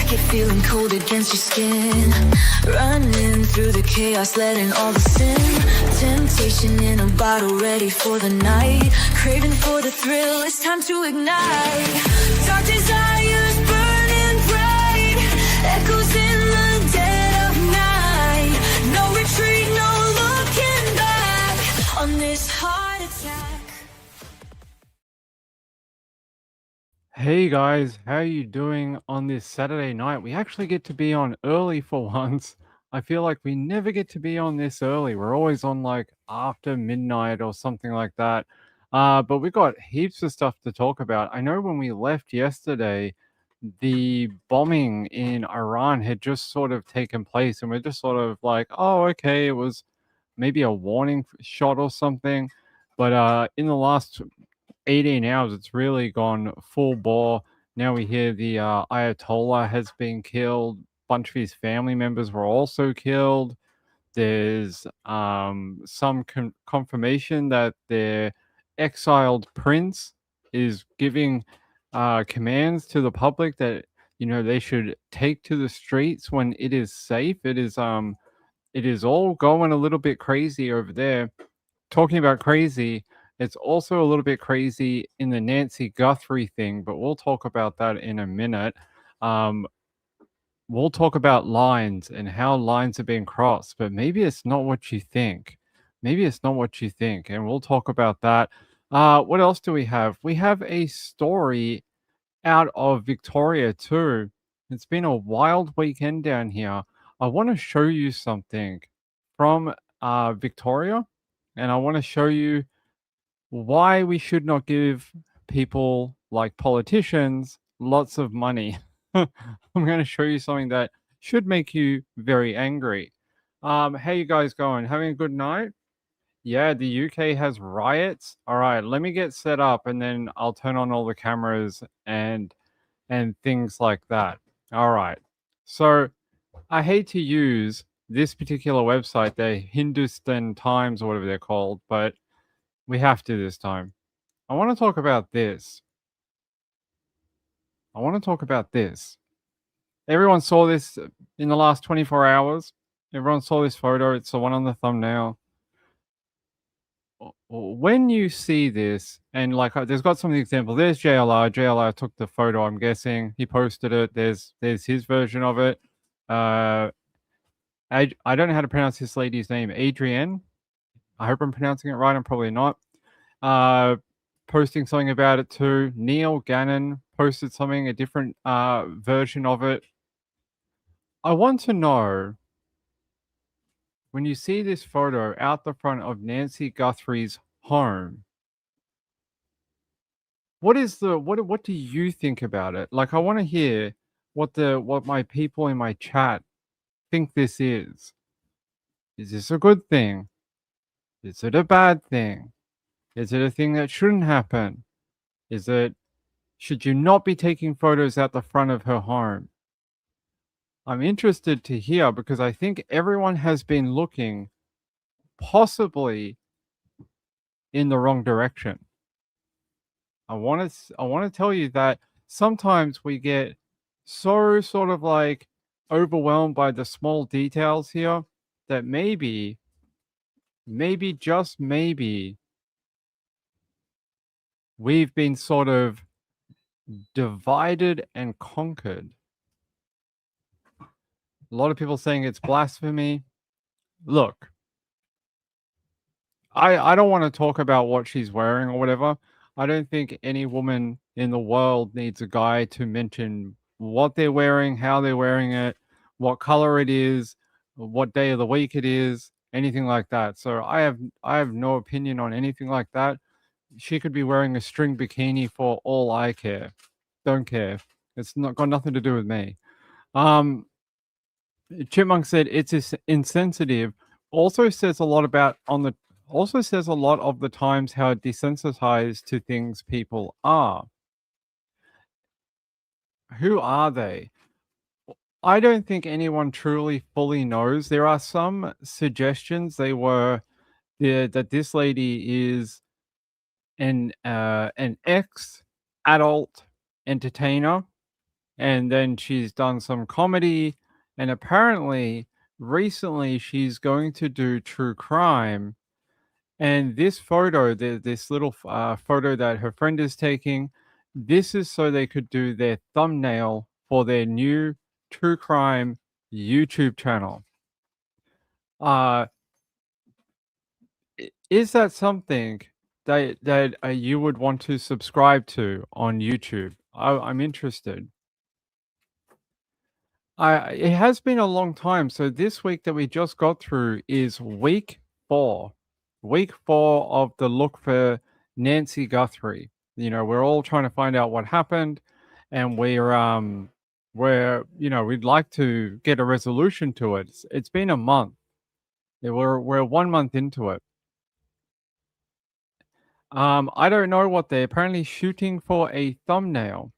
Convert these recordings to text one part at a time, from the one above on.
jacket feeling cold against your skin. Running through the chaos, letting all the sin. Temptation in a bottle, ready for the night. Craving for the thrill, it's time to ignite. Dark desires burning bright. Echoes in the dead of night. No retreat, no looking back on this heart attack. Hey guys, how are you doing on this Saturday night? We actually get to be on early for once. I feel like we never get to be on this early. We're always on like after midnight or something like that. But we got heaps of stuff to talk about. I know when we left yesterday, the bombing in Iran had just sort of taken place, and we're just sort of like, oh, okay, it was maybe a warning shot or something. But in the last 18 hours, it's really gone full bore. Now we hear the Ayatollah has been killed. A bunch of his family members were also killed. There's some confirmation that their exiled prince is giving commands to the public that they should take to the streets when it is safe. It is all going a little bit crazy over there. Talking about crazy, it's also a little bit crazy in the Nancy Guthrie thing, but we'll talk about that in a minute. We'll talk about lines and how lines are being crossed, but maybe it's not what you think. Maybe it's not what you think, and we'll talk about that. What else do we have? We have a story out of Victoria too. It's been a wild weekend down here. I want to show you something from Victoria, and I want to show you why we should not give people like politicians lots of money. I'm going to show you something that should make you very angry. How you guys going? Having a good night? Yeah, the UK has riots. All right, let me get set up and then I'll turn on all the cameras and things like that. All right. So I hate to use this particular website, the Hindustan Times or whatever they're called, but we have to this time. I want to talk about this. Everyone saw this in the last 24 hours. Everyone saw this photo. It's the one on the thumbnail. When you see this, and like there's got some examples. There's JLR. JLR took the photo, I'm guessing. He posted it. There's his version of it. I don't know how to pronounce this lady's name. Adrienne. I hope I'm pronouncing it right. I'm probably not. Posting something about it too. Neil Gannon posted something, a different version of it. I want to know, when you see this photo out the front of Nancy Guthrie's home, what do you think about it? Like, I want to hear what my people in my chat think this is. Is this a good thing? Is it a bad thing? Is it a thing that shouldn't happen? Should you not be taking photos out the front of her home? I'm interested to hear, because I think everyone has been looking possibly in the wrong direction. I want to tell you that sometimes we get so sort of like overwhelmed by the small details here that maybe just maybe we've been sort of divided and conquered. A lot of people saying it's blasphemy. Look, I don't want to talk about what she's wearing or whatever. I don't think any woman in the world needs a guy to mention what they're wearing, how they're wearing it, what color it is, what day of the week it is, anything like that. So I have no opinion on anything like that. She could be wearing a string bikini for all I care. Don't care. It's not got nothing to do with me. Chipmunk said it's insensitive. Also says a lot of the times how desensitized to things people are. Who are they? I don't think anyone truly fully knows. There are some suggestions that this lady is an ex-adult entertainer and then she's done some comedy, and apparently recently she's going to do true crime. And this photo, this little photo that her friend is taking, this is so they could do their thumbnail for their new true crime YouTube channel. Uh, is that something that you would want to subscribe to on YouTube? I'm interested. It has been a long time. So this week that we just got through is week 4. Week 4 of the look for Nancy Guthrie. You know, we're all trying to find out what happened, and we'd like to get a resolution to it. It's been a month. Yeah, we're 1 month into it. I don't know what they're apparently shooting for a thumbnail.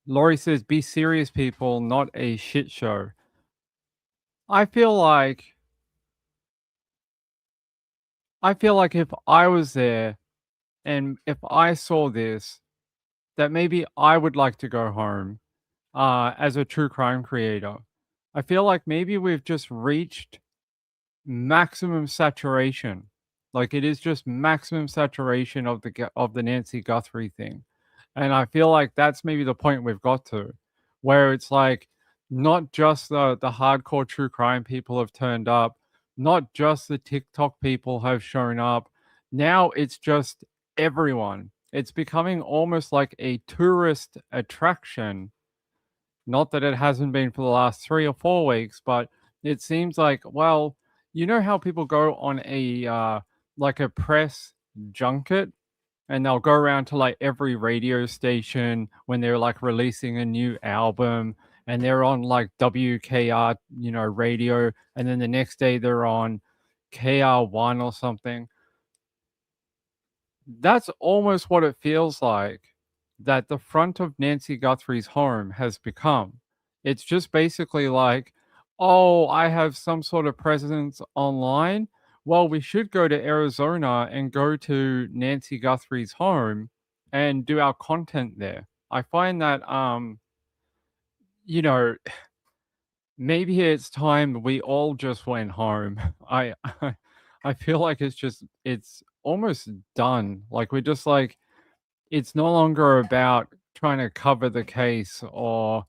Laurie says, "Be serious, people, not a shit show." I feel like if I was there and if I saw this, that maybe I would like to go home as a true crime creator. I feel like maybe we've just reached maximum saturation. Like it is just maximum saturation of of the Nancy Guthrie thing. And I feel like that's maybe the point we've got to, where it's like not just the hardcore true crime people have turned up, not just the TikTok people have shown up. Now it's just everyone. It's becoming almost like a tourist attraction, not that it hasn't been for the last 3 or 4 weeks, but it seems like, well, you know how people go on like a press junket, and they'll go around to like every radio station when they're like releasing a new album, and they're on like WKR, radio, and then the next day they're on KR1 or something. That's almost what it feels like that the front of Nancy Guthrie's home has become. It's just basically like, oh, I have some sort of presence online. Well, we should go to Arizona and go to Nancy Guthrie's home and do our content there. I find that, you know, maybe it's time we all just went home. I feel like it's almost done. Like we're just like, it's no longer about trying to cover the case or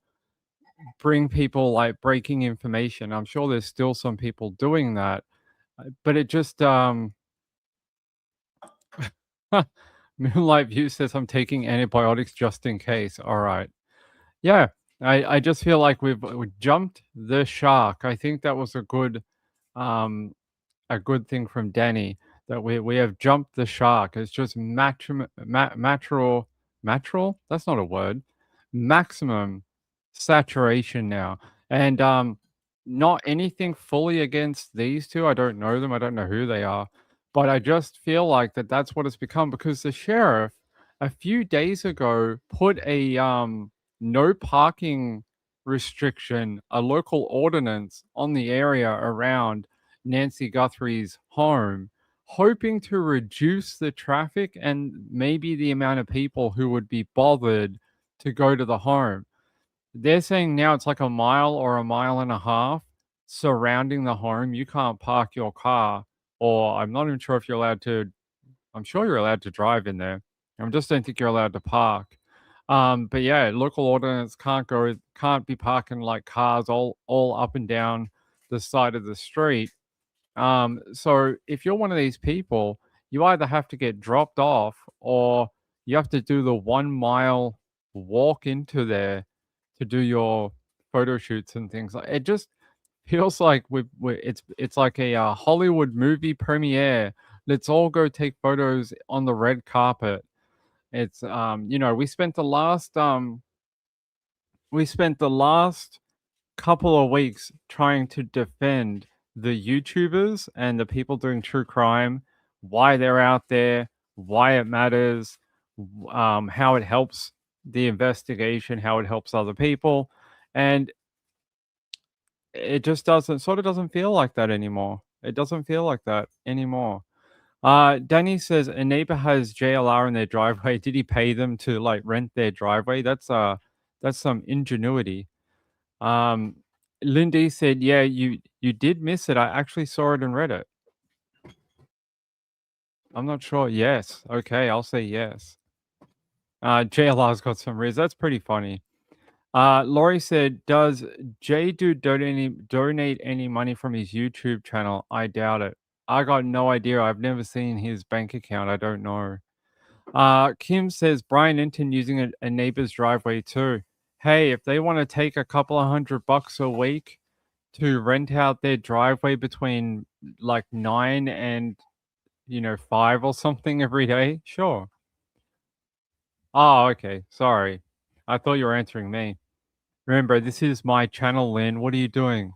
bring people like breaking information. I'm sure there's still some people doing that, but it just Moonlight View says I'm taking antibiotics just in case. All right. Yeah. I just feel like we jumped the shark. I think that was um a good thing from Danny, that we have jumped the shark. It's just natural. That's not a word. Maximum saturation now, and not anything fully against these two. I don't know them. I don't know who they are, but I just feel like that's what it's become, because the sheriff a few days ago put a no parking restriction, a local ordinance on the area around Nancy Guthrie's home, hoping to reduce the traffic and maybe the amount of people who would be bothered to go to the home. They're saying now it's like a mile or a mile and a half surrounding the home. You can't park your car, or I'm not even sure if you're allowed to. I'm sure you're allowed to drive in there. I just don't think you're allowed to park. But yeah, local ordinance can't be parking like cars all up and down the side of the street. So if you're one of these people, you either have to get dropped off, or you have to do the 1 mile walk into there to do your photo shoots and things. Like it just feels like it's like a Hollywood movie premiere. Let's all go take photos on the red carpet. It's we spent the last couple of weeks trying to defend the YouTubers and the people doing true crime, why they're out there, why it matters, how it helps the investigation, how it helps other people. And it just doesn't feel like that anymore. It doesn't feel like that anymore. Danny says a neighbor has JLR in their driveway. Did he pay them to like rent their driveway? That's some ingenuity. Um, Lindy said, "Yeah, you did miss it. I actually saw it and read it. I'm not sure. Yes. Okay, I'll say yes. JLR's got some riz. That's pretty funny. Laurie said, "Does Jay do donate any money from his YouTube channel? I doubt it. I got no idea. I've never seen his bank account. I don't know." Kim says Brian Enton using a neighbor's driveway too. Hey, if they want to take a couple of $100 a week to rent out their driveway between like 9 and 5 or something every day, sure. Oh, okay. Sorry. I thought you were answering me. Remember, this is my channel, Lynn. What are you doing?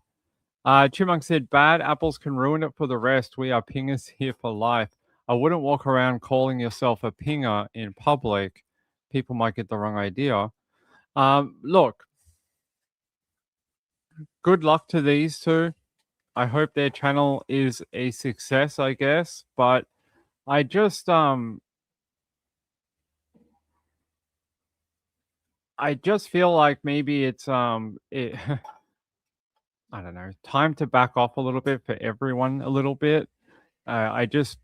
Chipmunk said, bad apples can ruin it for the rest. We are pingers here for life. I wouldn't walk around calling yourself a pinger in public. People might get the wrong idea. Look, good luck to these two. I hope their channel is a success, I guess. But I just feel like maybe it's I don't know, time to back off a little bit for everyone a little bit. I just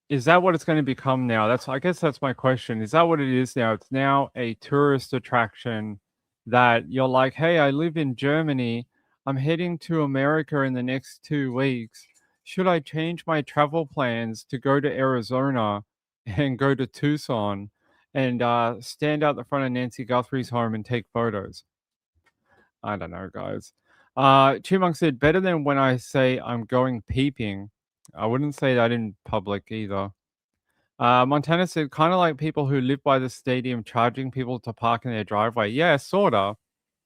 Is that what it's gonna become now? I guess that's my question. Is that what it is now? It's now a tourist attraction that you're like, "Hey, I live in Germany. I'm heading to America in the next 2 weeks. Should I change my travel plans to go to Arizona and go to Tucson and, stand out the front of Nancy Guthrie's home and take photos?" I don't know, guys. Chipmunk said, "Better than when I say I'm going peeping." I wouldn't say that in public either. Montana said, kind of like people who live by the stadium charging people to park in their driveway. Yeah, sort of.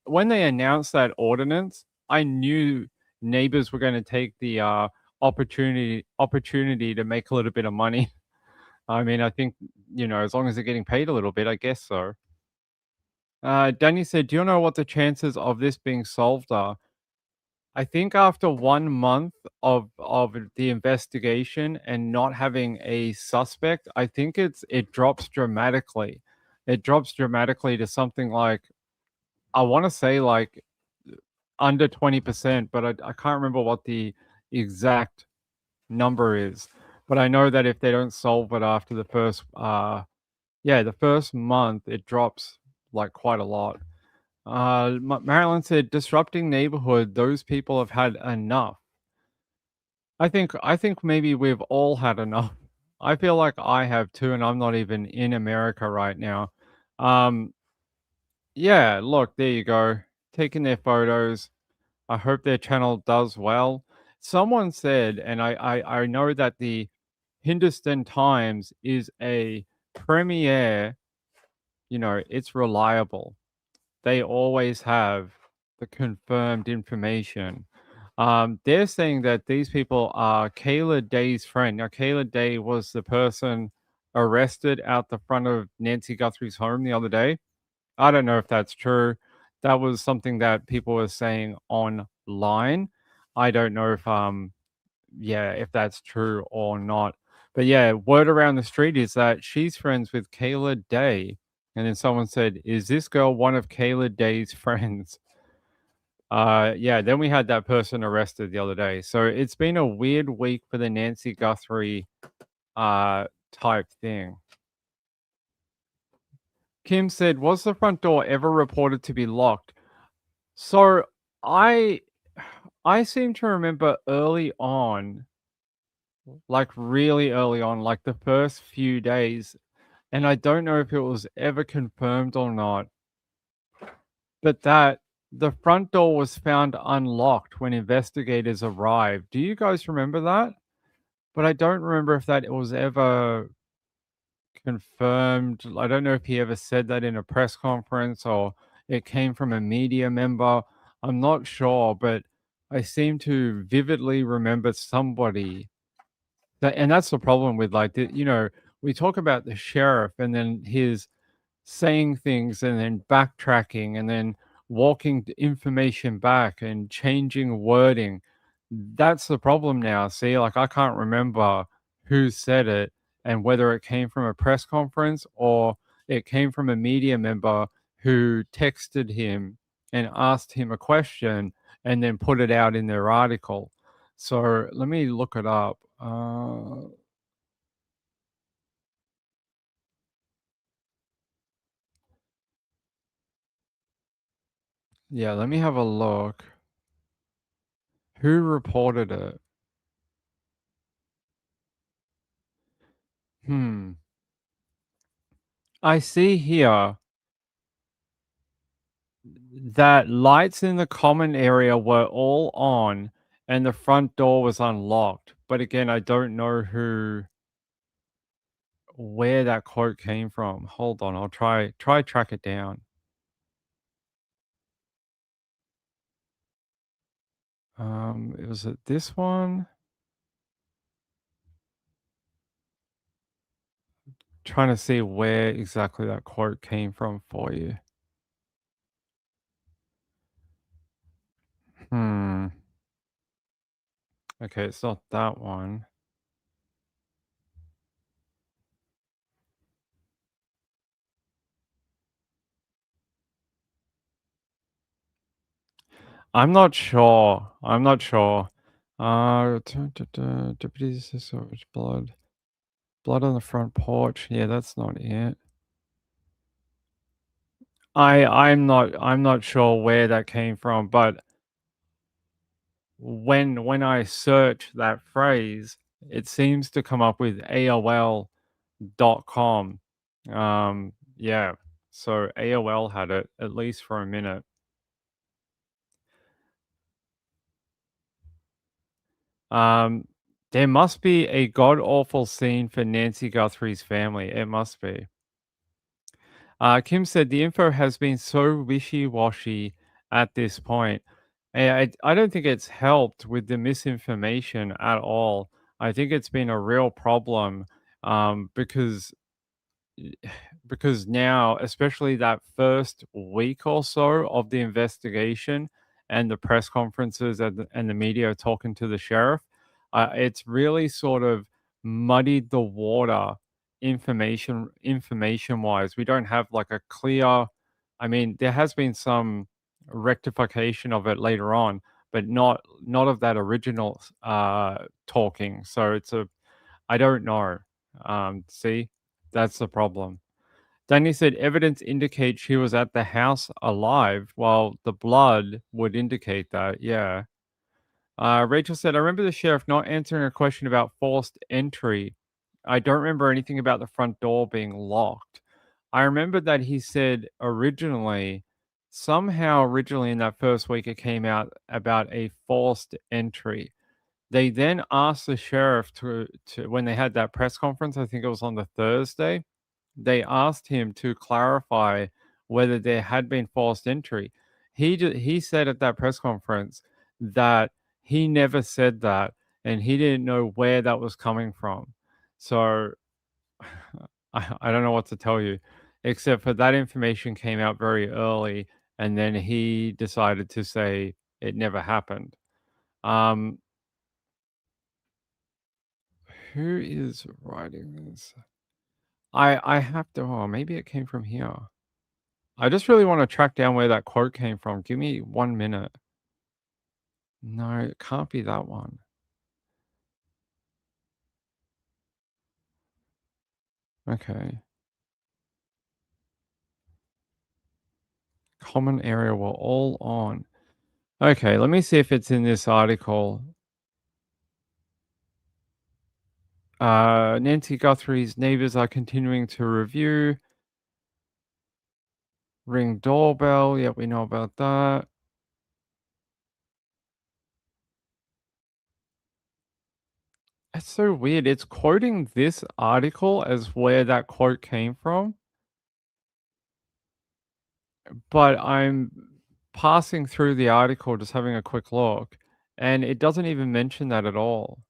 When they announced that ordinance, I knew neighbors were going to take the opportunity to make a little bit of money. I mean, I think as long as they're getting paid a little bit, I guess so. Danny said, "Do you know what the chances of this being solved are?" I think after 1 month of the investigation and not having a suspect, I think it drops dramatically. It drops dramatically to something like, I wanna say, like, under 20%, but I can't remember what the exact number is. But I know that if they don't solve it after the first month, it drops, like, quite a lot. Marilyn said, "Disrupting neighborhood, those people have had enough." I think maybe we've all had enough. I feel like I have too, and I'm not even in America right now. Um, yeah, look, there you go. Taking their photos. I hope their channel does well. Someone said, and I know that the Hindustan Times is a premier, it's reliable. They always have the confirmed information. They're saying that these people are Kayla Day's friend. Now, Kayla Day was the person arrested out the front of Nancy Guthrie's home the other day. I don't know if that's true. That was something that people were saying online. I don't know if that's true or not. But yeah, word around the street is that she's friends with Kayla Day. And then someone said, "Is this girl one of Kayla Day's friends?" Yeah, then we had that person arrested the other day. So it's been a weird week for the Nancy Guthrie type thing. Kim said, "Was the front door ever reported to be locked?" So I I seem to remember early on, like really early on, like the first few days, and I don't know if it was ever confirmed or not, but that the front door was found unlocked when investigators arrived. Do you guys remember that? But I don't remember if that was ever confirmed. I don't know if he ever said that in a press conference or it came from a media member. I'm not sure, but I seem to vividly remember somebody and that's the problem with we talk about the sheriff and then his saying things and then backtracking and then walking information back and changing wording. That's the problem now. See, like I can't remember who said it and whether it came from a press conference or it came from a media member who texted him and asked him a question and then put it out in their article. So let me look it up. Yeah, let me have a look. Who reported it? Hmm. I see here that lights in the common area were all on and the front door was unlocked. But again, I don't know where that quote came from. Hold on, I'll try track it down. It was it this one? Trying to see where exactly that quote came from for you. Hmm. Okay, it's not that one. I'm not sure. I'm not sure. Deputy saw blood. Blood on the front porch. Yeah, that's not it. I'm not sure where that came from, but when I search that phrase, it seems to come up with AOL.com. Yeah. So AOL had it at least for a minute. Um, there must be a god awful scene for Nancy Guthrie's family. It must be. Kim said the info has been so wishy-washy at this point. I don't think it's helped with the misinformation at all. I think it's been a real problem because now, especially that first week or so of the investigation and the press conferences and the media talking to the sheriff, it's really sort of muddied the water information wise. We don't have like a clear, I mean, there has been some rectification of it later on, but not of that original talking. So it's a I don't know. See, that's the problem. Danny said evidence indicates she was at the house alive, while the blood would indicate that. Yeah. Rachel said, I remember the sheriff not answering a question about forced entry. I don't remember anything about the front door being locked. I remember that he said originally in that first week, it came out about a forced entry. They then asked the sheriff to when they had that press conference, I think it was on the Thursday, they asked him to clarify whether there had been forced entry. He said at that press conference that he never said that and he didn't know where that was coming from. So I don't know what to tell you, except for that information came out very early and then he decided to say it never happened. Um, who is writing this? I have to. Oh, maybe it came from here. I just really want to track down where that quote came from. Give me 1 minute. No, it can't be that one. Okay. Common area we're all on. Okay, let me see if it's in this article. Nancy Guthrie's neighbors are continuing to review. Ring doorbell. Yeah, we know about that. It's so weird. It's quoting this article as where that quote came from, but I'm passing through the article, just having a quick look, and it doesn't even mention that at all.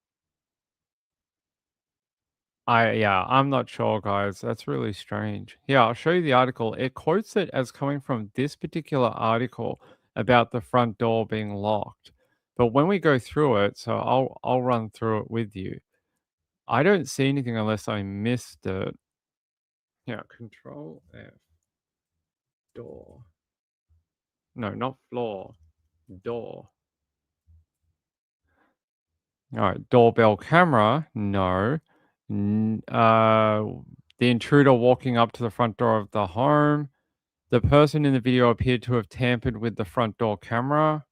Yeah, I'm not sure, guys. That's really strange. Yeah, I'll show you the article. It quotes it as coming from this particular article about the front door being locked. But when we go through it, so I'll run through it with you. I don't see anything unless I missed it. Yeah, Control F. Door. No, not floor. Door. All right, doorbell camera. No. The intruder walking up to the front door of the home. The person in the video appeared to have tampered with the front door camera.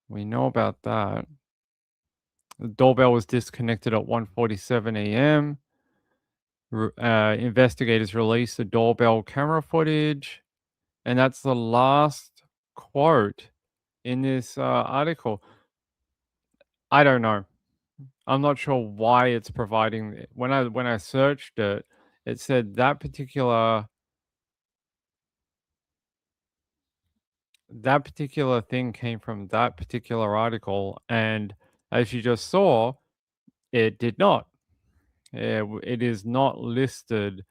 We know about that. The doorbell was disconnected at 1:47 a.m. Investigators released the doorbell camera footage, and that's the last quote in this article. I don't know. I'm not sure why it's providing it. When I searched it, it said that particular thing came from that particular article, and as you just saw, it did not. It is not listed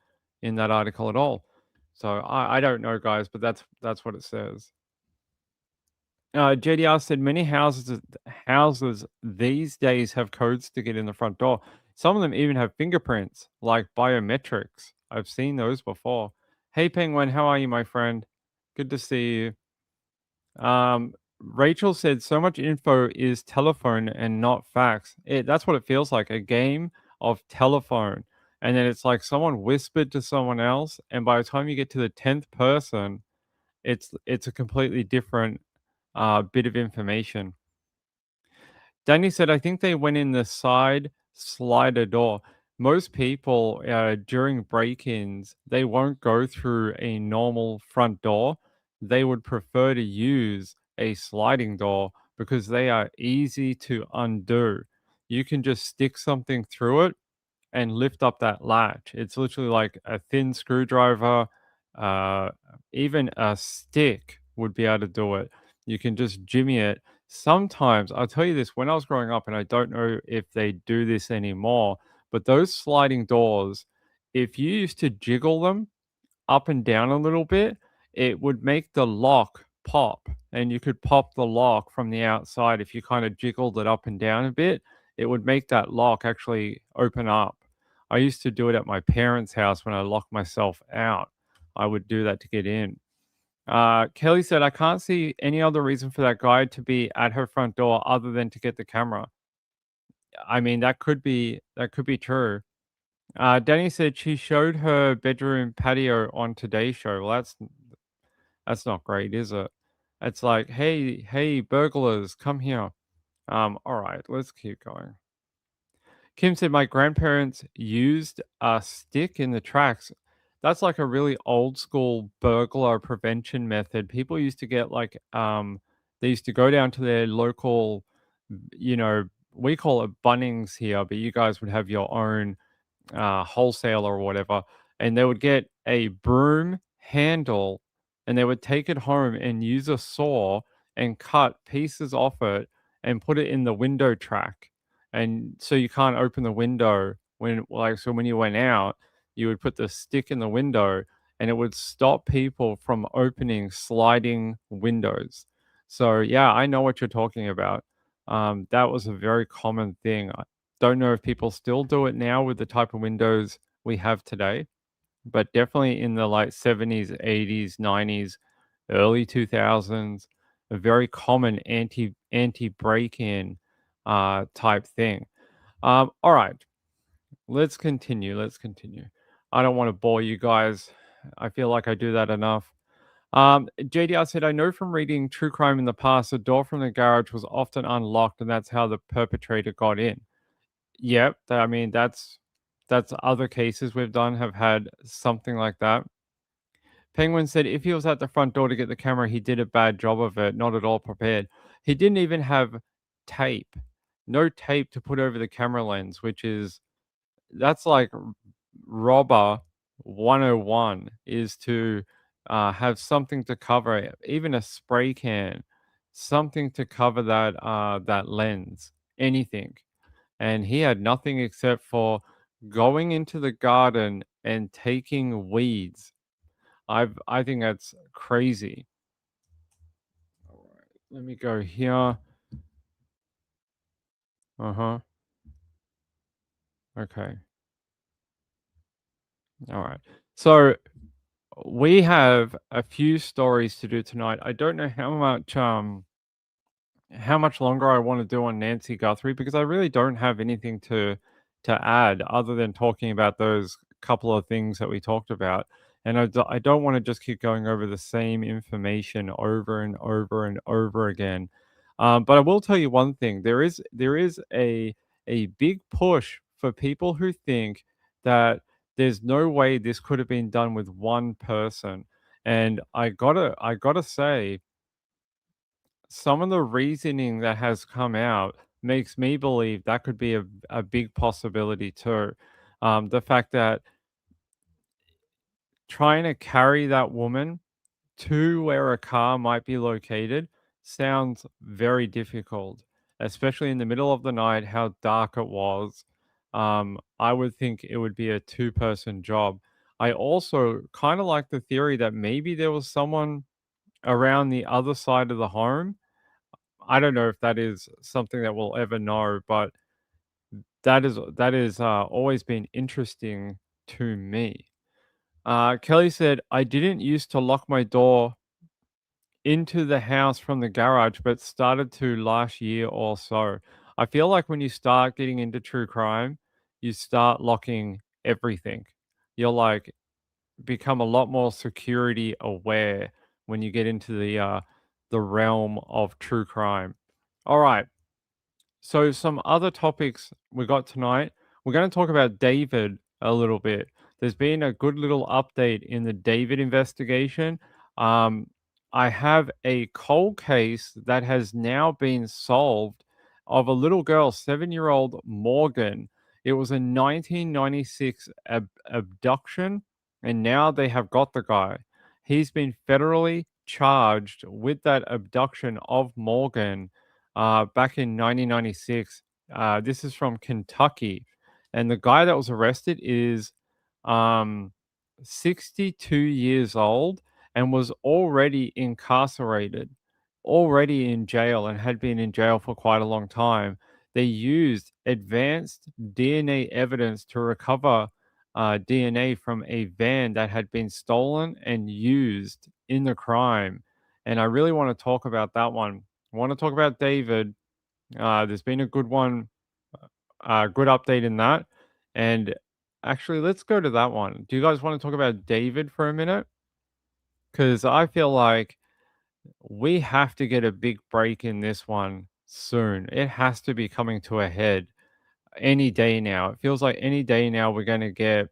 in that article at all. So I don't know, guys, but that's what it says. JDR said many houses these days have codes to get in the front door. Some of them even have fingerprints, like biometrics. I've seen those before. Hey, Penguin, how are you, my friend? Good to see you. Rachel said so much info is telephone and not facts. That's what it feels like, a game of telephone. And then it's like someone whispered to someone else, and by the time you get to the 10th person, it's a completely different bit of information. Danny said, I think they went in the side slider door. Most people during break ins, they won't go through a normal front door. They would prefer to use a sliding door because they are easy to undo. You can just stick something through it and lift up that latch. It's literally like a thin screwdriver, uh, even a stick would be able to do it. You can just jimmy it. Sometimes, I'll tell you this, when I was growing up, and I don't know if they do this anymore, but those sliding doors, if you used to jiggle them up and down a little bit, it would make the lock pop. And you could pop the lock from the outside if you kind of jiggled it up and down a bit. It would make that lock actually open up. I used to do it at my parents' house when I locked myself out. I would do that to get in. Kelly said, I can't see any other reason for that guy to be at her front door other than to get the camera. I mean, that could be true. Danny said she showed her bedroom patio on Today's Show. Well, that's not great, is it? It's like, hey, burglars, come here. All right, let's keep going. Kim said my grandparents used a stick in the tracks. That's like a really old school burglar prevention method. People used to get like they used to go down to their local, you know, we call it Bunnings here, but you guys would have your own wholesaler or whatever, and they would get a broom handle and they would take it home and use a saw and cut pieces off it and put it in the window track. And so you can't open the window so when you went out, you would put the stick in the window and it would stop people from opening sliding windows. So yeah, I know what you're talking about. That was a very common thing. Don't know if people still do it now with the type of windows we have today, but definitely in the like 70s, 80s, 90s, early 2000s, a very common anti break-in type thing. All right, let's continue. Let's continue. I don't want to bore you guys. I feel like I do that enough. JDR said, I know from reading true crime in the past, the door from the garage was often unlocked, and that's how the perpetrator got in. Yep, I mean, that's other cases we've done have had something like that. Penguin said if he was at the front door to get the camera, he did a bad job of it, not at all prepared. He didn't even have tape. No tape to put over the camera lens, that's like robber 101 is to have something to cover it, even a spray can, something to cover that lens, anything. And he had nothing except for going into the garden and taking weeds. I think that's crazy. All right, let me go here. Uh-huh. Okay. All right. So we have a few stories to do tonight. I don't know how much longer I want to do on Nancy Guthrie because I really don't have anything to add other than talking about those couple of things that we talked about. And I don't want to just keep going over the same information over and over and over again. But I will tell you one thing: there is a big push for people who think that there's no way this could have been done with one person. And I gotta say, some of the reasoning that has come out makes me believe that could be a big possibility too. The fact that trying to carry that woman to where a car might be located sounds very difficult, especially in the middle of the night, how dark it was. I would think it would be a two-person job. I also kind of like the theory that maybe there was someone around the other side of the home. I don't know if that is something that we'll ever know, but that is always been interesting to me. Kelly said, "I didn't used to lock my door into the house from the garage, but started to last year or so." I feel like when you start getting into true crime, you start locking everything. You're like become a lot more security aware when you get into the realm of true crime. All right. So, some other topics we got tonight. We're going to talk about David a little bit. There's been a good little update in the David investigation. Um, I have a cold case that has now been solved of a little girl, 7-year-old Morgan. It was a 1996 abduction, and now they have got the guy. He's been federally charged with that abduction of Morgan back in 1996. This is from Kentucky, and the guy that was arrested is um, 62 years old and was already incarcerated, already in jail, and had been in jail for quite a long time. They used advanced DNA evidence to recover DNA from a van that had been stolen and used in the crime. And I really want to talk about that one. I want to talk about David. There's been a good one, good update in that. And actually, let's go to that one. Do you guys want to talk about David for a minute? Because I feel like we have to get a big break in this one soon. It has to be coming to a head any day now. It feels like any day now we're going to get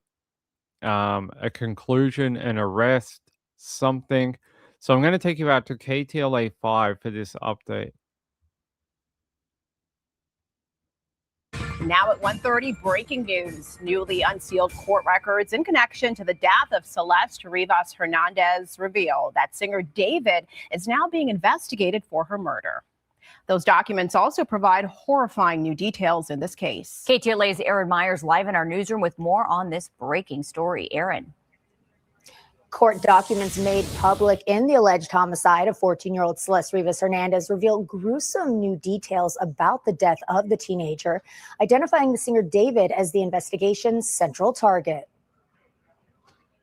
a conclusion, an arrest, something. So I'm going to take you out to KTLA 5 for this update. Now at 1:30, breaking news. Newly unsealed court records in connection to the death of Celeste Rivas Hernandez reveal that singer David is now being investigated for her murder. Those documents also provide horrifying new details in this case. KTLA's Aaron Myers live in our newsroom with more on this breaking story. Aaron. Court documents made public in the alleged homicide of 14-year-old Celeste Rivas Hernandez reveal gruesome new details about the death of the teenager, identifying the singer David as the investigation's central target.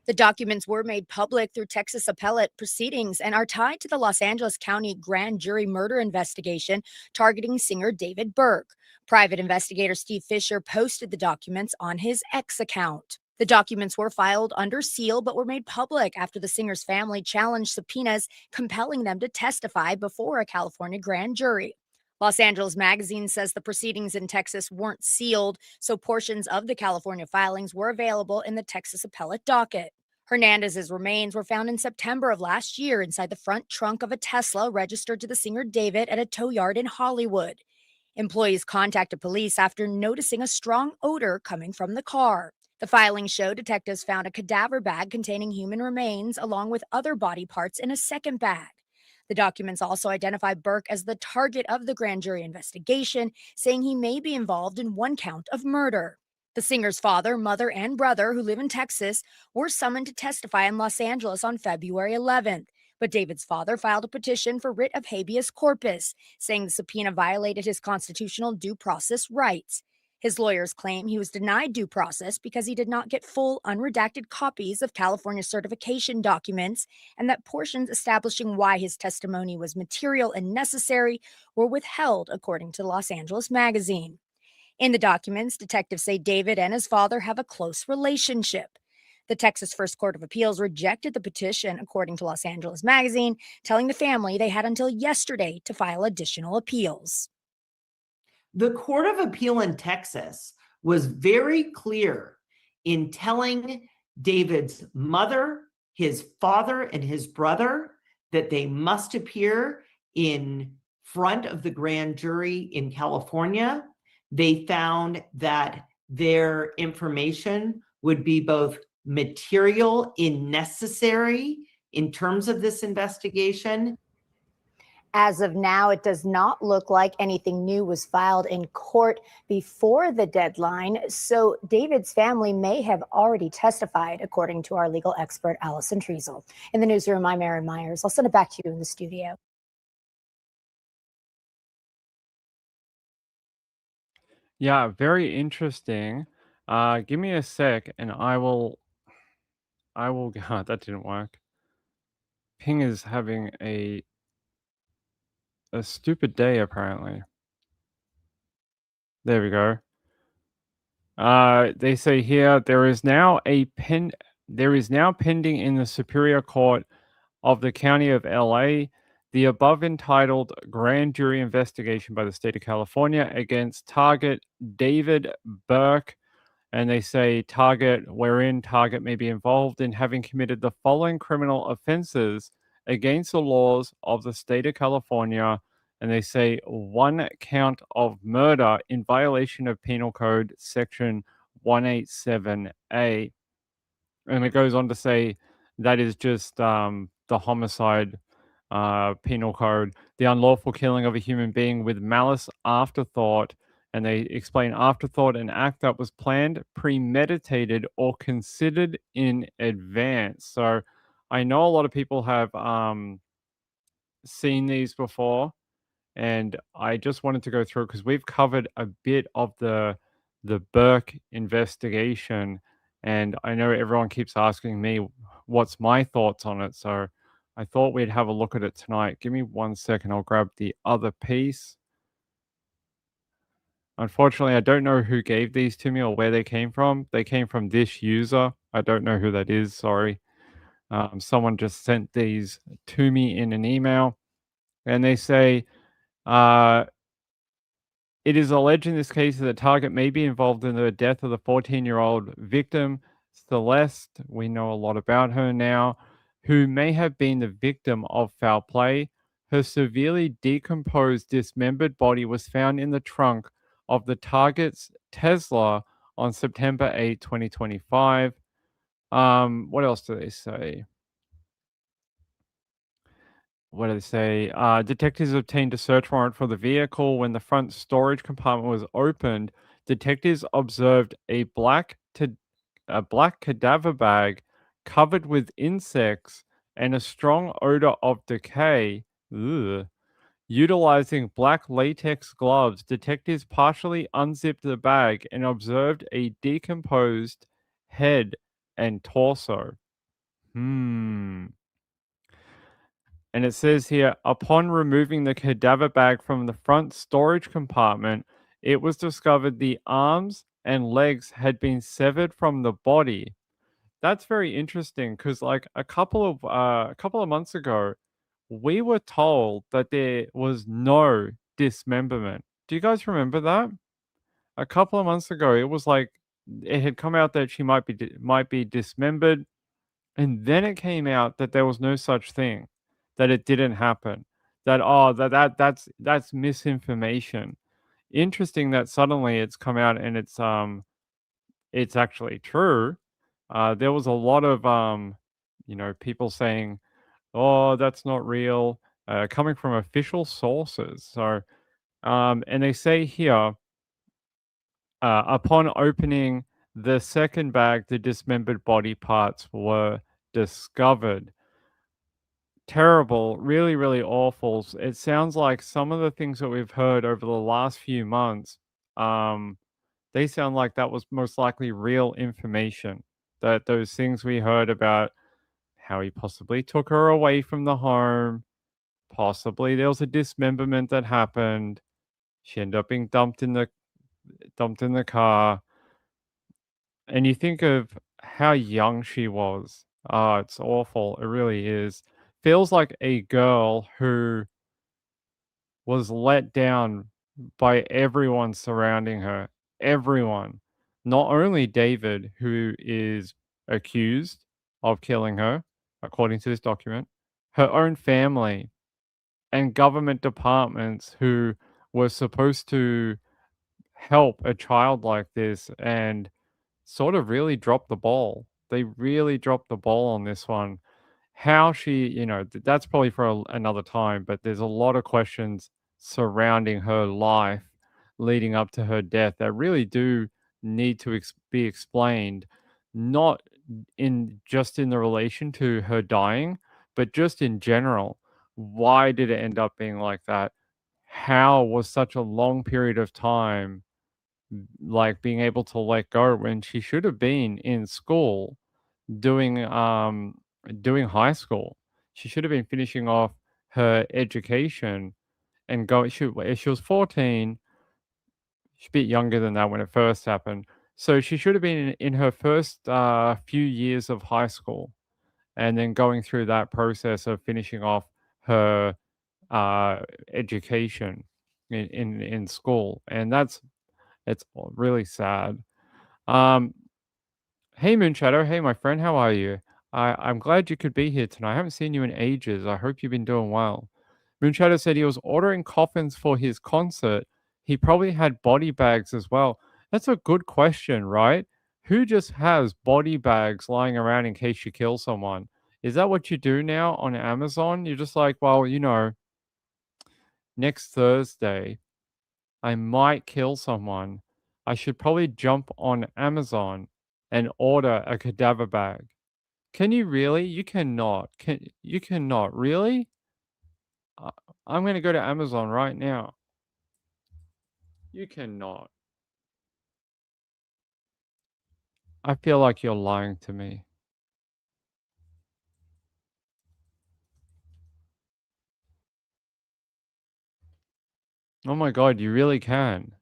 The documents were made public through Texas appellate proceedings and are tied to the Los Angeles County grand jury murder investigation targeting singer David Burke. Private investigator Steve Fisher posted the documents on his X account. The documents were filed under seal but were made public after the singer's family challenged subpoenas compelling them to testify before a California grand jury. Los Angeles Magazine says the proceedings in Texas weren't sealed, so portions of the California filings were available in the Texas appellate docket. Hernandez's remains were found in September of last year inside the front trunk of a Tesla registered to the singer David at a tow yard in Hollywood. Employees contacted police after noticing a strong odor coming from the car. The filings show detectives found a cadaver bag containing human remains along with other body parts in a second bag. The documents also identify Burke as the target of the grand jury investigation, saying he may be involved in one count of murder. The singer's father, mother, and brother, who live in Texas, were summoned to testify in Los Angeles on February 11th. But David's father filed a petition for writ of habeas corpus, saying the subpoena violated his constitutional due process rights. His lawyers claim he was denied due process because he did not get full, unredacted copies of California certification documents, and that portions establishing why his testimony was material and necessary were withheld, according to Los Angeles Magazine. In the documents, detectives say David and his father have a close relationship. The Texas First Court of Appeals rejected the petition, according to Los Angeles Magazine, telling the family they had until yesterday to file additional appeals. The Court of Appeal in Texas was very clear in telling David's mother, his father, and his brother that they must appear in front of the grand jury in California. They found that their information would be both material and necessary in terms of this investigation. As of now, it does not look like anything new was filed in court before the deadline, so David's family may have already testified, according to our legal expert, Allison Treasel. In the newsroom, I'm Erin Myers. I'll send it back to you in the studio. Yeah, very interesting. Give me a sec and I will that didn't work. Ping is having a stupid day apparently. There we go. They say here there is now pending in the Superior Court of the County of LA the above entitled grand jury investigation by the state of California against target David Burke. And they say wherein target may be involved in having committed the following criminal offenses against the laws of the state of California. And they say one count of murder in violation of Penal Code Section 187A. And it goes on to say that is just the homicide penal code, the unlawful killing of a human being with malice afterthought. And they explain afterthought, an act that was planned, premeditated, or considered in advance. So I know a lot of people have seen these before, and I just wanted to go through because we've covered a bit of the Burke investigation, and I know everyone keeps asking me what's my thoughts on it. So I thought we'd have a look at it tonight. Give me 1 second. I'll grab the other piece. Unfortunately, I don't know who gave these to me or where they came from. They came from this user. I don't know who that is. Sorry. Someone just sent these to me in an email, and they say, it is alleged in this case that the target may be involved in the death of the 14-year-old victim, Celeste. We know a lot about her now, who may have been the victim of foul play. Her severely decomposed, dismembered body was found in the trunk of the target's Tesla on September 8, 2025. What else do they say? What do they say? Detectives obtained a search warrant for the vehicle. When the front storage compartment was opened, detectives observed a black cadaver bag covered with insects and a strong odor of decay. Ugh. Utilizing black latex gloves, detectives partially unzipped the bag and observed a decomposed head and torso. And it says here, upon removing the cadaver bag from the front storage compartment, it was discovered the arms and legs had been severed from the body. That's very interesting because, like, a couple of months ago, we were told that there was no dismemberment. Do you guys remember that? A couple of months ago, it was like it had come out that she might be dismembered, and then it came out that there was no such thing, that it didn't happen. That's misinformation. Interesting that suddenly it's come out and it's actually true. There was a lot of people saying, "Oh, that's not real," coming from official sources. So, and they say here, upon opening the second bag, the dismembered body parts were discovered. Terrible, really, really awful. It sounds like some of the things that we've heard over the last few months, They sound like that was most likely real information. That those things we heard about how he possibly took her away from the home, possibly there was a dismemberment that happened. She ended up being dumped in the car. And you think of how young she was. Ah, it's awful. It really is. Feels like a girl who was let down by everyone surrounding her. Everyone. Not only David, who is accused of killing her, according to this document, her own family and government departments who were supposed to help a child like this and sort of really dropped the ball. They really dropped the ball on this one. How she, that's probably for another time, but there's a lot of questions surrounding her life leading up to her death that really do need to be explained, not in the relation to her dying, but just in general. Why did it end up being like that? How was such a long period of time like being able to let go when she should have been in school doing doing high school. She should have been finishing off her education and go if she was 14, she's a bit younger than that when it first happened. So she should have been in her first few years of high school and then going through that process of finishing off her uh, education in school. And it's really sad. Um, Hey Moonshadow, hey my friend, how are you? I'm glad you could be here tonight. I haven't seen you in ages. I hope you've been doing well. Moonshadow said he was ordering coffins for his concert. He probably had body bags as well. That's a good question, right? Who just has body bags lying around in case you kill someone? Is that what you do now on Amazon? You're just like, well, next Thursday, I might kill someone. I should probably jump on Amazon and order a cadaver bag. Can you really? You cannot. You cannot really? I, I'm going to go to Amazon right now. You cannot. I feel like you're lying to me. Oh my god, you really can.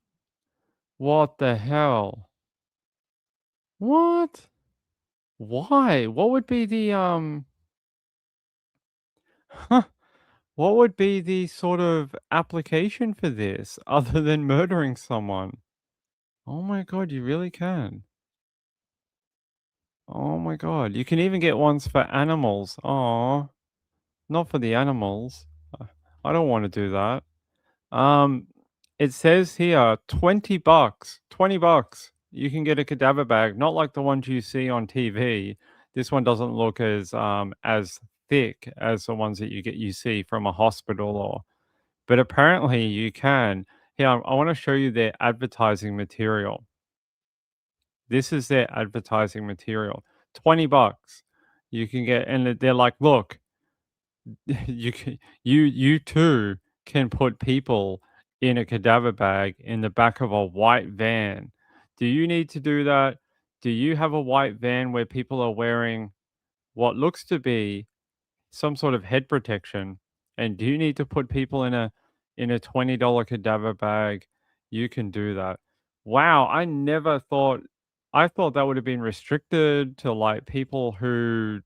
What the hell? What? Why? What would be the what would be the sort of application for this other than murdering someone? Oh my god, you really can. Oh my god, you can even get ones for animals. Oh, not for the animals. Uh, I don't want to do that. Um, it says here 20 bucks. 20 bucks. You can get a cadaver bag, not like the ones you see on TV. This one doesn't look as thick as the ones that you see from a hospital or but apparently you can. Here, I want to show you their advertising material. This is their advertising material. 20 bucks. You can get and they're like, "Look, you too can put people in a cadaver bag in the back of a white van. Do you need to do that? Do you have a white van where people are wearing what looks to be some sort of head protection? And do you need to put people in a $20 cadaver bag? You can do that. Wow, I thought that would have been restricted to like people who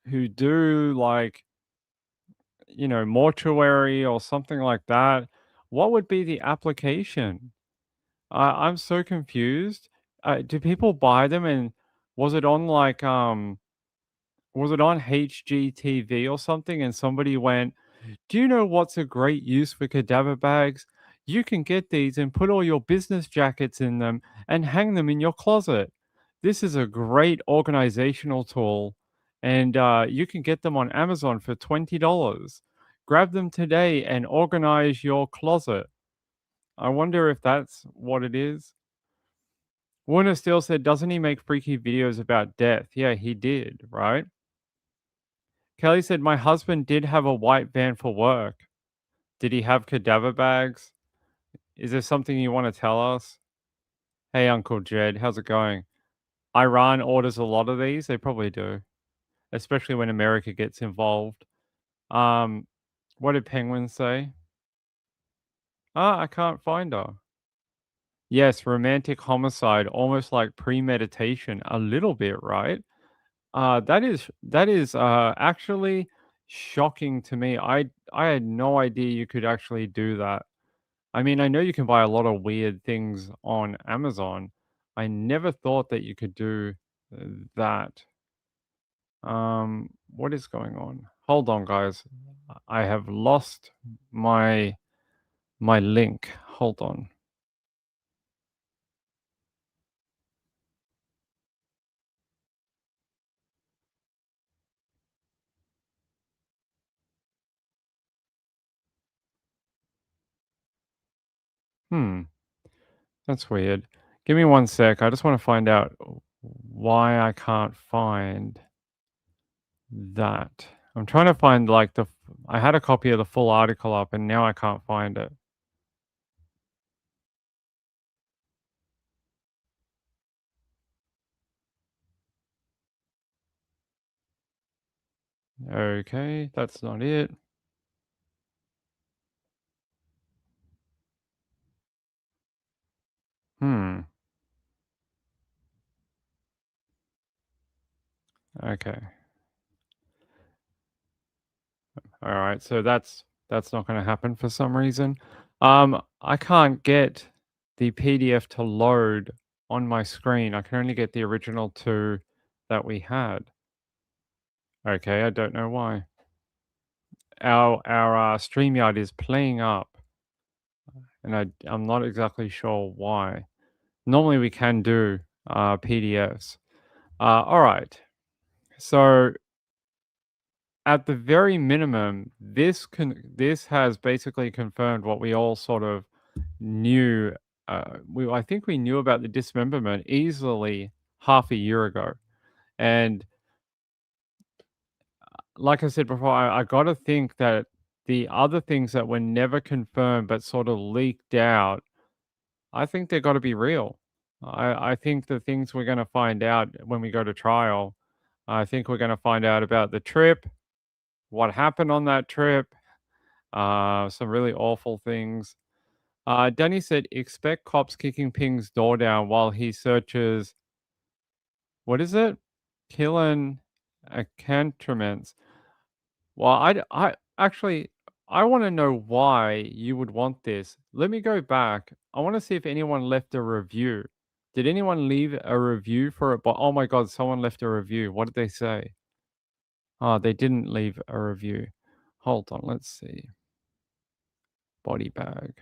do like mortuary or something like that. What would be the application? I'm so confused. Do people buy them and was it on like was it on HGTV or something and somebody went, "Do you know what's a great use for cadaver bags? You can get these and put all your business jackets in them and hang them in your closet. This is a great organizational tool, and you can get them on Amazon for $20. Grab them today and organize your closet." I wonder if that's what it is. Warner Steele said, "Doesn't he make freaky videos about death?" Yeah, he did, right? Kelly said, "My husband did have a white van for work." Did he have cadaver bags? is there something you want to tell us? Hey, Uncle Jed, how's it going? Iran orders a lot of these. They probably do, especially when America gets involved. What did Penguin say? Ah, I can't find her. Yes, romantic homicide, almost like premeditation, a little bit, right? That is actually shocking to me. I had no idea you could actually do that. I mean, I know you can buy a lot of weird things on Amazon. I never thought that you could do that. What is going on? Hold on, guys. I have lost my link. Hold on. Hmm, that's weird. Give me one sec. I just want to find out why I can't find that. I'm trying to find like I had a copy of the full article up and now I can't find it. Okay, that's not it. Hmm. Okay. All right. So that's not going to happen for some reason. I can't get the PDF to load on my screen. I can only get the original two that we had. Okay, I don't know why. Our StreamYard is playing up, and I'm not exactly sure why. Normally we can do PDFs. All right. So at the very minimum, this has basically confirmed what we all sort of knew. I think we knew about the dismemberment easily half a year ago, and like I said before, I got to think that the other things that were never confirmed but sort of leaked out, I think they got to be real. I think the things we're going to find out when we go to trial, I think we're going to find out about the trip, what happened on that trip, some really awful things. Danny said, expect cops kicking Ping's door down while he searches, what is it? Killing accoutrements. Well, I actually, I want to know why you would want this. Let me go back. I want to see if anyone left a review. Did anyone leave a review for it? But oh my God, someone left a review. What did they say? Oh, they didn't leave a review. Hold on, let's see. Body bag.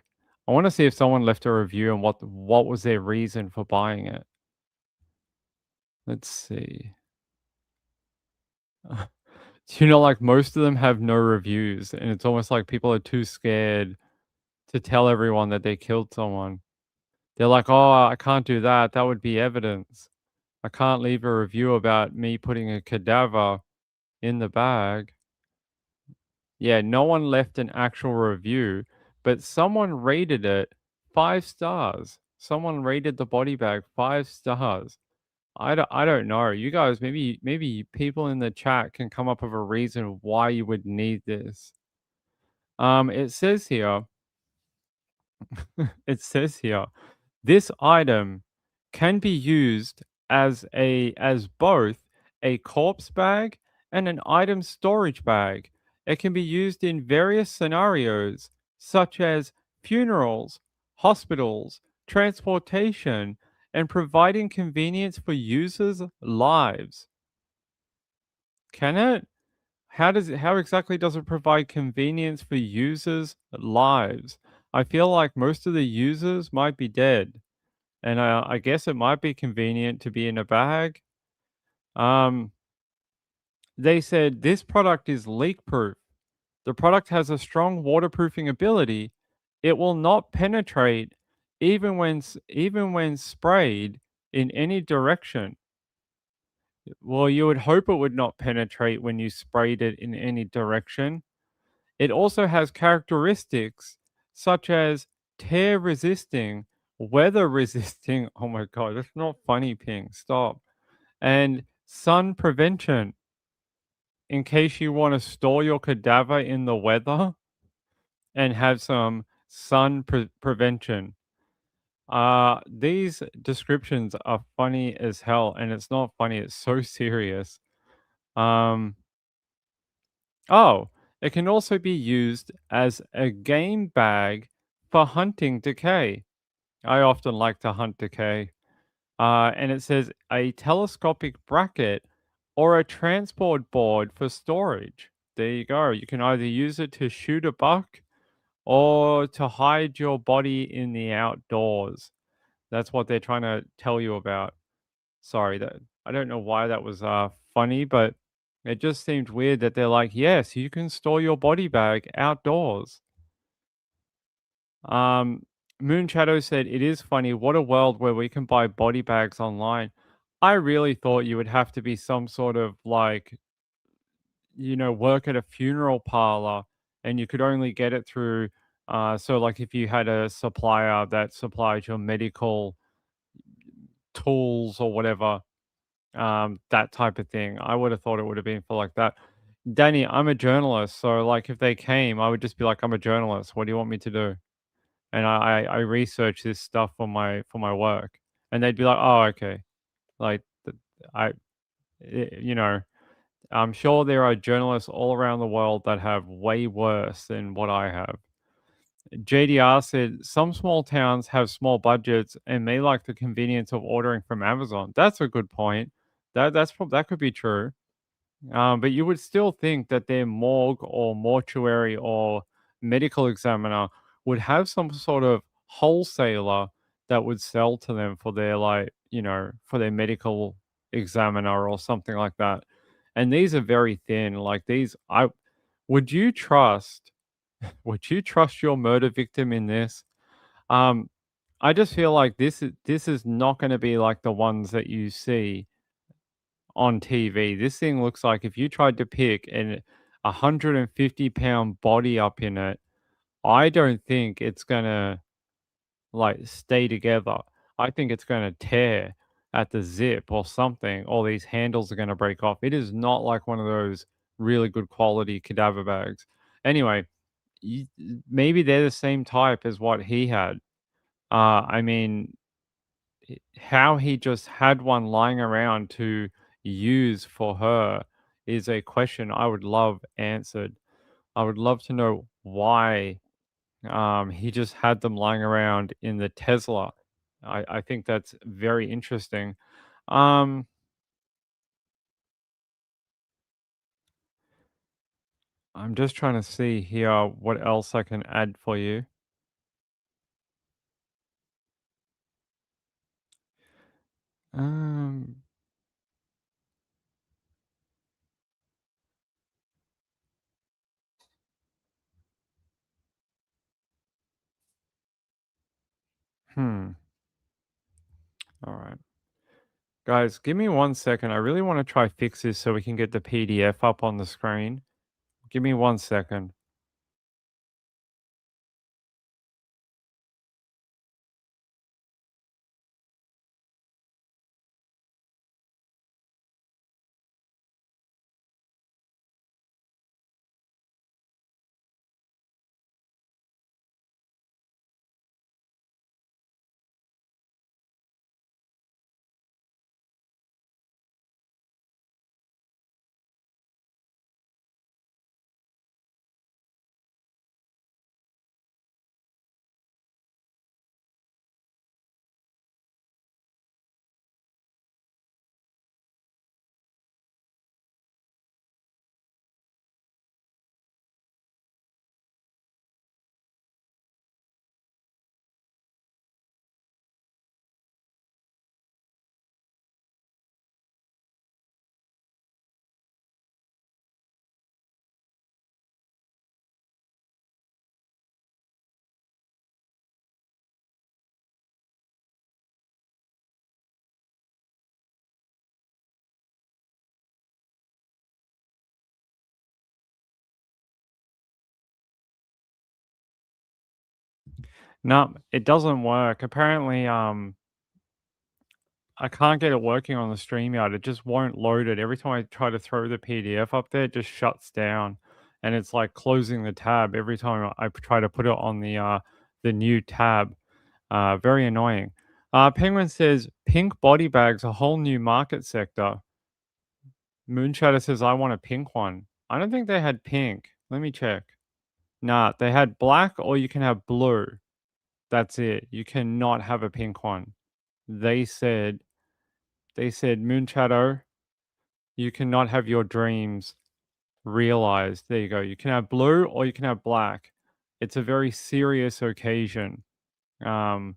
I want to see if someone left a review and what was their reason for buying it. Let's see. You know, like most of them have no reviews, and it's almost like people are too scared to tell everyone that they killed someone. They're like, "Oh, I can't do that. That would be evidence. I can't leave a review about me putting a cadaver in the bag." Yeah, no one left an actual review, but someone rated it 5 stars. Someone rated the body bag 5 stars. I don't know. You guys, maybe people in the chat can come up with a reason why you would need this. It says here, it says here, this item can be used as both a corpse bag and an item storage bag. It can be used in various scenarios such as funerals, hospitals, transportation, and providing convenience for users' lives. Can it? How exactly does it provide convenience for users' lives? I feel like most of the users might be dead, and I guess it might be convenient to be in a bag. Um, they said this product is leak proof. The product has a strong waterproofing ability. It will not penetrate even when sprayed in any direction. Well, you would hope it would not penetrate when you sprayed it in any direction. It also has characteristics such as tear resisting, weather resisting. Oh my god, that's not funny, Ping. Stop. And sun prevention, in case you want to store your cadaver in the weather and have some sun prevention. These descriptions are funny as hell, and it's not funny, it's so serious. Um, oh, it can also be used as a game bag for hunting decay. I often like to hunt decay. And it says a telescopic bracket or a transport board for storage. There you go. You can either use it to shoot a buck or to hide your body in the outdoors. That's what they're trying to tell you about. Sorry, that I don't know why that was funny, but it just seemed weird that they're like, yes, you can store your body bag outdoors. Um, Moon Shadow said, "It is funny. What a world where we can buy body bags online." I really thought you would have to be some sort of like, work at a funeral parlor and you could only get it through. So, like, if you had a supplier that supplied your medical tools or whatever, that type of thing. I would have thought it would have been for like that. Danny, I'm a journalist. So, like, if they came, I would just be like, I'm a journalist. What do you want me to do? And I research this stuff for my work, and they'd be like, "Oh, okay." Like, I, you know, I'm sure there are journalists all around the world that have way worse than what I have. JDR said some small towns have small budgets and may like the convenience of ordering from Amazon. That's a good point. That could be true. But you would still think that their morgue or mortuary or medical examiner would have some sort of wholesaler that would sell to them for their, like, for their medical examiner or something like that. And these are very thin. Like, these, I would you trust? Would you trust your murder victim in this? Um, I just feel like this is not going to be like the ones that you see on TV. This thing looks like if you tried to pick an 150-pound body up in it, I don't think it's gonna like stay together. I think it's gonna tear at the zip or something, or these handles are gonna break off. It is not like one of those really good quality cadaver bags. Anyway, maybe they're the same type as what he had. I mean, how he just had one lying around to use for her is a question I would love answered. I would love to know why he just had them lying around in the Tesla. I think that's very interesting. Um, I'm just trying to see here what else I can add for you. Um, hmm. All right. Guys, give me 1 second. I really want to try fix this so we can get the PDF up on the screen. Give me 1 second. No, it doesn't work. Apparently, I can't get it working on the StreamYard. It just won't load it. Every time I try to throw the PDF up there, it just shuts down, and it's like closing the tab every time I try to put it on the new tab. Very annoying. Penguin says pink body bags, a whole new market sector. Moonshadow says I want a pink one. I don't think they had pink. Let me check. Nah, they had black or you can have blue. That's it. You cannot have a pink one. They said Moonshadow, you cannot have your dreams realized. There you go. You can have blue or you can have black. It's a very serious occasion. Let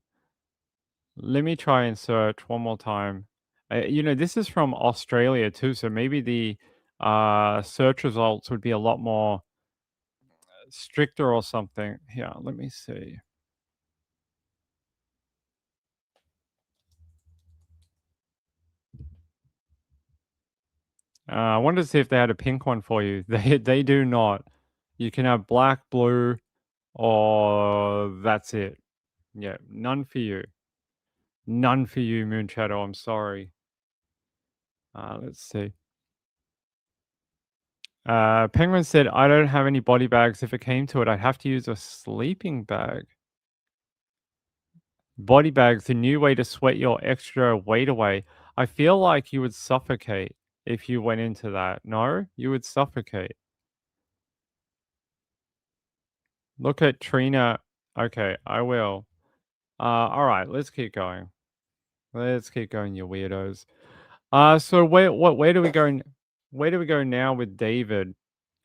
me try and search one more time. This is from Australia too, so maybe the search results would be a lot more stricter or something. Here, let me see. I wanted to see if they had a pink one for you. They do not. You can have black, blue, or that's it. Yeah, none for you. None for you, Moonshadow. I'm sorry. Let's see. Penguin said, I don't have any body bags. If it came to it, I'd have to use a sleeping bag. Body bags, the new way to sweat your extra weight away. I feel like you would suffocate if you went into that. No, you would suffocate. Look at Trina. Okay, I will. All right, let's keep going. Let's keep going, you weirdos. So where do we go? Where do we go now with David?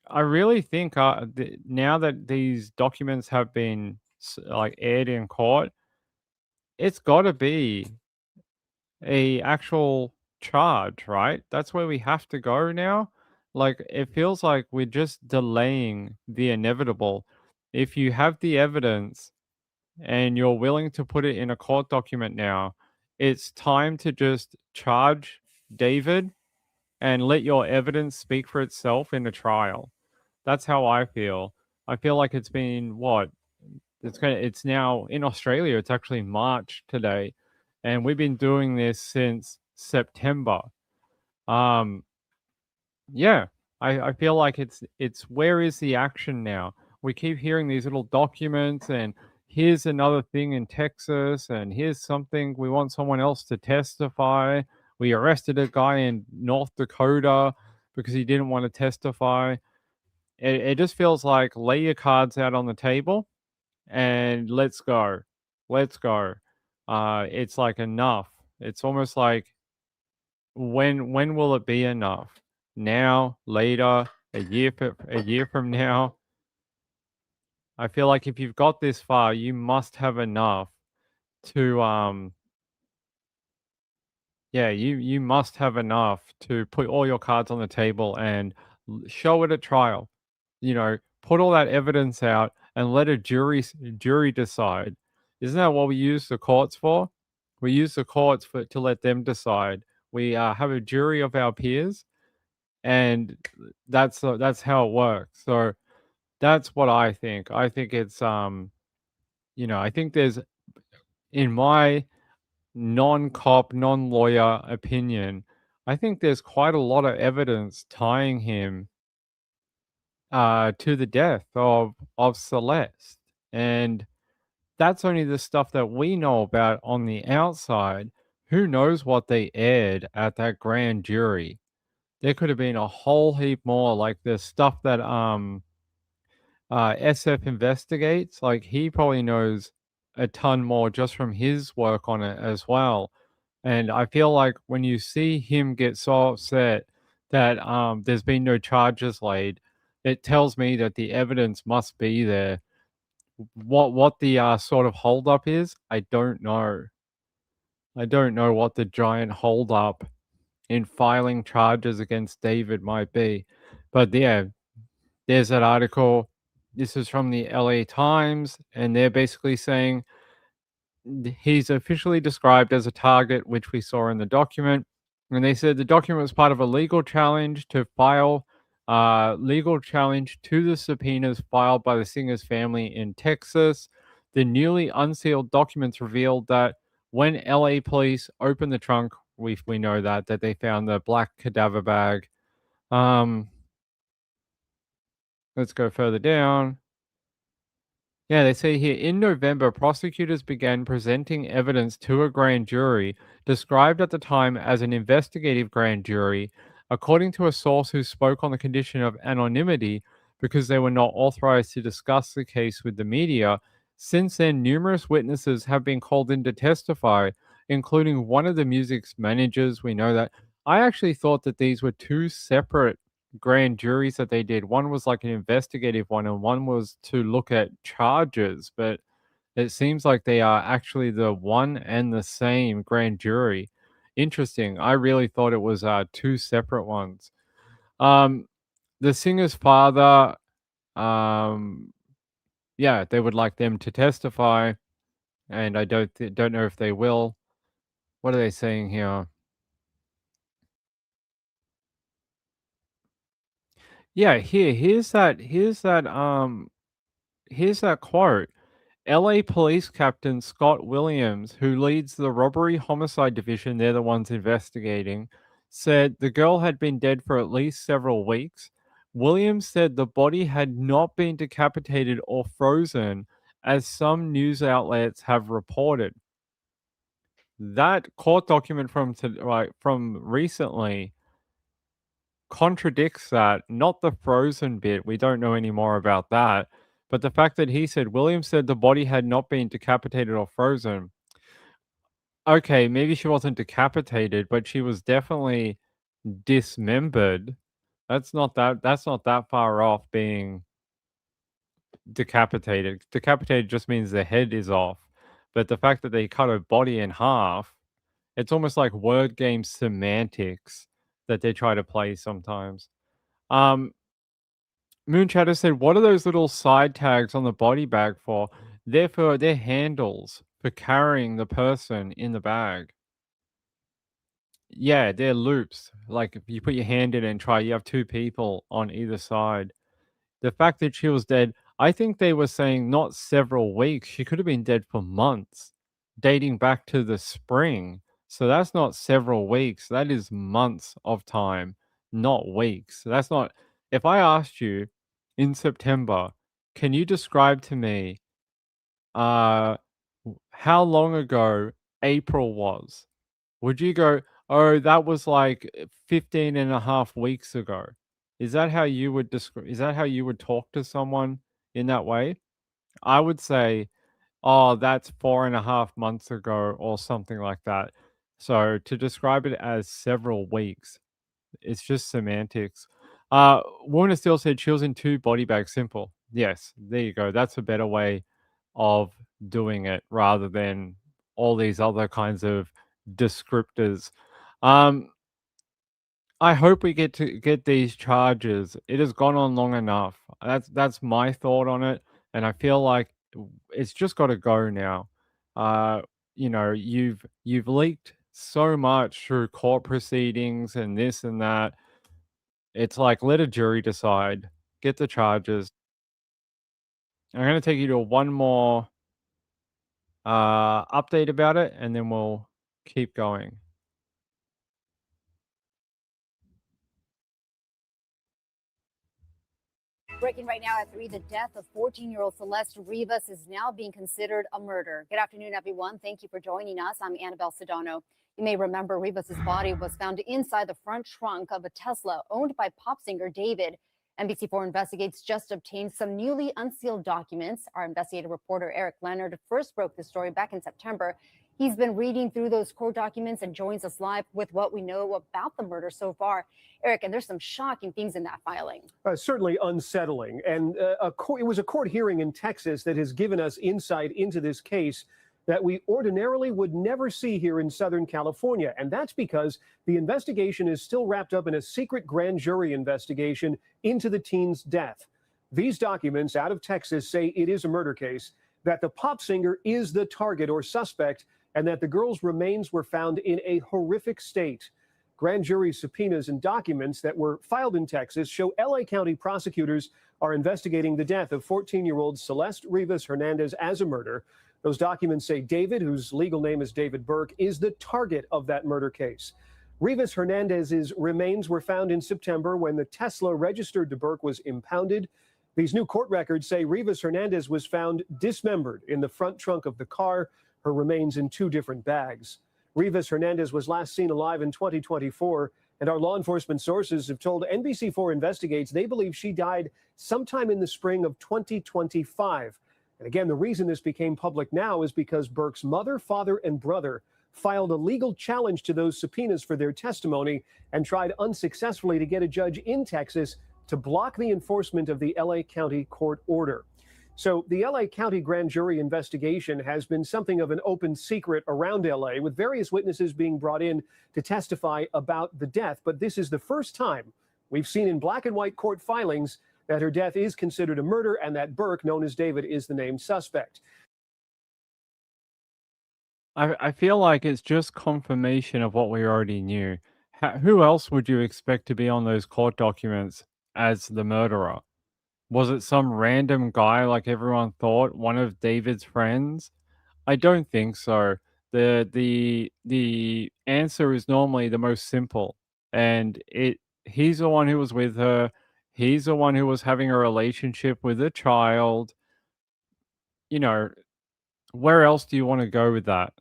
I really think now that these documents have been like aired in court, it's got to be a actual charge, right? That's where we have to go now. Like it feels like we're just delaying the inevitable. If you have the evidence and you're willing to put it in a court document now, it's time to just charge David and let your evidence speak for itself in a trial. That's how I feel. I feel like it's been what? It's now in Australia, it's actually March today, and we've been doing this since September. Um yeah, I feel like it's where is the action now? We keep hearing these little documents and here's another thing in Texas and here's something we want someone else to testify. We arrested a guy in North Dakota because he didn't want to testify. It just feels like lay your cards out on the table and let's go. Let's go. It's like enough. It's almost like when will it be enough? Now, later, a year from now? I feel like if you've got this far, you must have enough to you must have enough to put all your cards on the table and show it at trial. Put all that evidence out and let a jury decide. Isn't that what we use the courts for? We use the courts to let them decide. We have a jury of our peers, and that's how it works. So that's what I think. I think it's I think there's, in my non-cop, non-lawyer opinion, I think there's quite a lot of evidence tying him to the death of Celeste, and that's only the stuff that we know about on the outside. Who knows what they aired at that grand jury? There could have been a whole heap more, like the stuff that SF investigates. Like he probably knows a ton more just from his work on it as well. And I feel like when you see him get so upset that there's been no charges laid, it tells me that the evidence must be there. What the sort of holdup is, I don't know. I don't know what the giant holdup in filing charges against David might be. But yeah, there's that article. This is from the LA Times, and they're basically saying he's officially described as a target, which we saw in the document. And they said the document was part of a legal challenge to the subpoenas filed by the singer's family in Texas. The newly unsealed documents revealed that when LA police opened the trunk, we know that they found the black cadaver bag. Let's go further down. Yeah, they say here in November, prosecutors began presenting evidence to a grand jury, described at the time as an investigative grand jury, according to a source who spoke on the condition of anonymity because they were not authorized to discuss the case with the media. Since then, numerous witnesses have been called in to testify, including one of the music's managers. We know that. I actually thought that these were two separate grand juries that they did. One was like an investigative one, and one was to look at charges. But it seems like they are actually the one and the same grand jury. Interesting. I really thought it was two separate ones. The singer's father, yeah, they would like them to testify, and I don't know if they will. What are they saying here? Yeah, here's that quote. LA Police Captain Scott Williams, who leads the robbery homicide division, they're the ones investigating, said the girl had been dead for at least several weeks. Williams said the body had not been decapitated or frozen, as some news outlets have reported. That court document from recently contradicts that, not the frozen bit. We don't know any more about that. But the fact that he said, Williams said the body had not been decapitated or frozen. Okay, maybe she wasn't decapitated, but she was definitely dismembered. That's not that far off being decapitated. Decapitated just means the head is off. But the fact that they cut her body in half, it's almost like word game semantics that they try to play sometimes. Moonchatter said, "What are those little side tags on the body bag for?" They're handles for carrying the person in the bag. Yeah, they're loops. Like if you put your hand in and try, you have two people on either side. The fact that she was dead, I think they were saying not several weeks. She could have been dead for months, dating back to the spring. So that's not several weeks. That is months of time, not weeks. That's not. If I asked you in September, can you describe to me uh how long ago April was? Would you go, oh, that was like 15 and a half weeks ago? Is that how you would describe? Is that how you would talk to someone in that way? I would say, oh, that's 4.5 months ago or something like that. So to describe it as several weeks, it's just semantics. Warner still said she was in two body bags. Simple. Yes, there you go. That's a better way of doing it rather than all these other kinds of descriptors. Um, I hope we get these charges. It has gone on long enough. That's my thought on it, and I feel like it's just got to go now. Uh, you've leaked so much through court proceedings and this and that. It's like let a jury decide. Get the charges. I'm going to take you to one more update about it, and then we'll keep going. Breaking right now at 3, the death of 14-year-old Celeste Rivas is now being considered a murder. Good afternoon, everyone. Thank you for joining us. I'm Annabelle Sedano. You may remember Rivas's body was found inside the front trunk of a Tesla owned by pop singer David. NBC4 Investigates just obtained some newly unsealed documents. Our investigative reporter Eric Leonard first broke the story back in September. He's been reading through those court documents and joins us live with what we know about the murder so far. Eric, and there's some shocking things in that filing. Certainly unsettling. And it was a court hearing in Texas that has given us insight into this case that we ordinarily would never see here in Southern California. And that's because the investigation is still wrapped up in a secret grand jury investigation into the teen's death. These documents out of Texas say it is a murder case, that the pop singer is the target or suspect, and that the girl's remains were found in a horrific state. Grand jury subpoenas and documents that were filed in Texas show LA County prosecutors are investigating the death of 14-year-old Celeste Rivas Hernandez as a murder. Those documents say David, whose legal name is David Burke, is the target of that murder case. Rivas Hernandez's remains were found in September when the Tesla registered to Burke was impounded. These new court records say Rivas Hernandez was found dismembered in the front trunk of the car, her remains in 2 different bags. Rivas Hernandez was last seen alive in 2024, and our law enforcement sources have told NBC4 Investigates they believe she died sometime in the spring of 2025. And again, the reason this became public now is because Burke's mother, father, and brother filed a legal challenge to those subpoenas for their testimony and tried unsuccessfully to get a judge in Texas to block the enforcement of the LA County court order. So the LA County grand jury investigation has been something of an open secret around LA, with various witnesses being brought in to testify about the death. But this is the first time we've seen in black and white court filings that her death is considered a murder and that Burke, known as David, is the named suspect. I feel like it's just confirmation of what we already knew. Who else would you expect to be on those court documents as the murderer? Was it some random guy like everyone thought, one of David's friends? I don't think so. The answer is normally the most simple, and he's the one who was with her. He's the one who was having a relationship with a child. You know, where else do you want to go with that?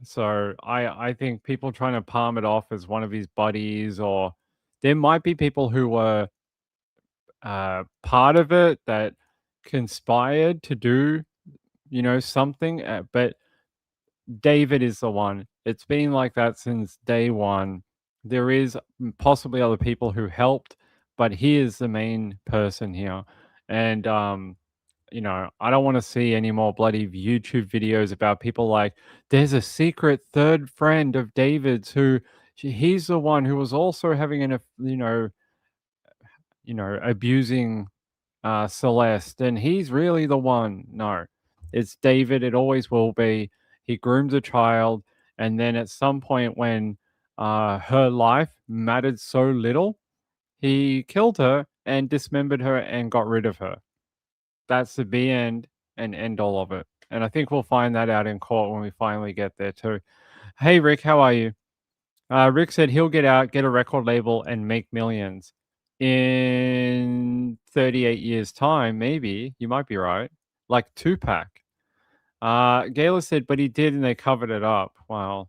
So I think people trying to palm it off as one of his buddies, or there might be people who were part of it that conspired to do, something. But David is the one. It's been like that since day one. There is possibly other people who helped, but he is the main person here. And I don't want to see any more bloody YouTube videos about people like, there's a secret third friend of David's who he's the one who was also having abusing Celeste, and he's really the one. No, it's David. It always will be. He groomed a child, and then at some point when her life mattered so little, he killed her and dismembered her and got rid of her. That's the be end and end all of it. And I think we'll find that out in court when we finally get there too. Hey Rick, how are you? Rick said he'll get out, get a record label, and make millions. In 38 years' time, maybe. You might be right. Like Tupac. Gayla said, but he did and they covered it up. Wow.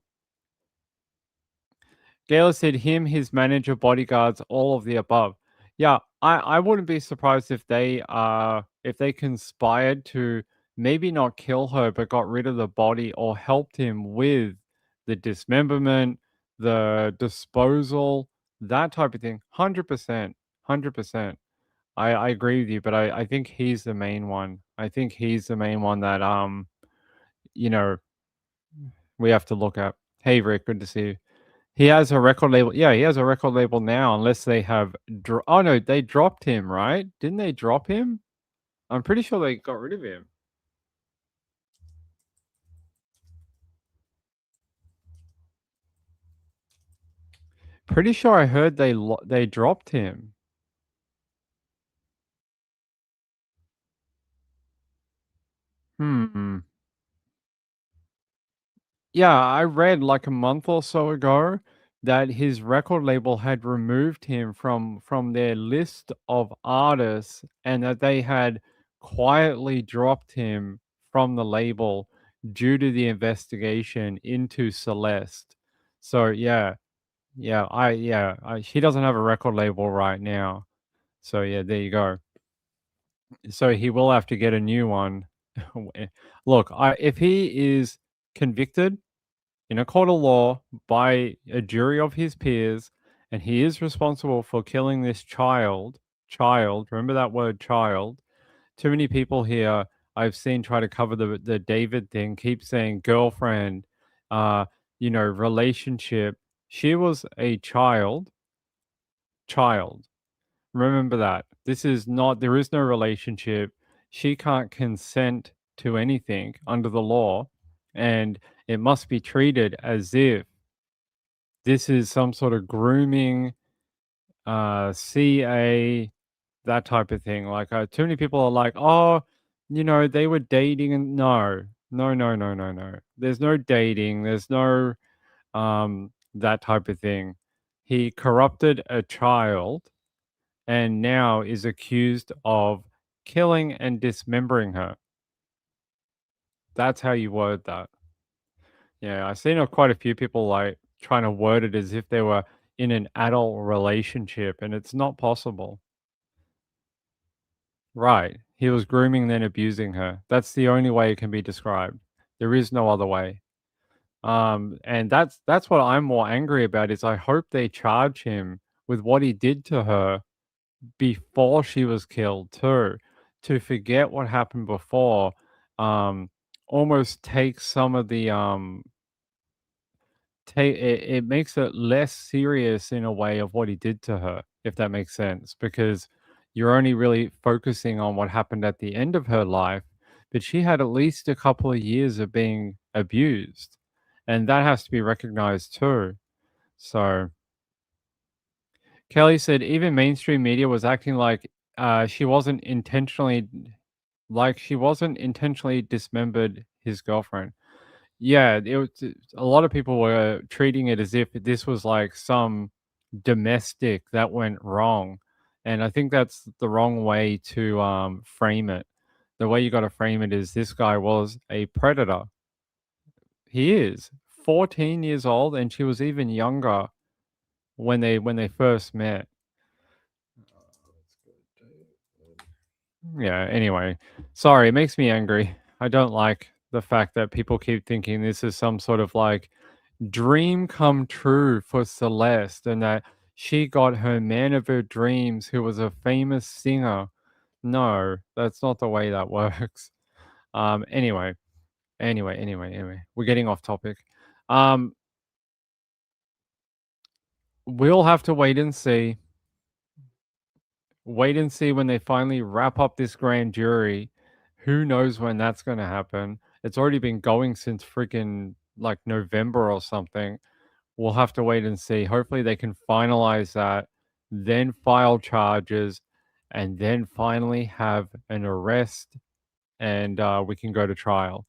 Gayla said him, his manager, bodyguards, all of the above. Yeah, I wouldn't be surprised if they conspired to maybe not kill her, but got rid of the body or helped him with the dismemberment, the disposal, that type of thing. 100%. 100%. I agree with you, but I think he's the main one. I think he's the main one that we have to look at. Hey Rick, good to see you. He has a record label. Yeah, he has a record label now, unless they have oh no, they dropped him, right? Didn't they drop him? I'm pretty sure they got rid of him. Pretty sure I heard they dropped him. Yeah, I read like a month or so ago that his record label had removed him from their list of artists, and that they had quietly dropped him from the label due to the investigation into Celeste. So yeah, he doesn't have a record label right now. So yeah, there you go. So he will have to get a new one. Look, if he is convicted in a court of law by a jury of his peers, and he is responsible for killing this child, remember that word child. Too many people here I've seen try to cover the David thing, keep saying girlfriend, relationship. She was a child. Remember that. There is no relationship. She can't consent to anything under the law, and it must be treated as if this is some sort of grooming, CA, that type of thing. Like, too many people are like, oh, they were dating, and no, no, no, no, no, no. There's no dating. There's no that type of thing. He corrupted a child and now is accused of killing and dismembering her. That's how you word that. Yeah, I've seen quite a few people like trying to word it as if they were in an adult relationship, and it's not possible. Right. He was grooming then abusing her. That's the only way it can be described. There is no other way. And that's what I'm more angry about is I hope they charge him with what he did to her before she was killed too. To forget what happened before, almost takes some of the it makes it less serious in a way of what he did to her, if that makes sense, because you're only really focusing on what happened at the end of her life, but she had at least a couple of years of being abused, and that has to be recognized too. So Kelly said even mainstream media was acting like she wasn't intentionally dismembered his girlfriend. Yeah, a lot of people were treating it as if this was like some domestic that went wrong. And I think that's the wrong way to frame it. The way you got to frame it is this guy was a predator. He is 14 years old, and she was even younger when they first met. Yeah, anyway. Sorry, it makes me angry. I don't like the fact that people keep thinking this is some sort of like dream come true for Celeste and that she got her man of her dreams who was a famous singer. No, that's not the way that works. Anyway. We're getting off topic. We'll have to wait and see. Wait and see when they finally wrap up this grand jury. Who knows when that's going to happen? It's already been going since freaking like November or something. We'll have to wait and see. Hopefully, they can finalize that, then file charges, and then finally have an arrest, and we can go to trial.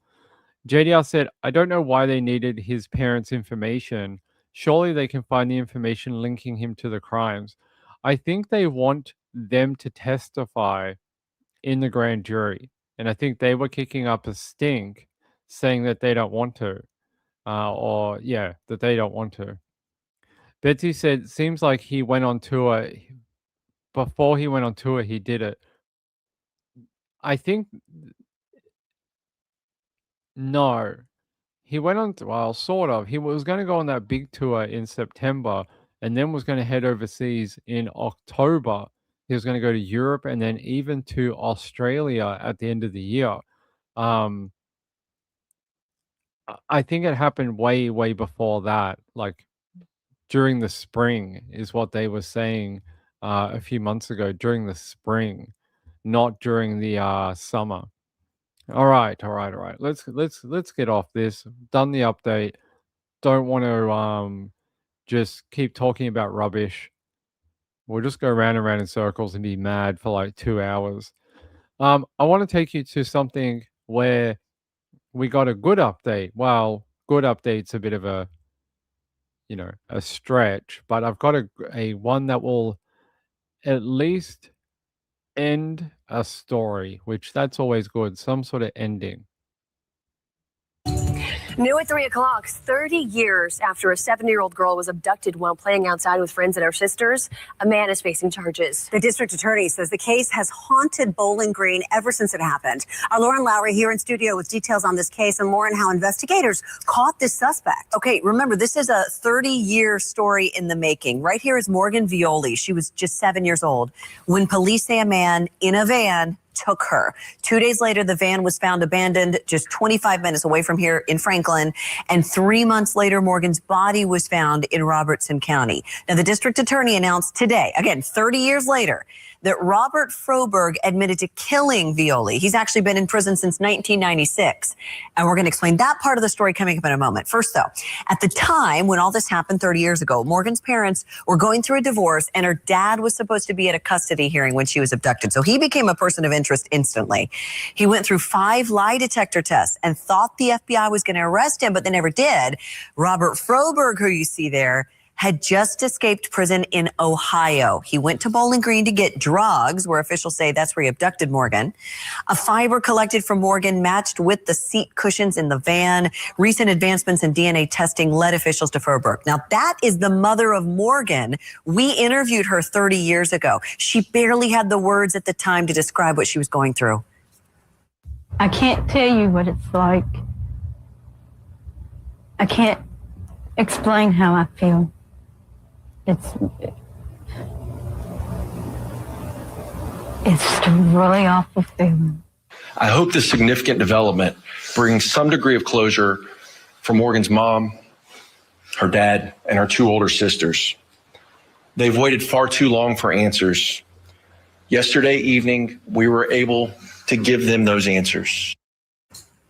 JDR said, I don't know why they needed his parents' information. Surely they can find the information linking him to the crimes. I think they want them to testify in the grand jury. And I think they were kicking up a stink saying that they don't want to. That they don't want to. Betsy said, seems like he went on tour. Before he went on tour, he did it. I think, no. He went on, well, sort of. He was going to go on that big tour in September and then was going to head overseas in October. He was going to go to Europe and then even to Australia at the end of the year. I think it happened way, way before that, like during the spring, is what they were saying a few months ago. During the spring, not during the summer. All right. Let's get off this. Done the update. Don't want to just keep talking about rubbish. We'll just go round and round in circles and be mad for like 2 hours. I want to take you to something where we got a good update. Well, good update's a bit of a stretch, but I've got a one that will at least end a story, which that's always good. Some sort of ending. New at 3 o'clock, 30 years after a 7-year-old girl was abducted while playing outside with friends and her sisters, a man is facing charges. The district attorney says the case has haunted Bowling Green ever since it happened. Our Lauren Lowry here in studio with details on this case, and Lauren, how investigators caught this suspect. Okay, remember, this is a 30-year story in the making. Right here is Morgan Violi. She was just 7 years old when police say a man in a van took her. 2 days later, the van was found abandoned just 25 minutes away from here in Franklin. And 3 months later, Morgan's body was found in Robertson County. Now, the district attorney announced today, again, 30 years later, that Robert Froberg admitted to killing Violi. He's actually been in prison since 1996. And we're going to explain that part of the story coming up in a moment. First, though, at the time when all this happened 30 years ago, Morgan's parents were going through a divorce and her dad was supposed to be at a custody hearing when she was abducted. So he became a person of interest instantly. He went through 5 lie detector tests and thought the FBI was going to arrest him, but they never did. Robert Froberg, who you see there, had just escaped prison in Ohio. He went to Bowling Green to get drugs, where officials say that's where he abducted Morgan. A fiber collected from Morgan matched with the seat cushions in the van. Recent advancements in DNA testing led officials to Froberg. Now, that is the mother of Morgan. We interviewed her 30 years ago. She barely had the words at the time to describe what she was going through. I can't tell you what it's like. I can't explain how I feel. It's just a really awful feeling. I hope this significant development brings some degree of closure for Morgan's mom, her dad, and her 2 older sisters. They've waited far too long for answers. Yesterday evening, we were able to give them those answers.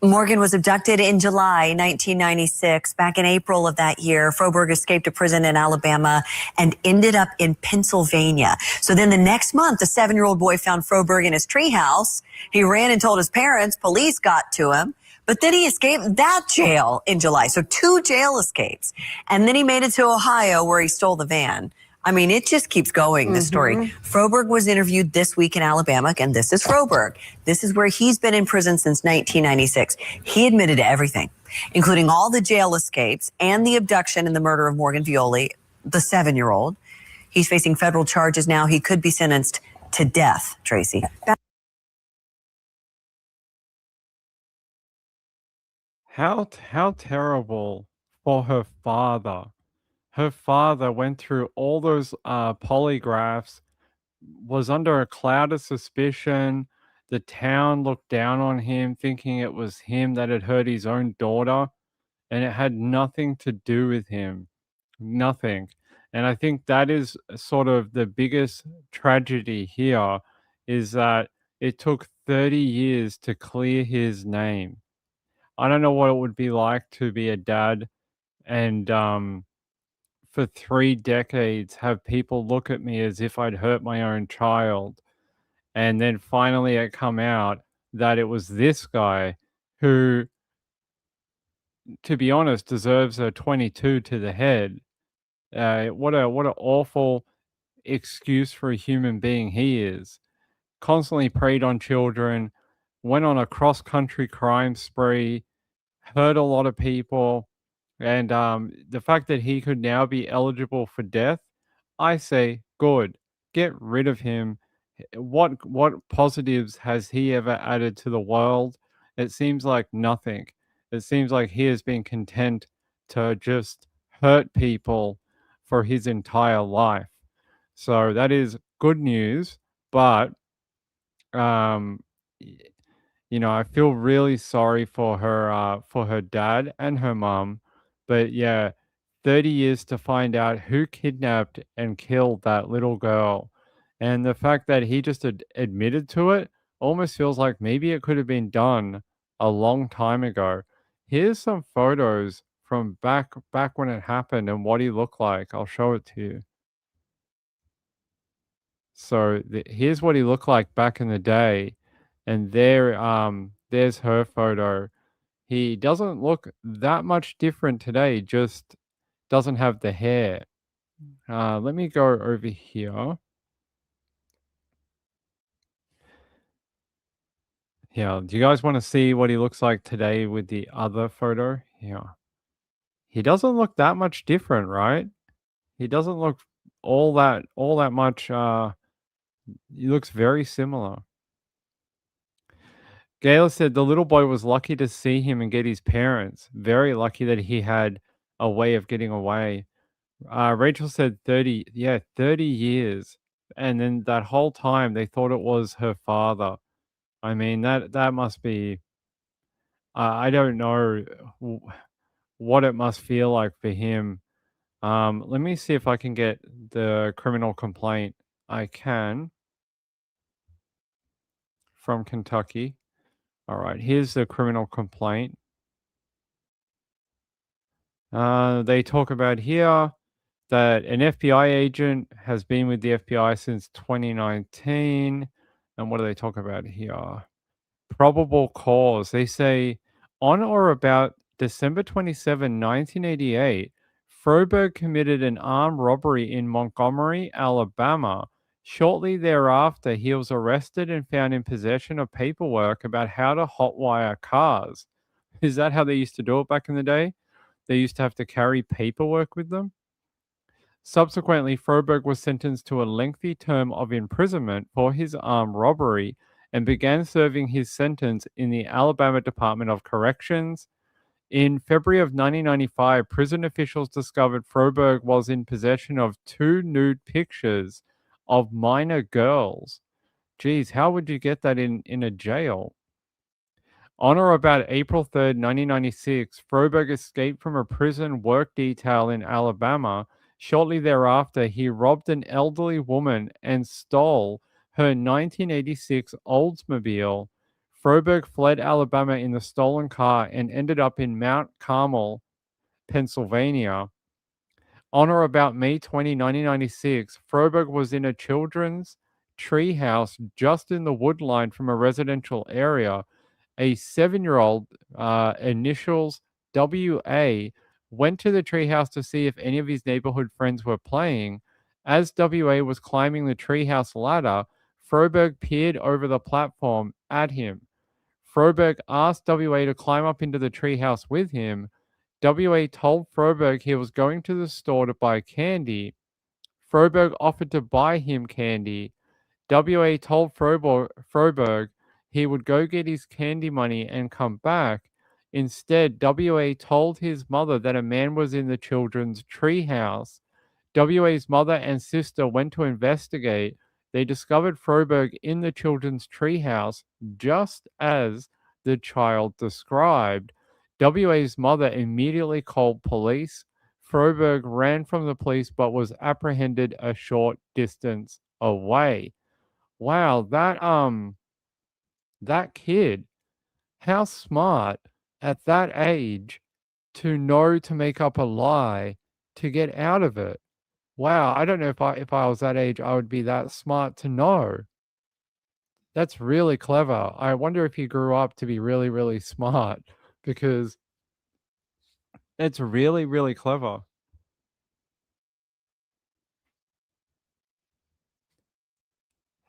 Morgan was abducted in July 1996. Back in April of that year, Froberg escaped a prison in Alabama and ended up in Pennsylvania. So then the next month, the 7-year-old boy found Froberg in his treehouse. He ran and told his parents. Police got to him. But then he escaped that jail in July. So 2 jail escapes. And then he made it to Ohio, where he stole the van. I mean, it just keeps going, this story. Froberg was interviewed this week in Alabama, and this is Froberg. This is where he's been in prison since 1996. He admitted to everything, including all the jail escapes and the abduction and the murder of Morgan Violi, the 7-year-old. He's facing federal charges now. He could be sentenced to death, Tracy. How terrible for her father. Her father went through all those polygraphs, was under a cloud of suspicion. The town looked down on him, thinking it was him that had hurt his own daughter, and it had nothing to do with him. Nothing. And I think that is sort of the biggest tragedy here, is that it took 30 years to clear his name. I don't know what it would be like to be a dad and for 3 decades have people look at me as if I'd hurt my own child. And then finally it come out that it was this guy who, to be honest, deserves a 22 to the head. What an awful excuse for a human being he is. Constantly preyed on children, went on a cross-country crime spree, hurt a lot of people. And the fact that he could now be eligible for death, I say, good. Get rid of him. What positives has he ever added to the world? It seems like nothing. It seems like he has been content to just hurt people for his entire life. So that is good news, but you know, I feel really sorry for her dad and her mom. But yeah, 30 years to find out who kidnapped and killed that little girl. And the fact that he just admitted to it almost feels like maybe it could have been done a long time ago. Here's some photos from back when it happened and what he looked like. I'll show it to you. So here's what he looked like back in the day. And there's her photo. He doesn't look that much different today, just doesn't have the hair. Let me go over here. Yeah, do you guys want to see what he looks like today with the other photo? Yeah. He doesn't look that much different, right? He doesn't look all that much he looks very similar. Gail said the little boy was lucky to see him and get his parents. Very lucky that he had a way of getting away. Rachel said 30 years. And then that whole time they thought it was her father. I mean, that must be, I don't know what it must feel like for him. Let me see if I can get the criminal complaint. I can. from Kentucky. All right, here's the criminal complaint. They talk about here that an FBI agent has been with the FBI since 2019. And what do they talk about here? Probable cause. They say on or about December 27, 1988, Froberg committed an armed robbery in Montgomery, Alabama. Shortly thereafter, he was arrested and found in possession of paperwork about how to hotwire cars. Is that how they used to do it back in the day? They used to have to carry paperwork with them? Subsequently, Froberg was sentenced to a lengthy term of imprisonment for his armed robbery and began serving his sentence in the Alabama Department of Corrections. In February of 1995, prison officials discovered Froberg was in possession of 2 nude pictures of minor girls. Geez, how would you get that in a jail? On or about April 3rd, 1996, Froberg escaped from a prison work detail in Alabama. Shortly thereafter, he robbed an elderly woman and stole her 1986 Oldsmobile. Froberg fled Alabama in the stolen car and ended up in Mount Carmel, Pennsylvania. On or about May 20, 1996, Froberg was in a children's treehouse just in the woodline from a residential area. A 7-year-old, initials WA, went to the treehouse to see if any of his neighborhood friends were playing. As WA was climbing the treehouse ladder, Froberg peered over the platform at him. Froberg asked WA to climb up into the treehouse with him. WA told Froberg he was going to the store to buy candy. Froberg offered to buy him candy. WA told Froberg he would go get his candy money and come back. Instead, WA told his mother that a man was in the children's treehouse. WA's mother and sister went to investigate. They discovered Froberg in the children's treehouse, just as the child described. WA's mother immediately called police. Froberg ran from the police but was apprehended a short distance away. Wow, that kid, how smart at that age to know to make up a lie to get out of it. Wow, I don't know if I was that age, I would be that smart to know. That's really clever. I wonder if he grew up to be really, really smart because it's really, really clever.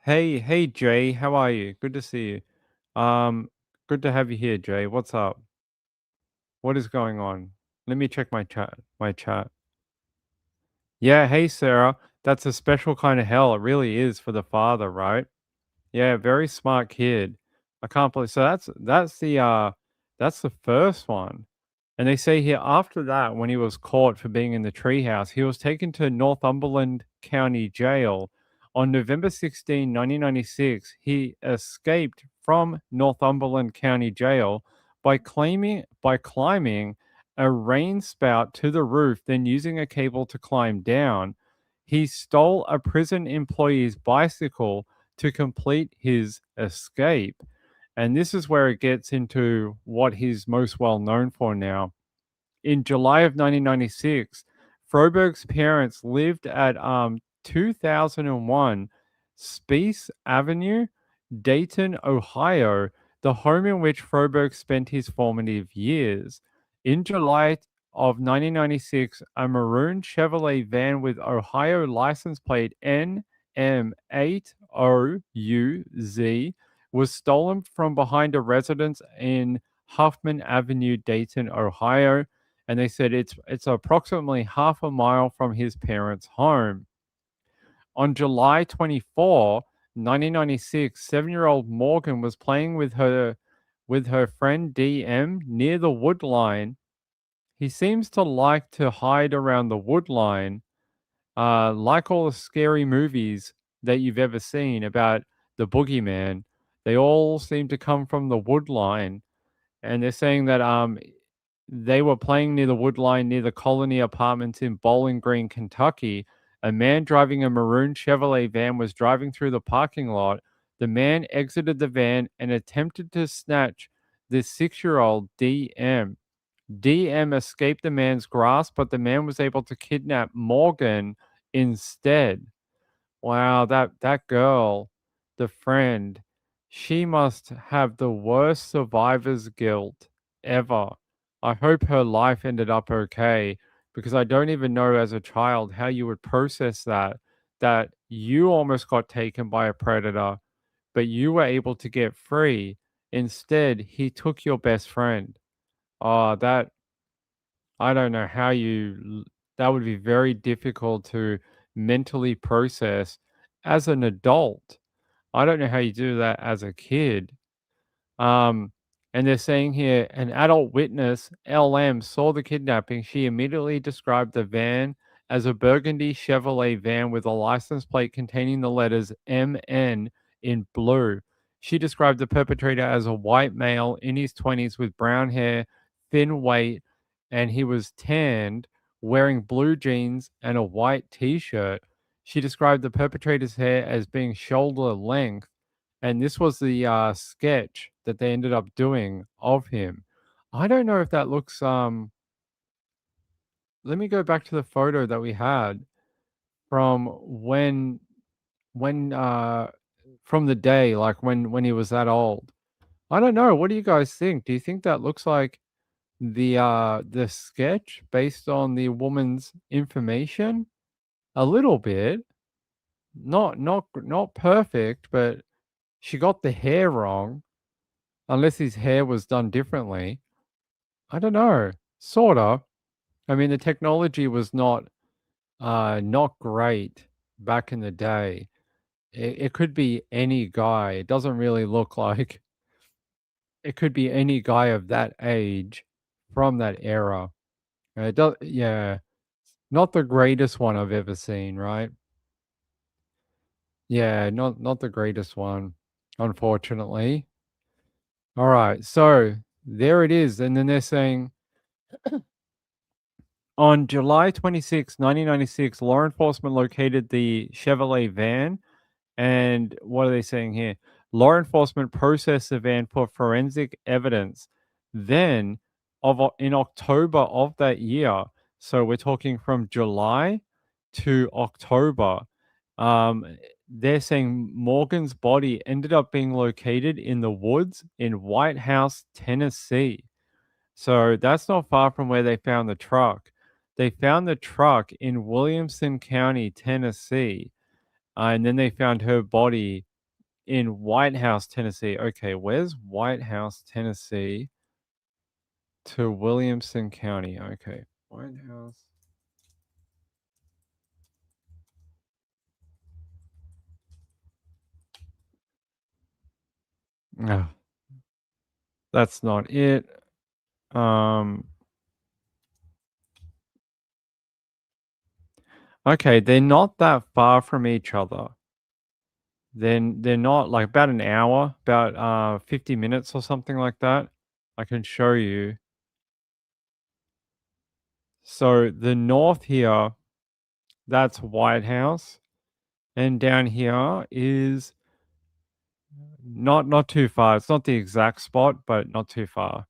Hey, Jay, how are you? Good to see you. Good to have you here, Jay. What's up? What is going on? Let me check my chat. Yeah, hey Sarah. That's a special kind of hell. It really is for the father, right? Yeah, very smart kid. I can't believe so that's the first one. And they say here after that, when he was caught for being in the treehouse, he was taken to Northumberland County Jail. On November 16, 1996, he escaped from Northumberland County Jail by climbing a rain spout to the roof, then using a cable to climb down. He stole a prison employee's bicycle to complete his escape. And this is where it gets into what he's most well known for now. In July of 1996, Froberg's parents lived at 2001 Spice Avenue, Dayton, Ohio, the home in which Froberg spent his formative years. In July of 1996, a maroon Chevrolet van with Ohio license plate NM80UZ was stolen from behind a residence in Huffman Avenue, Dayton, Ohio. And they said it's approximately half a mile from his parents' home. On July 24, 1996, 7-year-old Morgan was playing with her friend DM near the wood line. He seems to like to hide around the wood line, like all the scary movies that you've ever seen about the boogeyman. They all seem to come from the wood line. And they're saying that they were playing near the wood line near the Colony Apartments in Bowling Green, Kentucky. A man driving a maroon Chevrolet van was driving through the parking lot. The man exited the van and attempted to snatch the 6-year-old DM. DM escaped the man's grasp, but the man was able to kidnap Morgan instead. Wow, that girl, the friend, she must have the worst survivor's guilt ever. I hope her life ended up okay, because I don't even know as a child how you would process that you almost got taken by a predator, but you were able to get free. Instead, he took your best friend. Oh, that I don't know how that would be very difficult to mentally process as an adult. I don't know how you do that as a kid. Um, and they're saying here an adult witness, LM, saw the kidnapping. She immediately described the van as a burgundy Chevrolet van with a license plate containing the letters MN in blue. She described the perpetrator as a white male in his 20s with brown hair, thin weight, and he was tanned, wearing blue jeans and a white t shirt. She described the perpetrator's hair as being shoulder length, and this was the sketch that they ended up doing of him. I don't know if that looks. Let me go back to the photo that we had from when from the day, like when he was that old. I don't know. What do you guys think? Do you think that looks like the sketch based on the woman's information? A little bit. Not perfect, but she got the hair wrong. Unless his hair was done differently. I don't know. Sorta. I mean, the technology was not great back in the day. It could be any guy. It doesn't really look like it could be any guy of that age from that era. It does, yeah. Not the greatest one I've ever seen, right? Yeah, not the greatest one, unfortunately. All right, so there it is, and then they're saying on July 26, 1996, law enforcement located the Chevrolet van. And what are they saying here? Law enforcement processed the van for forensic evidence. Then, in October of that year, so we're talking from July to October, um, they're saying Morgan's body ended up being located in the woods in White House, Tennessee. So that's not far from where they found the truck. They found the truck in Williamson County, Tennessee, and then they found her body in White House, Tennessee. Okay, where's White House, Tennessee to Williamson County? Okay, White House. Ah, that's not it. Okay, they're not that far from each other. Then they're not like about an hour, about 50 minutes or something like that. I can show you. So the north here, that's White House, and down here is not too far. It's not the exact spot, but not too far.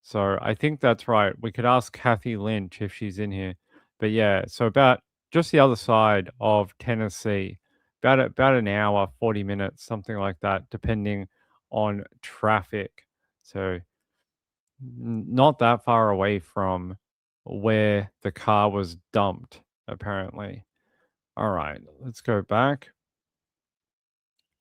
So I think that's right. We could ask Kathy Lynch if she's in here. But yeah, so about just the other side of Tennessee, about an hour, 40 minutes, something like that, depending on traffic. So not that far away from where the car was dumped, apparently. All right, let's go back.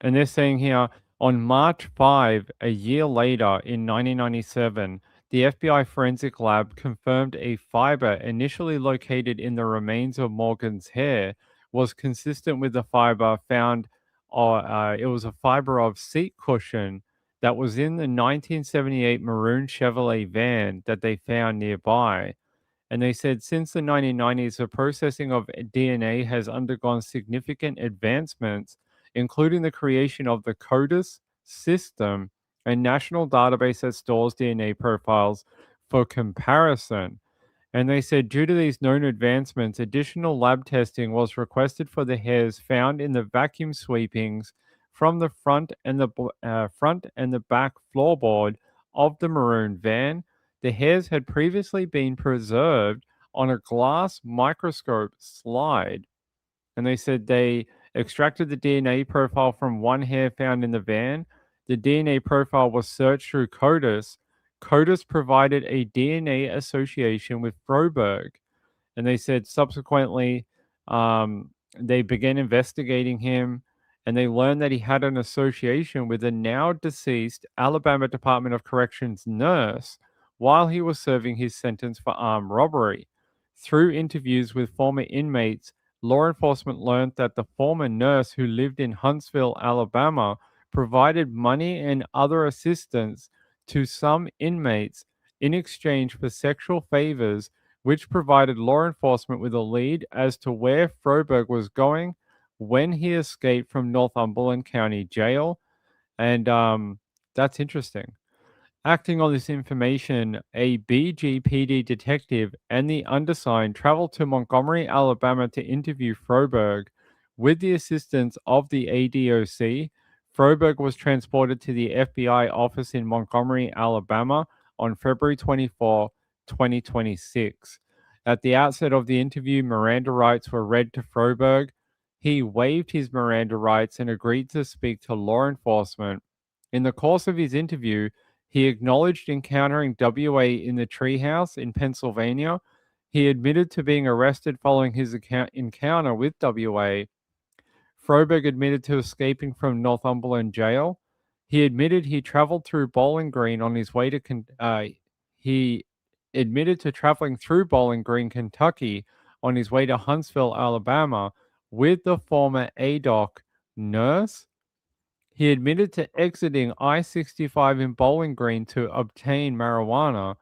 And they're saying here on March 5, a year later in 1997, the FBI forensic lab confirmed a fiber initially located in the remains of Morgan's hair was consistent with the fiber found. It was a fiber of seat cushion that was in the 1978 maroon Chevrolet van that they found nearby. And they said since the 1990s, the processing of DNA has undergone significant advancements, including the creation of the CODIS system, a national database that stores DNA profiles for comparison. And they said due to these known advancements, additional lab testing was requested for the hairs found in the vacuum sweepings from the front and the back floorboard of the maroon van. The hairs had previously been preserved on a glass microscope slide, and they said they extracted the DNA profile from one hair found in the van. The DNA profile was searched through CODIS. CODIS provided a DNA association with Froberg, and they said subsequently they began investigating him, and they learned that he had an association with a now deceased Alabama Department of Corrections nurse while he was serving his sentence for armed robbery. Through interviews with former inmates, law enforcement learned that the former nurse who lived in Huntsville, Alabama, provided money and other assistance to some inmates in exchange for sexual favors, which provided law enforcement with a lead as to where Froberg was going when he escaped from Northumberland County Jail. And that's interesting. Acting on this information, a BGPD detective and the undersigned traveled to Montgomery, Alabama to interview Froberg. With the assistance of the ADOC, Froberg was transported to the FBI office in Montgomery, Alabama on February 24, 2026. At the outset of the interview, Miranda rights were read to Froberg. He waived his Miranda rights and agreed to speak to law enforcement. In the course of his interview, he acknowledged encountering WA in the treehouse in Pennsylvania. He admitted to being arrested following his encounter with WA. Froberg admitted to escaping from Northumberland jail. He admitted he traveled through Bowling Green on his way to he admitted to traveling through Bowling Green, Kentucky on his way to Huntsville, Alabama with the former ADOC nurse. He admitted to exiting I-65 in Bowling Green to obtain marijuana.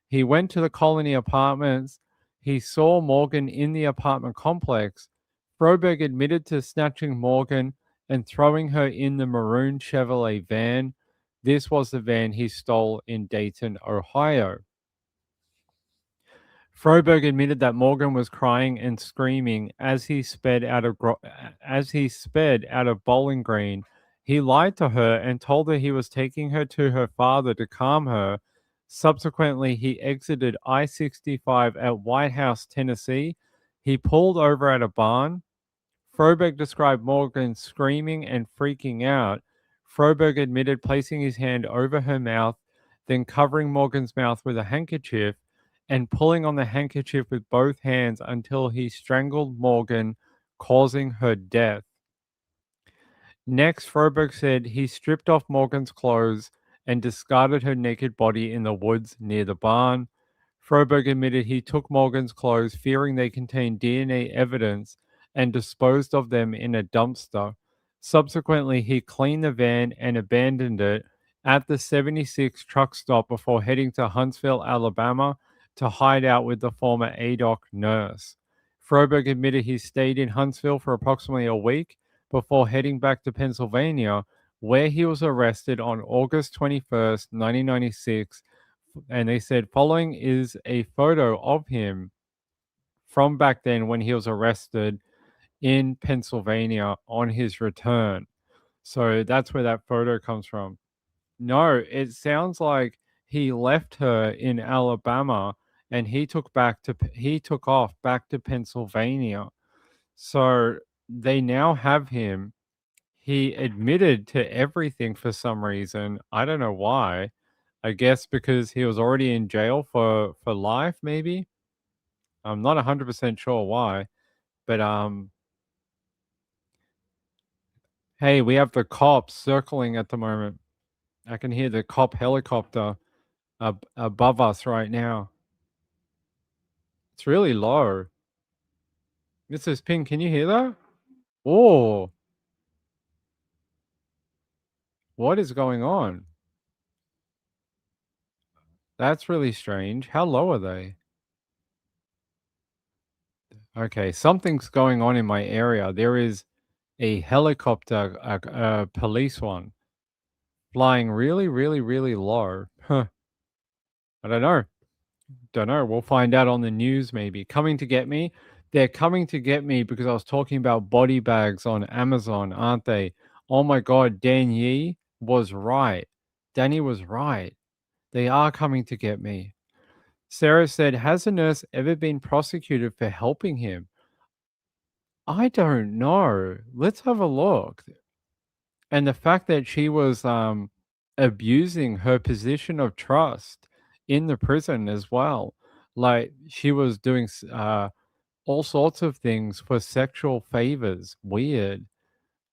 He went to the Colony Apartments. He saw Morgan in the apartment complex. Froberg admitted to snatching Morgan and throwing her in the maroon Chevrolet van. This was the van he stole in Dayton, Ohio. Froberg admitted that Morgan was crying and screaming as he sped out of Bowling Green. He lied to her and told her he was taking her to her father to calm her. Subsequently, he exited I-65 at White House, Tennessee. He pulled over at a barn. Froberg described Morgan screaming and freaking out. Froberg admitted placing his hand over her mouth, then covering Morgan's mouth with a handkerchief and pulling on the handkerchief with both hands until he strangled Morgan, causing her death. Next, Froberg said he stripped off Morgan's clothes and discarded her naked body in the woods near the barn. Froberg admitted he took Morgan's clothes, fearing they contained DNA evidence, and disposed of them in a dumpster. Subsequently, he cleaned the van and abandoned it at the 76 truck stop before heading to Huntsville, Alabama, to hide out with the former ADOC nurse. Froberg admitted he stayed in Huntsville for approximately a week before heading back to Pennsylvania, where he was arrested on August 21st, 1996. And they said following is a photo of him from back then when he was arrested in Pennsylvania on his return. So that's where that photo comes from. No, it sounds like he left her in Alabama and he took off back to Pennsylvania. So they now have him. He admitted to everything for some reason. I don't know why. I guess because he was already in jail for life, maybe. I'm not 100% sure why, but hey, we have the cops circling at the moment. I can hear the cop helicopter above us right now. It's really low. Mrs. Ping, can you hear that? Oh, what is going on? That's really strange. How low are they? Okay, something's going on in my area. There is a helicopter, a police one, flying really, really, really low. Huh. I don't know. Don't know. We'll find out on the news maybe. Coming to get me? They're coming to get me because I was talking about body bags on Amazon, aren't they? Oh my God, Danny was right. Danny was right. They are coming to get me. Sarah said, has a nurse ever been prosecuted for helping him? I don't know. Let's have a look. And the fact that she was abusing her position of trust in the prison as well. Like she was doing all sorts of things for sexual favors. Weird.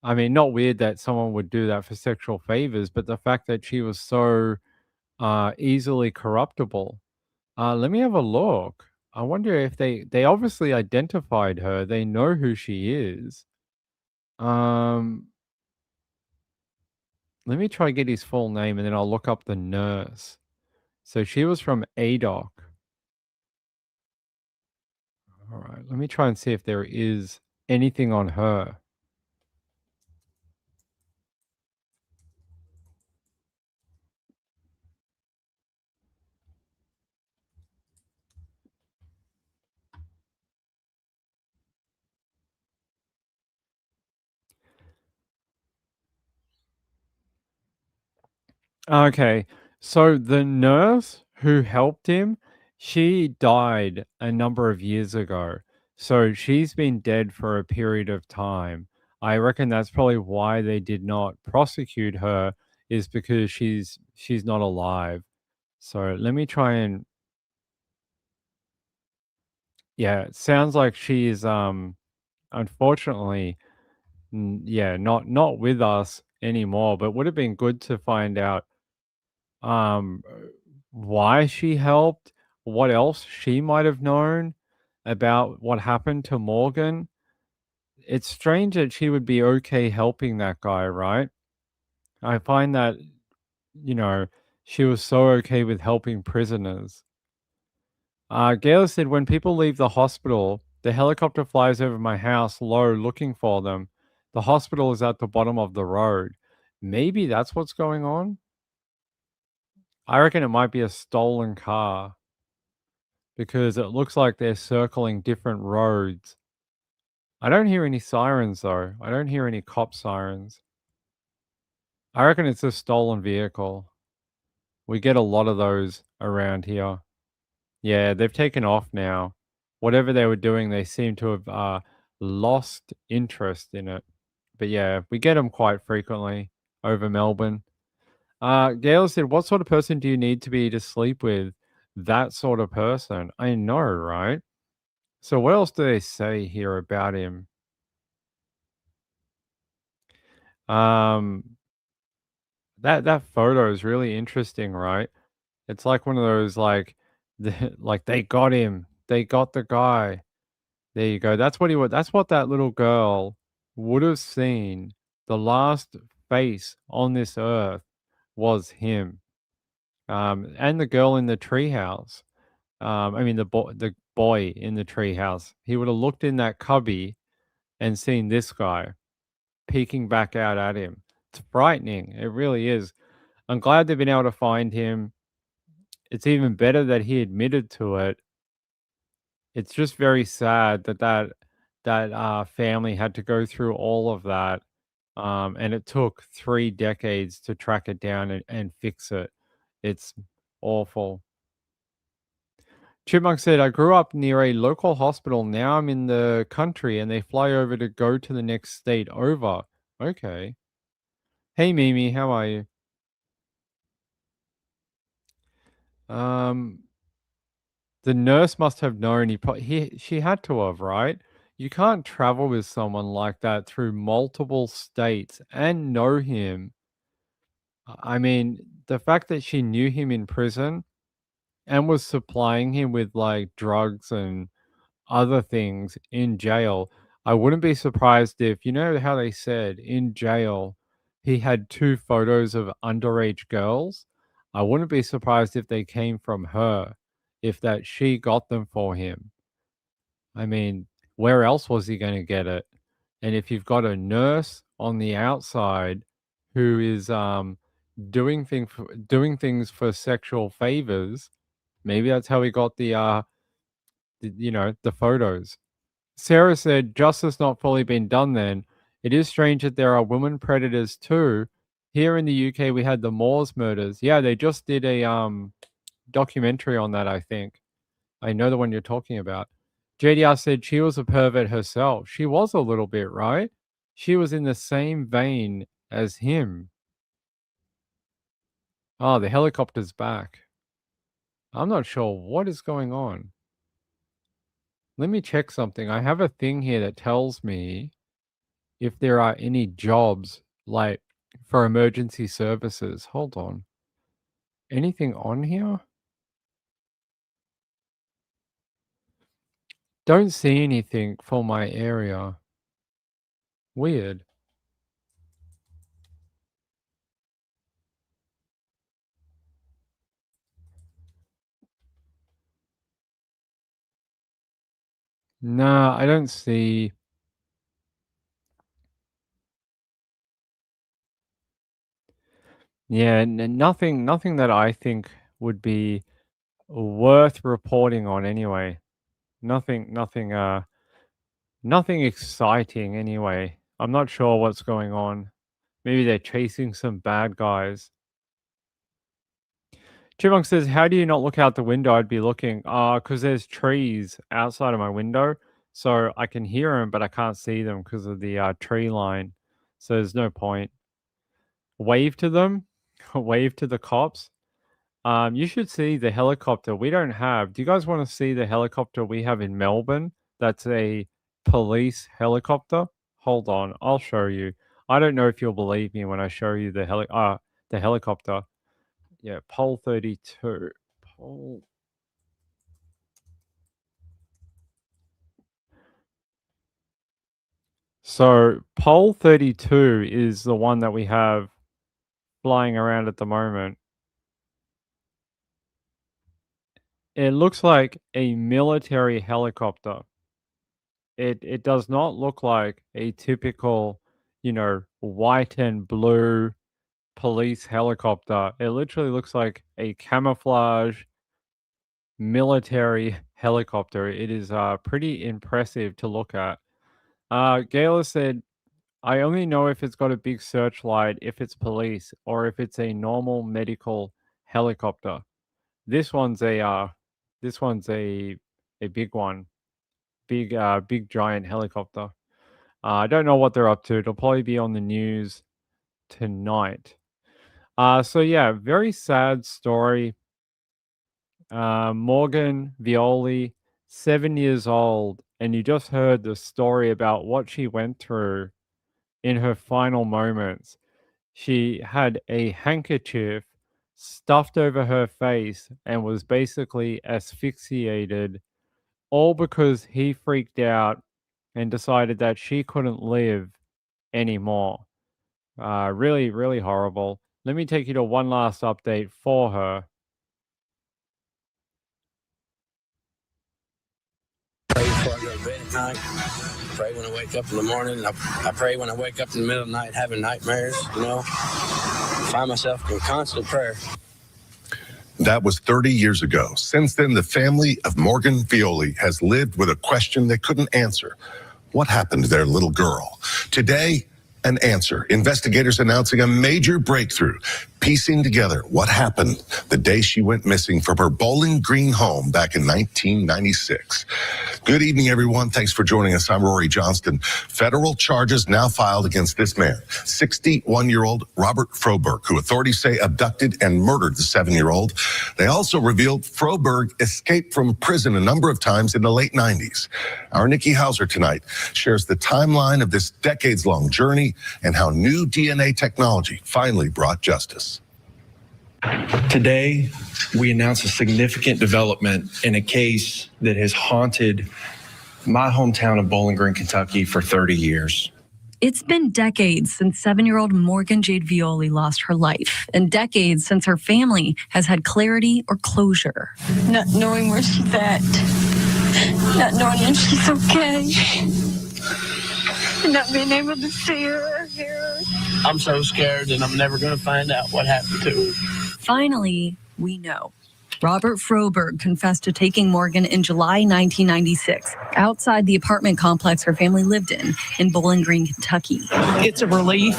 I mean, not weird that someone would do that for sexual favors, but the fact that she was so easily corruptible. Let me have a look. I wonder if they obviously identified her. They know who she is. Um, Let me try get his full name and then I'll look up the nurse. So she was from ADOC. All right, let me try and see if there is anything on her. Okay, so the nurse who helped him, she died a number of years ago. So she's been dead for a period of time. I reckon that's probably why they did not prosecute her is because she's not alive. So let me try and yeah, it sounds like she's unfortunately yeah, not with us anymore, but would have been good to find out um why she helped, what else she might have known about what happened to Morgan. It's strange that she would be okay helping that guy, right? I find that, you know, she was so okay with helping prisoners. Gail said, when people leave the hospital, the helicopter flies over my house low looking for them. The hospital is at the bottom of the road. Maybe that's what's going on. I reckon it might be a stolen car because it looks like they're circling different roads. I don't hear any sirens though. I don't hear any cop sirens. I reckon it's a stolen vehicle. We get a lot of those around here. Yeah, they've taken off now. Whatever they were doing, they seem to have lost interest in it. But yeah, we get them quite frequently over Melbourne. Gail said, what sort of person do you need to be to sleep with? That sort of person. I know, right? So what else do they say here about him? Um, that photo is really interesting, right? It's like one of those like, like they got him, they got the guy. There you go. That's what he would. That's what that little girl would have seen. The last face on this earth was him, and the girl in the treehouse. I mean the boy in the treehouse. He would have looked in that cubby and seen this guy peeking back out at him. It's frightening. It really is. I'm glad they've been able to find him. It's even better that he admitted to it. It's just very sad that family had to go through all of that, and it took 3 decades to track it down and fix it. It's awful. Chipmunk said, I grew up near a local hospital. Now I'm in the country and they fly over to go to the next state over. Okay. Hey, Mimi, how are you? Um, the nurse must have known she had to have, right? You can't travel with someone like that through multiple states and know him. I mean, the fact that she knew him in prison and was supplying him with like drugs and other things in jail, I wouldn't be surprised if, you know how they said in jail he had 2 photos of underage girls? I wouldn't be surprised if they came from her, if that she got them for him. I mean, where else was he going to get it? And if you've got a nurse on the outside who is doing things for sexual favors, maybe that's how he got the photos. Sarah said, justice not fully been done then. It is strange that there are women predators too. Here in the UK, we had the Moors murders. Yeah, they just did a documentary on that, I think. I know the one you're talking about. JDR said she was a pervert herself. She was a little bit, right? She was in the same vein as him. Oh, the helicopter's back. I'm not sure what is going on. Let me check something. I have a thing here that tells me if there are any jobs like for emergency services. Hold on. Anything on here? Don't see anything for my area. Weird. Nah, I don't see. Yeah, nothing that I think would be worth reporting on anyway. Nothing exciting anyway. I'm not sure what's going on. Maybe they're chasing some bad guys. Chipmunk says, how do you not look out the window? I'd be looking. Because there's trees outside of my window. So I can hear them, but I can't see them because of the tree line. So there's no point. Wave to them. Wave to the cops. You should see the helicopter we don't have. Do you guys want to see the helicopter we have in Melbourne? That's a police helicopter. Hold on, I'll show you. I don't know if you'll believe me when I show you the helicopter. Yeah, pole 32. Pole. So pole 32 is the one that we have flying around at the moment. It looks like a military helicopter. It does not look like a typical, white and blue police helicopter. It literally looks like a camouflage military helicopter. It is pretty impressive to look at. Gayla said, I only know if it's got a big searchlight, if it's police, or if it's a normal medical helicopter. This one's a big one. Big giant helicopter. I don't know what they're up to. It'll probably be on the news tonight. So yeah, very sad story. Morgan Violi, 7 years old, and you just heard the story about what she went through in her final moments. She had a handkerchief stuffed over her face and was basically asphyxiated, all because he freaked out and decided that she couldn't live anymore. Really, really horrible. Let me take you to one last update for her. Pray before I go to bed at night. Pray when I wake up in the morning. I pray when I wake up in the middle of the night having nightmares, Find myself in constant prayer. That was 30 years ago. Since then, the family of Morgan Violi has lived with a question they couldn't answer. What happened to their little girl? Today, an answer. Investigators announcing a major breakthrough, piecing together what happened the day she went missing from her Bowling Green home back in 1996. Good evening, everyone. Thanks for joining us. I'm Rory Johnston. Federal charges now filed against this man, 61-year-old Robert Froberg, who authorities say abducted and murdered the 7-year-old. They also revealed Froberg escaped from prison a number of times in the late 90s. Our Nikki Hauser tonight shares the timeline of this decades-long journey and how new DNA technology finally brought justice. Today, we announce a significant development in a case that has haunted my hometown of Bowling Green, Kentucky for 30 years. It's been decades since 7-year-old Morgan Jade Violi lost her life, and decades since her family has had clarity or closure. Not knowing where she's at, not knowing if she's okay, not being able to see her or hear her. I'm so scared and I'm never going to find out what happened to her. Finally, we know. Robert Froberg confessed to taking Morgan in July 1996 outside the apartment complex her family lived in Bowling Green, Kentucky. It's a relief.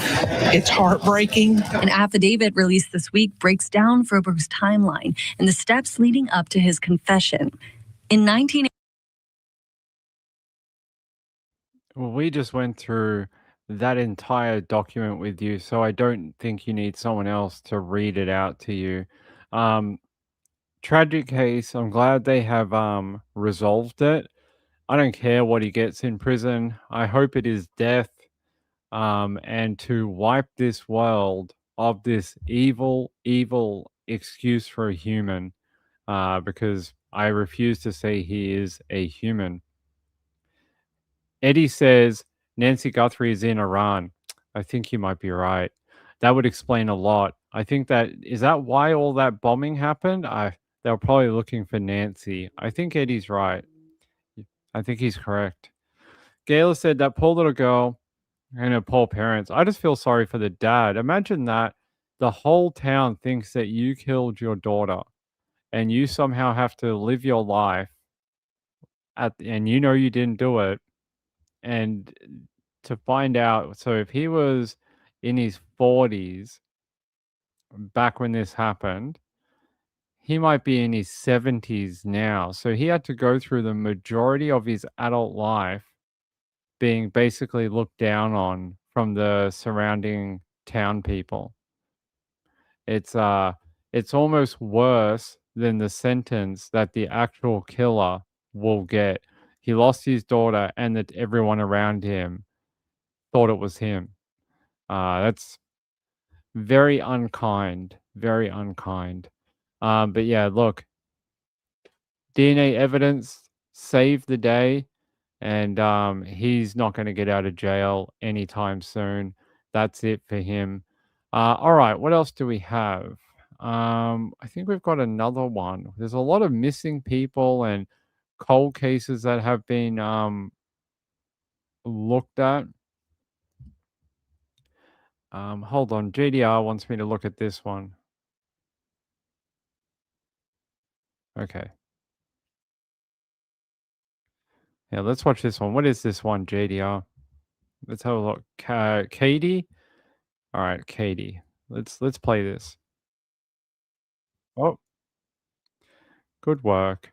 It's heartbreaking. An affidavit released this week breaks down Froberg's timeline and the steps leading up to his confession. In 19... Well, we just went through that entire document with you, so I don't think you need someone else to read it out to you. Tragic case. I'm glad they have resolved it. I don't care what he gets in prison. I hope it is death. And to wipe this world of this evil excuse for a human, because I refuse to say he is a human. Eddie says Nancy Guthrie is in Iran. I think you might be right. That would explain a lot. I think is that why all that bombing happened? They were probably looking for Nancy. I think Eddie's right. I think he's correct. Gayla said that poor little girl and her poor parents. I just feel sorry for the dad. Imagine that the whole town thinks that you killed your daughter and you somehow have to live your life and you know you didn't do it. And to find out, so if he was in his 40s back when this happened, he might be in his 70s now. So he had to go through the majority of his adult life being basically looked down on from the surrounding town people. It's almost worse than the sentence that the actual killer will get. He lost his daughter and that everyone around him thought it was him. That's very unkind. Very unkind. But yeah, look, DNA evidence saved the day, and he's not going to get out of jail anytime soon. That's it for him. All right, what else do we have? I think we've got another one. There's a lot of missing people and cold cases that have been looked at. Hold on, GDR wants me to look at this one. Okay. Yeah, let's watch this one. What is this one, JDR? Let's have a look. Katie? All right, Katie. Let's play this. Oh. Good work.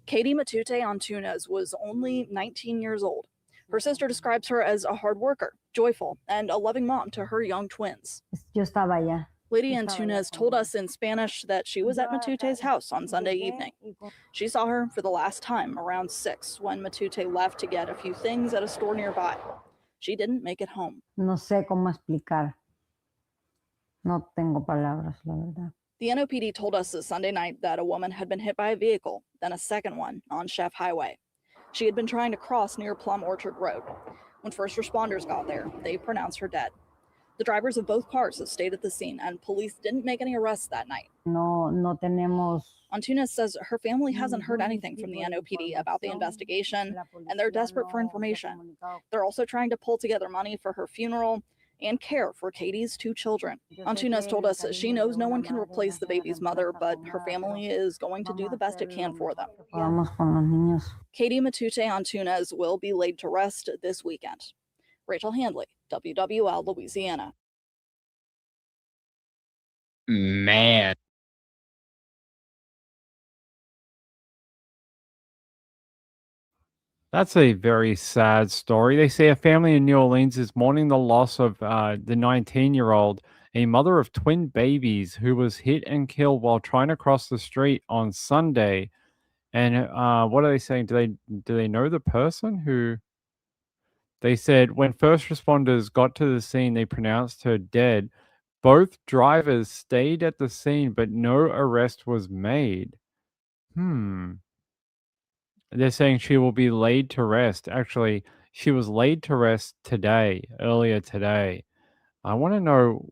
Katie Matute Antunes was only 19 years old. Her sister describes her as a hard worker, joyful, and a loving mom to her young twins. Yo estaba allá. Lady Antunes told us in Spanish that she was at Matute's house on Sunday evening. She saw her for the last time around 6 when Matute left to get a few things at a store nearby. She didn't make it home. No sé cómo explicar. No tengo palabras, la verdad. The NOPD told us this Sunday night that a woman had been hit by a vehicle, then a second one on Chef Highway. She had been trying to cross near Plum Orchard Road. When first responders got there, they pronounced her dead. The drivers of both cars have stayed at the scene, and police didn't make any arrests that night. No tenemos. Antunes says her family hasn't heard anything from the NOPD about the investigation, and they're desperate for information. They're also trying to pull together money for her funeral and care for Katie's 2 children. Antunes told us that she knows no one can replace the baby's mother, but her family is going to do the best it can for them. Katie Matute Antunes will be laid to rest this weekend. Rachel Handley, WWL Louisiana. Man. That's a very sad story. They say a family in New Orleans is mourning the loss of the 19-year-old, a mother of twin babies who was hit and killed while trying to cross the street on Sunday. And what are they saying? Do they know the person who? They said when first responders got to the scene, they pronounced her dead. Both drivers stayed at the scene, but no arrest was made. They're saying she will be laid to rest. Actually, she was laid to rest earlier today. I want to know,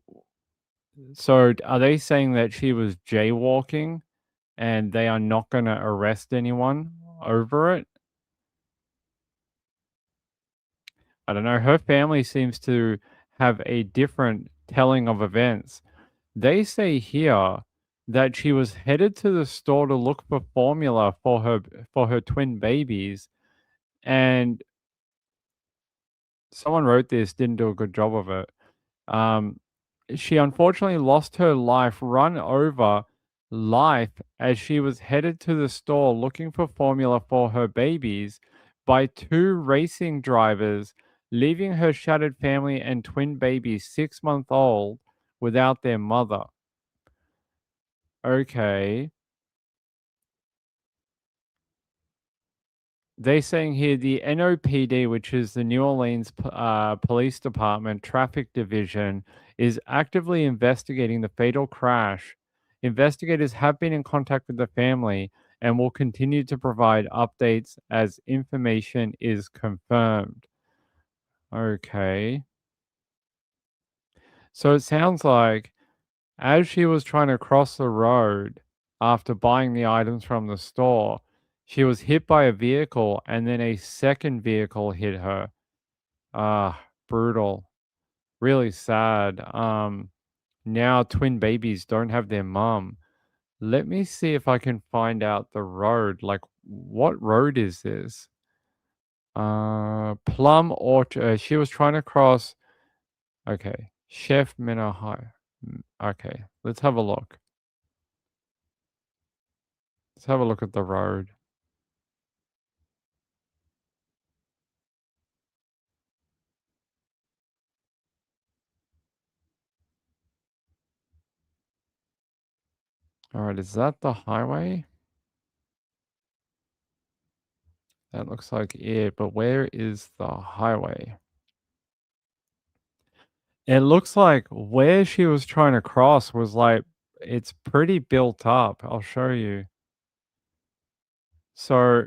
so are they saying that she was jaywalking and they are not going to arrest anyone over it? I don't know. Her family seems to have a different telling of events. They say here that she was headed to the store to look for formula for her twin babies, and someone wrote this, didn't do a good job of it. She unfortunately lost her run over life as she was headed to the store looking for formula for her babies by two racing drivers, leaving her shattered family and twin babies 6 months old without their mother. Okay. They're saying here the NOPD, which is the New Orleans Police Department Traffic Division, is actively investigating the fatal crash. Investigators have been in contact with the family and will continue to provide updates as information is confirmed. Okay. So it sounds like as she was trying to cross the road after buying the items from the store, she was hit by a vehicle and then a second vehicle hit her. Ah, brutal. Really sad. Now twin babies don't have their mom. Let me see if I can find out the road. Like, what road is this? Plum Orchard. She was trying to cross. Okay. Chef Minna High. Okay. Let's have a look. Let's have a look at the road. All right, is that the highway? That looks like it, but where is the highway? It looks like where she was trying to cross was like, it's pretty built up. I'll show you. So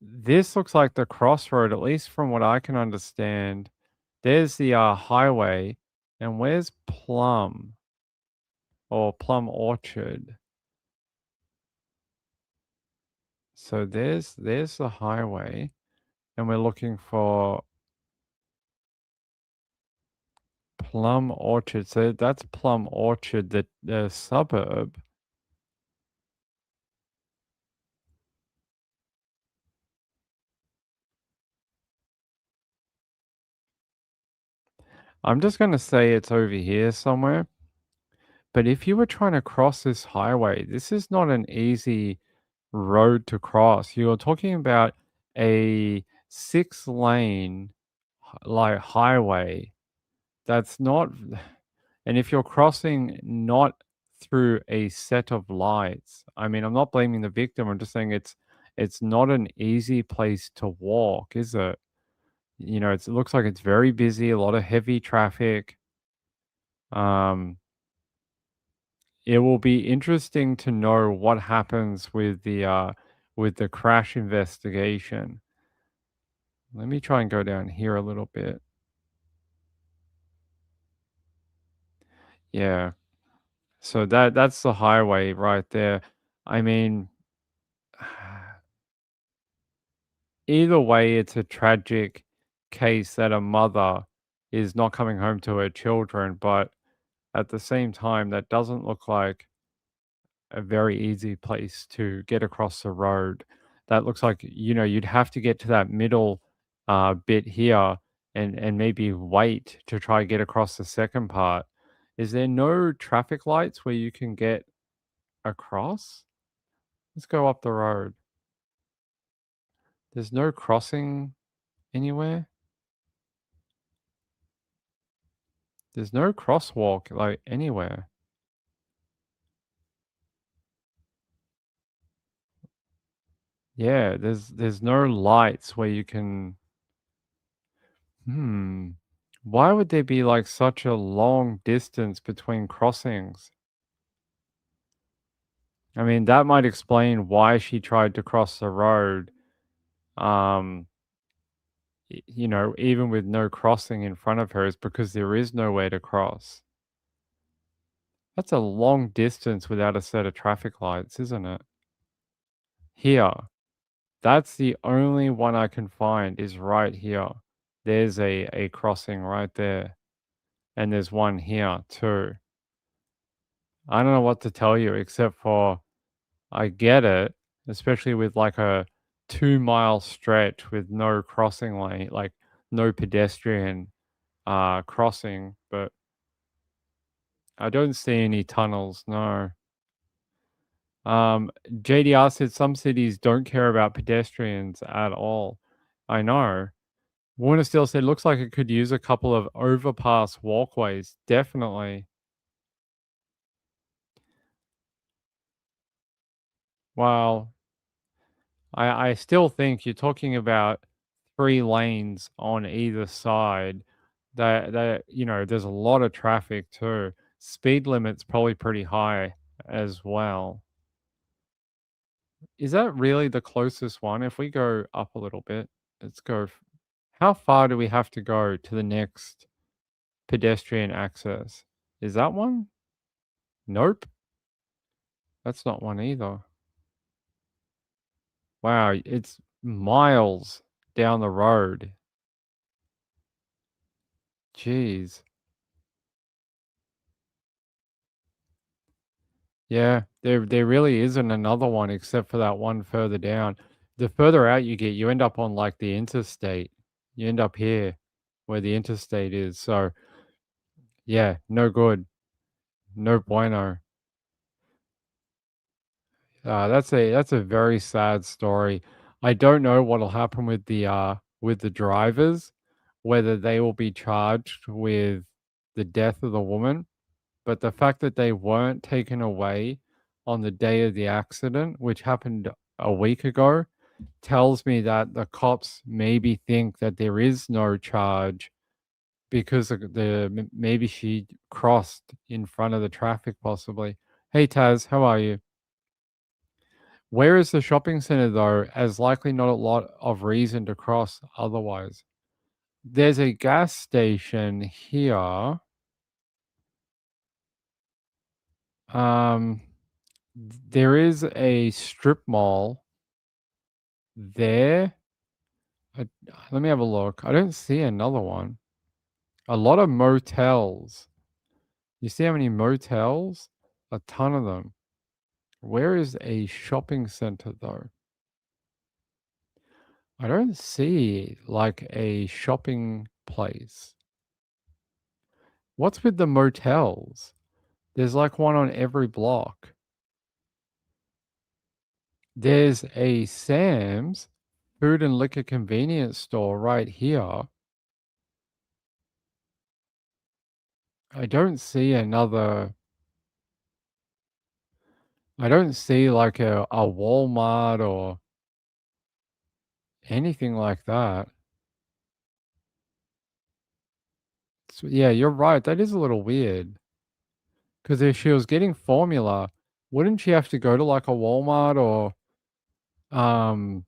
this looks like the crossroad, at least from what I can understand. There's the highway, and where's Plum or Plum Orchard? So there's the highway, and we're looking for Plum Orchard. So that's Plum Orchard, the suburb. I'm just going to say it's over here somewhere. But if you were trying to cross this highway, this is not an easy road to cross. You're talking about a 6-lane like highway. That's not, and if you're crossing not through a set of lights, I mean, I'm not blaming the victim. I'm just saying it's not an easy place to walk, is it? You know, it looks like it's very busy, a lot of heavy traffic. It will be interesting to know what happens with the crash investigation. Let me try and go down here a little bit. Yeah. So that's the highway right there. I mean, either way, it's a tragic case that a mother is not coming home to her children, but at the same time, that doesn't look like a very easy place to get across the road. That looks like, you know, you'd have to get to that middle bit here and maybe wait to try to get across the second part. Is there no traffic lights where you can get across? Let's go up the road. There's no crossing anywhere. There's no crosswalk like anywhere. Yeah, there's no lights where you can. Why would there be like such a long distance between crossings? I mean, that might explain why she tried to cross the road. Um, you know, even with no crossing in front of her, is because there is nowhere to cross. That's a long distance without a set of traffic lights, isn't it? Here. That's the only one I can find is right here. There's a crossing right there. And there's one here too. I don't know what to tell you except for I get it, especially with like a 2-mile stretch with no crossing lane, like no pedestrian crossing, but I don't see any tunnels, no. JDR said some cities don't care about pedestrians at all. I know. Warner still said looks like it could use a couple of overpass walkways. Definitely. Well, I still think you're talking about 3 lanes on either side. That there's a lot of traffic too. Speed limit's probably pretty high as well. Is that really the closest one? If we go up a little bit, let's go. How far do we have to go to the next pedestrian access? Is that one? Nope. That's not one either. Wow, it's miles down the road. Jeez. Yeah, there really isn't another one except for that one further down. The further out you get, you end up on like the interstate. You end up here where the interstate is. So yeah, no good. No bueno. That's a very sad story. I don't know what'll happen with the drivers, whether they will be charged with the death of the woman, but the fact that they weren't taken away on the day of the accident, which happened a week ago, tells me that the cops maybe think that there is no charge because maybe she crossed in front of the traffic possibly. Hey Taz, how are you? Where is the shopping center though, as likely not a lot of reason to cross otherwise? There's a gas station here. Um, there is a strip mall there. Let me have a look. I don't see another one. A lot of motels. You see how many motels? A ton of them. Where is a shopping center though? I don't see like a shopping place. What's with the motels? There's like one on every block. There's a Sam's food and liquor convenience store right here. I don't see another. I don't see like a Walmart or anything like that. So, yeah, you're right. That is a little weird. Because if she was getting formula, wouldn't she have to go to like a Walmart or, um,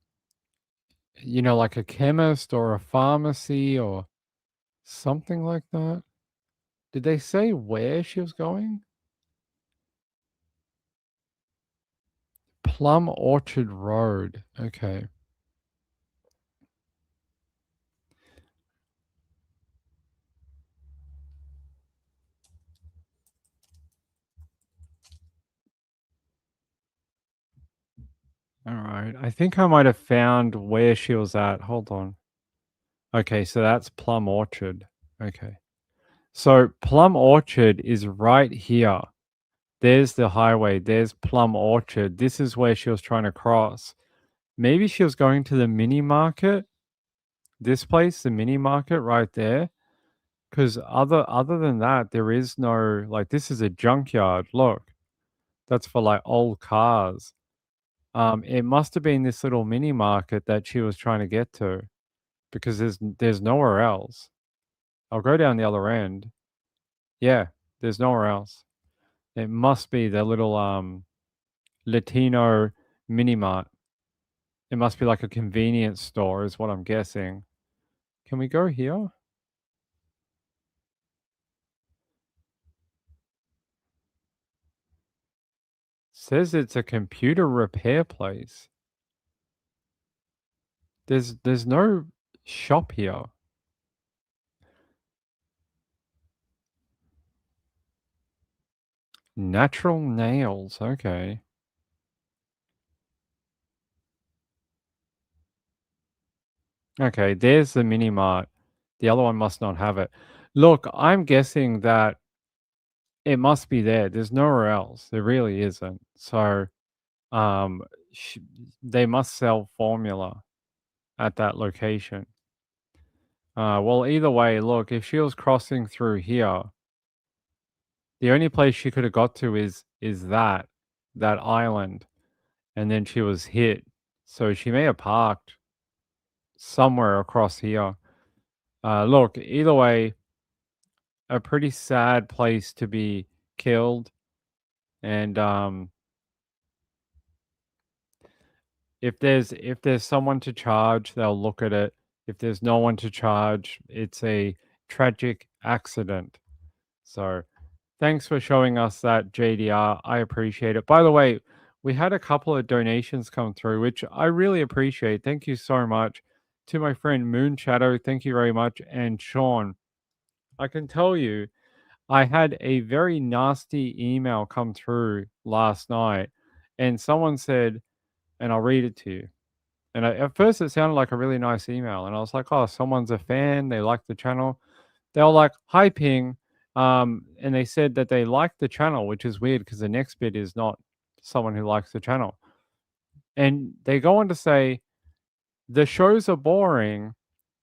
like a chemist or a pharmacy or something like that? Did they say where she was going? Plum Orchard Road. Okay. All right. I think I might have found where she was at. Hold on. Okay, so that's Plum Orchard. Okay. So Plum Orchard is right here. There's the highway. There's Plum Orchard. This is where she was trying to cross. Maybe she was going to the mini market. This place, the mini market right there. Because other than that, there is no, like, this is a junkyard. Look, that's for like old cars. It must have been this little mini market that she was trying to get to because there's nowhere else. I'll go down the other end. Yeah, there's nowhere else. It must be the little Latino mini mart. It must be like a convenience store, is what I'm guessing. Can we go here? Says it's a computer repair place. There's no shop here. Natural nails. Okay. Okay, there's the mini mart. The other one must not have it. Look, I'm guessing that it must be there. There's nowhere else. There really isn't. So, um, sh they must sell formula at that location. Well, either way, look, if she was crossing through here, the only place she could have got to is that island, and then she was hit. So she may have parked somewhere across here. Look, either way, a pretty sad place to be killed, and if there's someone to charge, they'll look at it. If there's no one to charge, it's a tragic accident. So, thanks for showing us that, JDR. I appreciate it. By the way, we had a couple of donations come through, which I really appreciate. Thank you so much. To my friend Moon Shadow, thank you very much. And Sean, I can tell you, I had a very nasty email come through last night, and someone said, and I'll read it to you. And at first, it sounded like a really nice email, and I was like, "Oh, someone's a fan. They like the channel." They were like, "Hi, Ping," and they said that they like the channel, which is weird because the next bit is not someone who likes the channel. And they go on to say, "The shows are boring.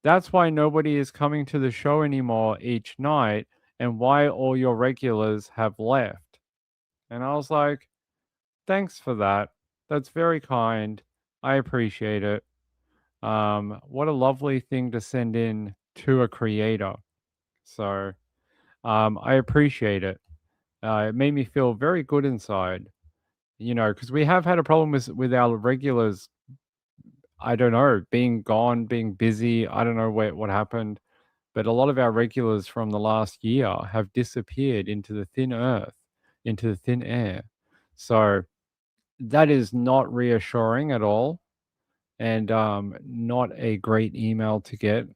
That's why nobody is coming to the show anymore each night, and why all your regulars have left." And I was like, "Thanks for that. That's very kind. I appreciate it. What a lovely thing to send in to a creator." So I appreciate it. It made me feel very good inside, because we have had a problem with our regulars. I don't know, being gone, being busy. I don't know what happened, but a lot of our regulars from the last year have disappeared into the thin earth, into the thin air. So that is not reassuring at all, and not a great email to get.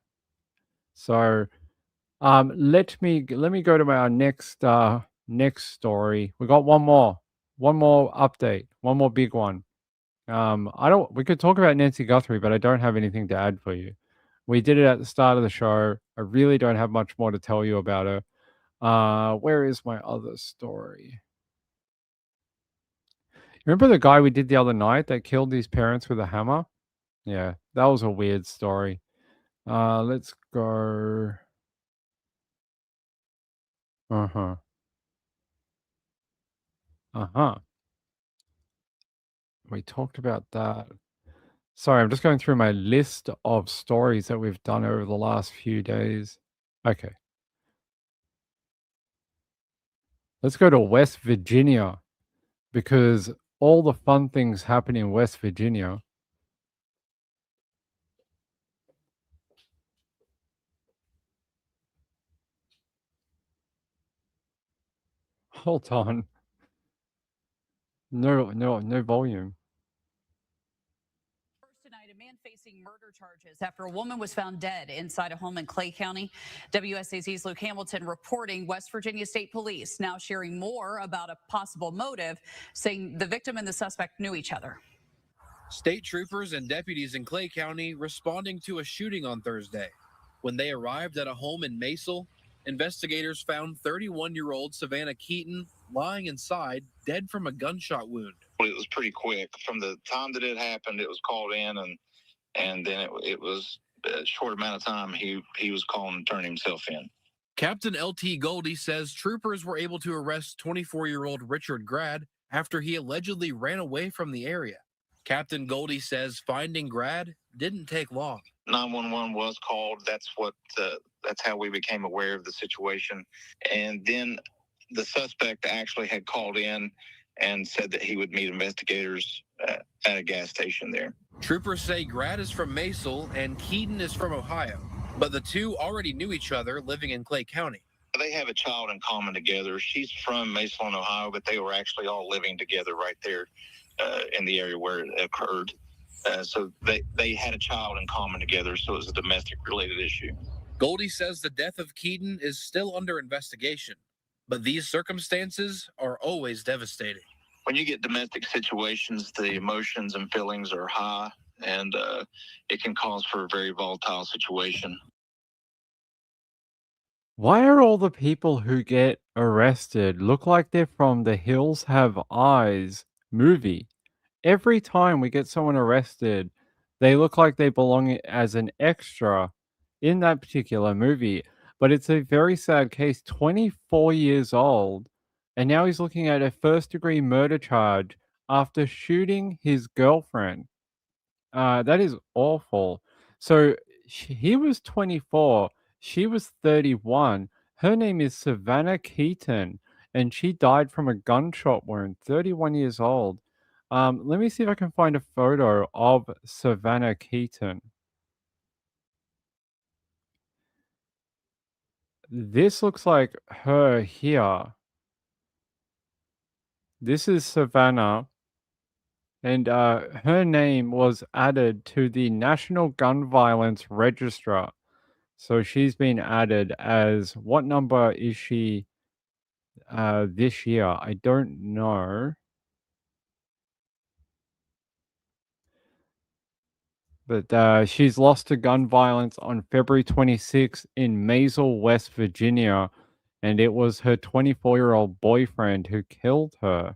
So let me go to our next story. We got one more update, one more big one. I don't. We could talk about Nancy Guthrie, but I don't have anything to add for you. We did it at the start of the show. I really don't have much more to tell you about her. Where is my other story? Remember the guy we did the other night that killed his parents with a hammer? Yeah, that was a weird story. Let's go. Uh-huh. Uh-huh. We talked about that. Sorry, I'm just going through my list of stories that we've done over the last few days. Okay. Let's go to West Virginia, because all the fun things happen in West Virginia. Hold on. No volume. Tonight, a man facing murder charges after a woman was found dead inside a home in Clay County. WSAZ's Luke Hamilton reporting West Virginia State Police now sharing more about a possible motive, saying the victim and the suspect knew each other. State troopers and deputies in Clay County responding to a shooting on Thursday. When they arrived at a home in Maysel, investigators found 31-year-old Savannah Keaton lying inside, dead from a gunshot wound. It was pretty quick. From the time that it happened, it was called in, and then it was a short amount of time he was called and turned himself in. Captain L.T. Goldie says troopers were able to arrest 24-year-old Richard Grad after he allegedly ran away from the area. Captain Goldie says finding Grad didn't take long. 911 was called. That's how we became aware of the situation. And then the suspect actually had called in and said that he would meet investigators at a gas station there. Troopers say Grad is from Maysel and Keaton is from Ohio, but the two already knew each other living in Clay County. They have a child in common together. She's from Maysel, Ohio, but they were actually all living together right there in the area where it occurred. So they had a child in common together, so it was a domestic related issue. Goldie says the death of Keaton is still under investigation. But these circumstances are always devastating. When you get domestic situations, the emotions and feelings are high, and it can cause for a very volatile situation. Why are all the people who get arrested look like they're from The Hills Have Eyes movie? Every time we get someone arrested, they look like they belong as an extra in that particular movie. But it's a very sad case, 24 years old, and now he's looking at a first degree murder charge after shooting his girlfriend. That is awful. So he was 24, she was 31. Her name is Savannah Keaton, and she died from a gunshot wound, 31 years old. Let me see if I can find a photo of Savannah Keaton. This looks like her here. This is Savannah, and her name was added to the National Gun Violence Register. So she's been added as what number is she this year? I don't know. But she's lost to gun violence on February 26th in Maysville, West Virginia, and it was her 24-year-old boyfriend who killed her.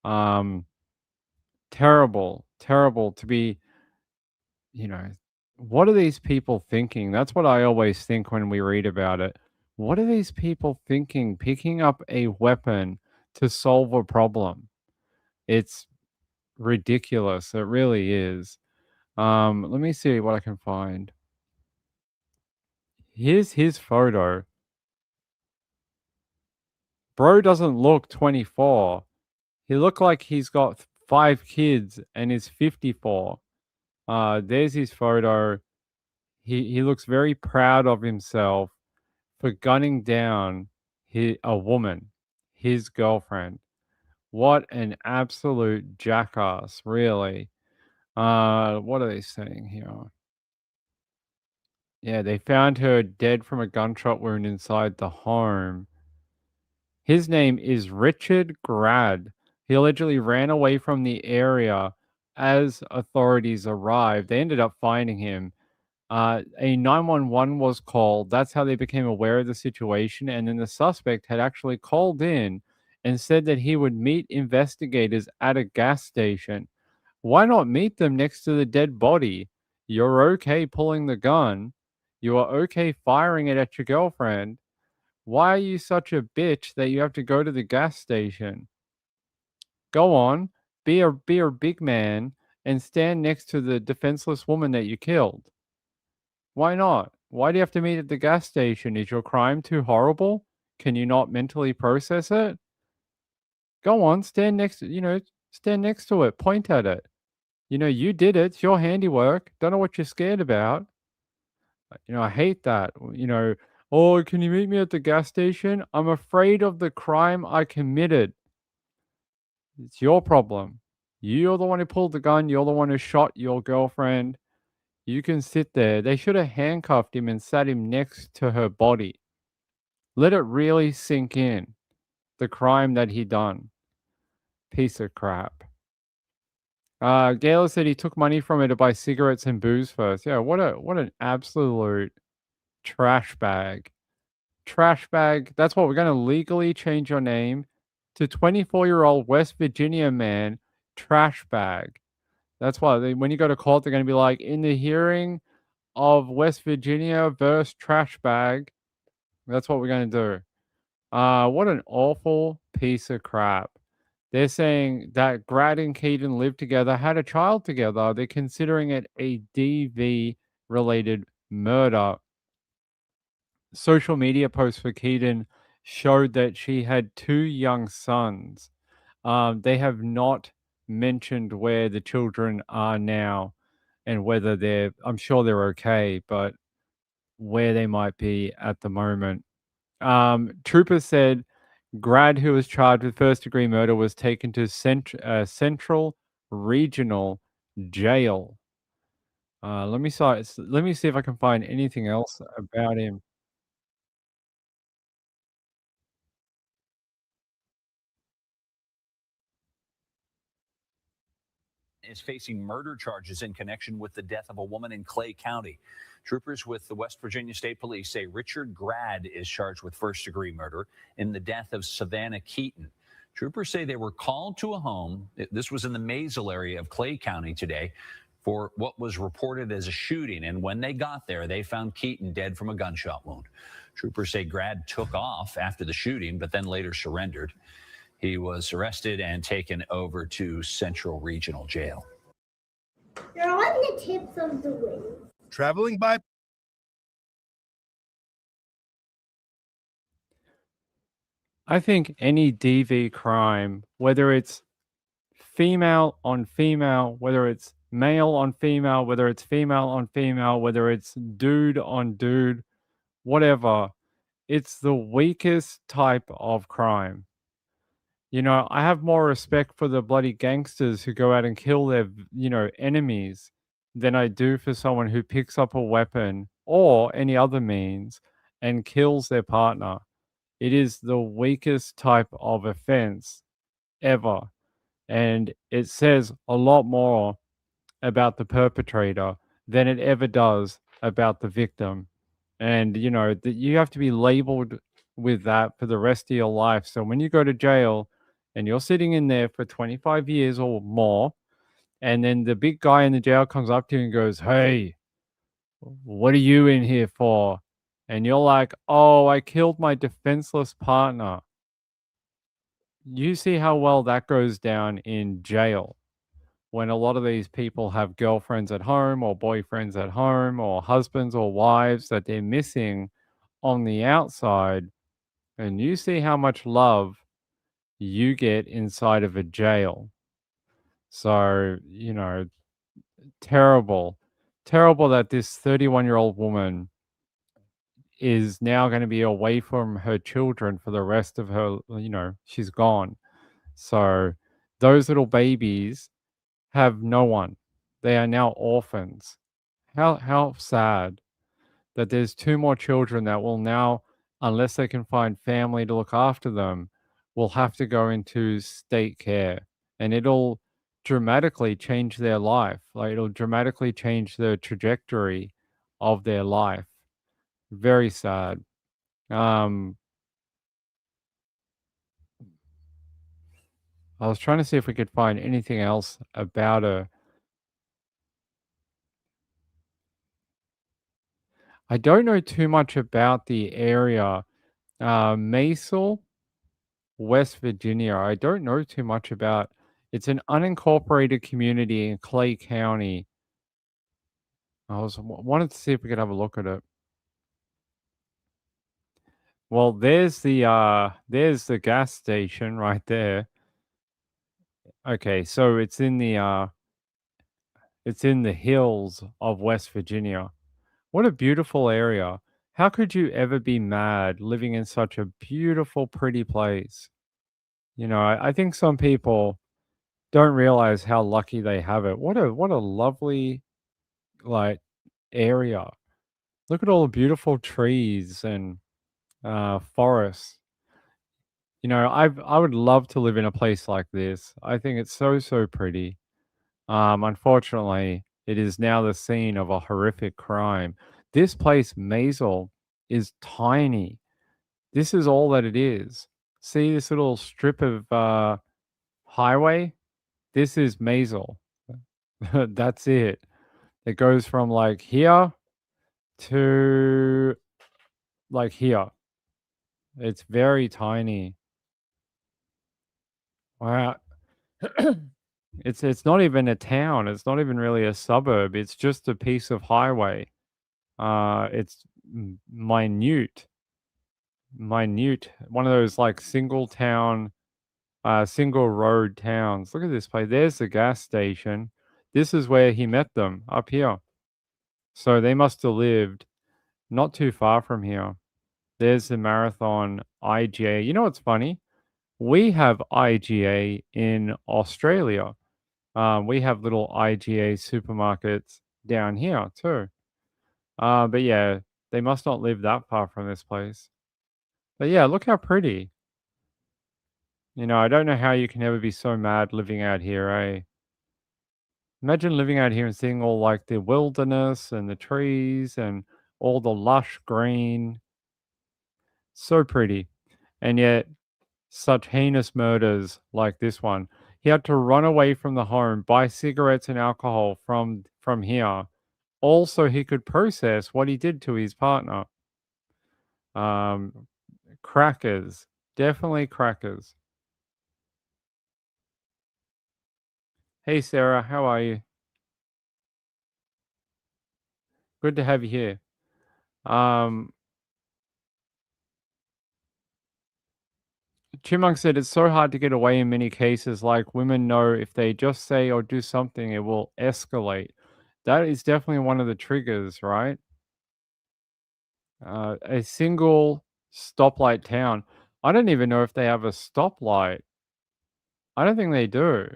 Um, terrible, terrible to be, you know, what are these people thinking? That's what I always think when we read about it. What are these people thinking, picking up a weapon to solve a problem? It's ridiculous. It really is. Let me see what I can find. Here's his photo. Bro doesn't look 24. He looked like he's got 5 kids and is 54. There's his photo. He looks very proud of himself for gunning down a woman, his girlfriend. What an absolute jackass, really. What are they saying here? Yeah, they found her dead from a gunshot wound inside the home. His name is Richard Grad. He allegedly ran away from the area as authorities arrived. They ended up finding him. A 911 was called. That's how they became aware of the situation. And then the suspect had actually called in and said that he would meet investigators at a gas station. Why not meet them next to the dead body? You're okay pulling the gun. You are okay firing it at your girlfriend. Why are you such a bitch that you have to go to the gas station? Go on, be a big man and stand next to the defenseless woman that you killed. Why not? Why do you have to meet at the gas station? Is your crime too horrible? Can you not mentally process it? Go on, stand next to, stand next to it, point at it. You did it. It's your handiwork. Don't know what you're scared about. I hate that. Oh, can you meet me at the gas station? I'm afraid of the crime I committed. It's your problem. You're the one who pulled the gun. You're the one who shot your girlfriend. You can sit there. They should have handcuffed him and sat him next to her body. Let it really sink in. The crime that he done. Piece of crap. Gaylor said he took money from her to buy cigarettes and booze first. Yeah, what an absolute trash bag. Trash bag. That's what we're going to legally change your name to 24-year-old West Virginia man trash bag. That's why when you go to court, they're going to be like, in the hearing of West Virginia versus trash bag. That's what we're going to do. What an awful piece of crap. They're saying that Grad and Keaton lived together, had a child together. They're considering it a DV related murder. Social media posts for Keaton showed that she had 2 young sons. They have not mentioned where the children are now and whether I'm sure they're okay, but where they might be at the moment. Trooper said Grad, who was charged with first-degree murder, was taken to Central Regional Jail. Let me see if I can find anything else about him. is facing murder charges in connection with the death of a woman in Clay County. Troopers with the West Virginia State Police say Richard Grad is charged with first-degree murder in the death of Savannah Keaton. Troopers say they were called to a home. This was in the Maysville area of Clay County today for what was reported as a shooting. And when they got there, they found Keaton dead from a gunshot wound. Troopers say Grad took off after the shooting, but then later surrendered. He was arrested and taken over to Central Regional Jail. They're on the tips of the wings. Traveling by I think any DV crime, whether it's female on female, whether it's male on female, whether it's female on female, whether it's dude on dude, whatever, it's the weakest type of crime. You know, I have more respect for the bloody gangsters who go out and kill their, enemies than I do for someone who picks up a weapon or any other means and kills their partner. It is the weakest type of offense ever. And it says a lot more about the perpetrator than it ever does about the victim. And, you have to be labeled with that for the rest of your life. So when you go to jail and you're sitting in there for 25 years or more, and then the big guy in the jail comes up to you and goes, "Hey, what are you in here for?" And you're like, "Oh, I killed my defenseless partner." You see how well that goes down in jail when a lot of these people have girlfriends at home or boyfriends at home or husbands or wives that they're missing on the outside. And you see how much love you get inside of a jail. So, terrible. Terrible that this 31-year-old woman is now going to be away from her children for the rest of her, she's gone. So those little babies have no one. They are now orphans. How sad that there's 2 more children that will now, unless they can find family to look after them, will have to go into state care. And it'll dramatically change their life. Like, it'll dramatically change the trajectory of their life. Very sad. I was trying to see if we could find anything else about her. I don't know too much about the area. Maysville, West Virginia. I don't know too much about. It's an unincorporated community in Clay County. Wanted to see if we could have a look at it. Well, there's the gas station right there. Okay, so it's in the hills of West Virginia. What a beautiful area. How could you ever be mad living in such a beautiful, pretty place? I think some people don't realize how lucky they have it. What a lovely, like, area. Look at all the beautiful trees and forests. I would love to live in a place like this. I think it's so pretty. Unfortunately, it is now the scene of a horrific crime. This place, Maysville, is tiny. This is all that it is. See this little strip of highway? This is Maysville. That's it. It goes from like here to like here. It's very tiny. Wow. It's not even a town. It's not even really a suburb. It's just a piece of highway. It's minute. Minute. One of those like single town, single road towns. Look at this place. There's the gas station. This is where he met them, up here. So they must have lived not too far from here. There's the Marathon IGA. You know what's funny? We have IGA in Australia. We have little IGA supermarkets down here too. But yeah, they must not live that far from this place. But yeah, look how pretty. I don't know how you can ever be so mad living out here, eh? Imagine living out here and seeing all like the wilderness and the trees and all the lush green. So pretty. And yet, such heinous murders like this one. He had to run away from the home, buy cigarettes and alcohol from here, all so he could process what he did to his partner. Crackers. Definitely crackers. Hey, Sarah, how are you? Good to have you here. Chipmunk said it's so hard to get away in many cases. Like women know if they just say or do something, it will escalate. That is definitely one of the triggers, right? A single stoplight town. I don't even know if they have a stoplight. I don't think they do.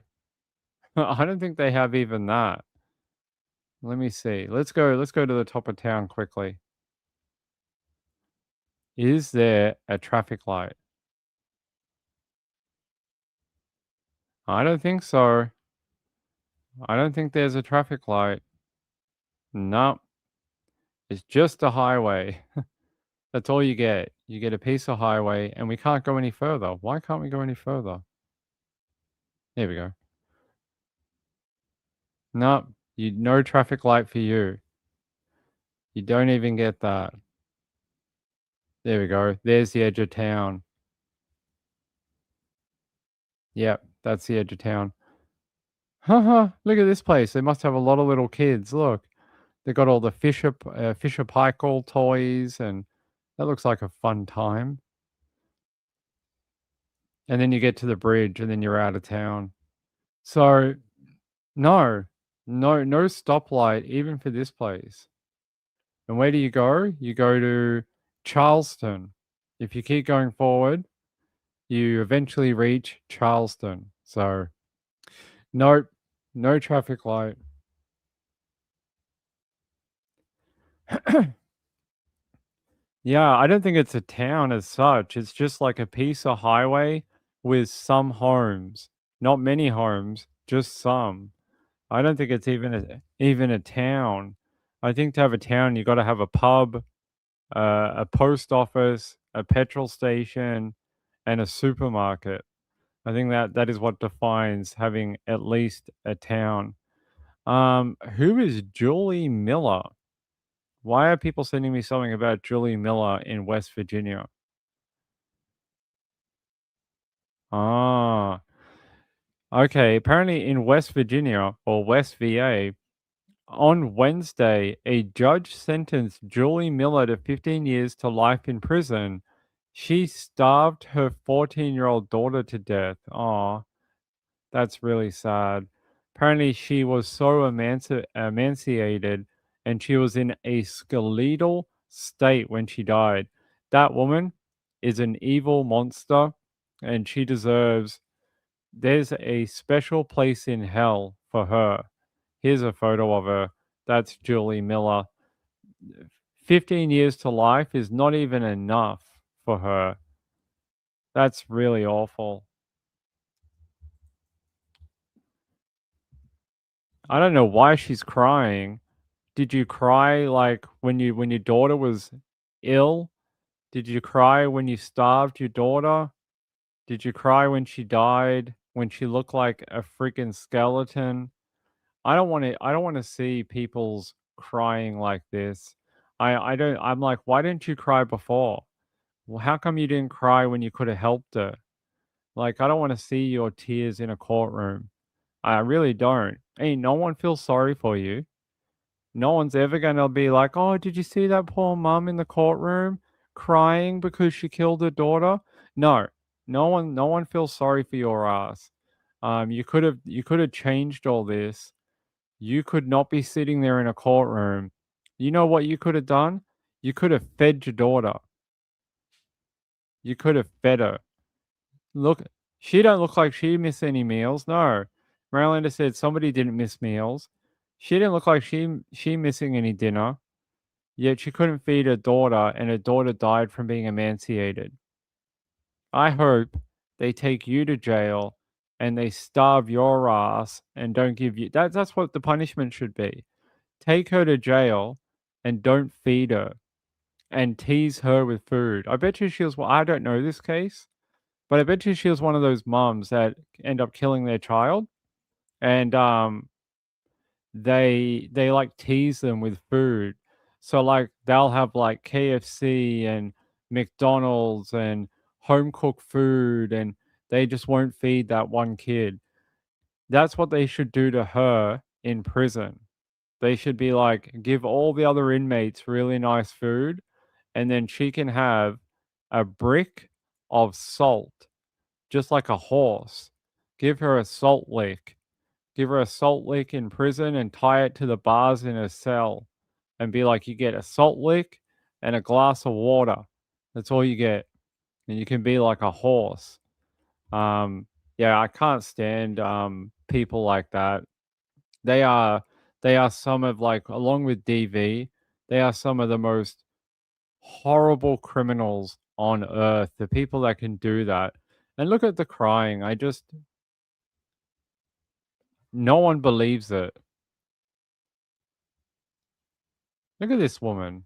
I don't think they have even that. Let me see. Let's go to the top of town quickly. Is there a traffic light? I don't think so. I don't think there's a traffic light. No. It's just a highway. That's all you get. You get a piece of highway, and we can't go any further. Why can't we go any further? There we go. No, no traffic light for you. You don't even get that. There we go. There's the edge of town. Yep, that's the edge of town. Haha, look at this place. They must have a lot of little kids. Look, they got all the Fisher Paykel toys, and that looks like a fun time. And then you get to the bridge, and then you're out of town. So, no stoplight even for this place. And where do you go? You go to Charleston. If you keep going forward, you eventually reach Charleston. So, nope, no traffic light. Yeah, I don't think it's a town as such. It's just like a piece of highway with some homes. Not many homes, just some. I don't think it's even a town. I think to have a town, you got to have a pub, a post office, a petrol station, and a supermarket. I think that is what defines having at least a town. Who is Julie Miller? Why are people sending me something about Julie Miller in West Virginia? Ah, okay. Apparently, in West Virginia or West VA, on Wednesday, a judge sentenced Julie Miller to 15 years to life in prison. She starved her 14-year-old daughter to death. Aw, that's really sad. Apparently, she was so emaciated and she was in a skeletal state when she died. That woman is an evil monster and she deserves. There's a special place in hell for her. Here's a photo of her. That's Julie Miller. 15 years to life is not even enough for her. That's really awful. I don't know why she's crying. Did you cry like when your daughter was ill? Did you cry when you starved your daughter? Did you cry when she died? When she looked like a freaking skeleton? I don't want to see people's crying like this. I'm like, why didn't you cry before? Well, how come you didn't cry when you could have helped her? Like, I don't want to see your tears in a courtroom. I really don't. Ain't no one feels sorry for you. No one's ever gonna be like, "Oh, did you see that poor mum in the courtroom crying because she killed her daughter?" No. No one feels sorry for your ass. You could have changed all this. You could not be sitting there in a courtroom. You know what you could have done? You could have fed your daughter. You could have fed her. Look, she don't look like she missed any meals. No. Marilander said somebody didn't miss meals. She didn't look like she missing any dinner. Yet she couldn't feed her daughter, and her daughter died from being emaciated. I hope they take you to jail and they starve your ass and don't give you that's what the punishment should be. Take her to jail and don't feed her and tease her with food. I bet you she was, well, I don't know this case, but I bet you she was one of those moms that end up killing their child, and they like tease them with food. So like they'll have like KFC and McDonald's and home cooked food, and they just won't feed that one kid. That's what they should do to her in prison. They should be like, give all the other inmates really nice food, and then she can have a brick of salt, just like a horse. Give her a salt lick. Give her a salt lick in prison and tie it to the bars in her cell and be like, you get a salt lick and a glass of water. That's all you get. And you can be like a horse. Yeah, I can't stand people like that. They are they are some of, like, along with DV, they are some of the most horrible criminals on earth. The people that can do that. And look at the crying. No one believes it. Look at this woman.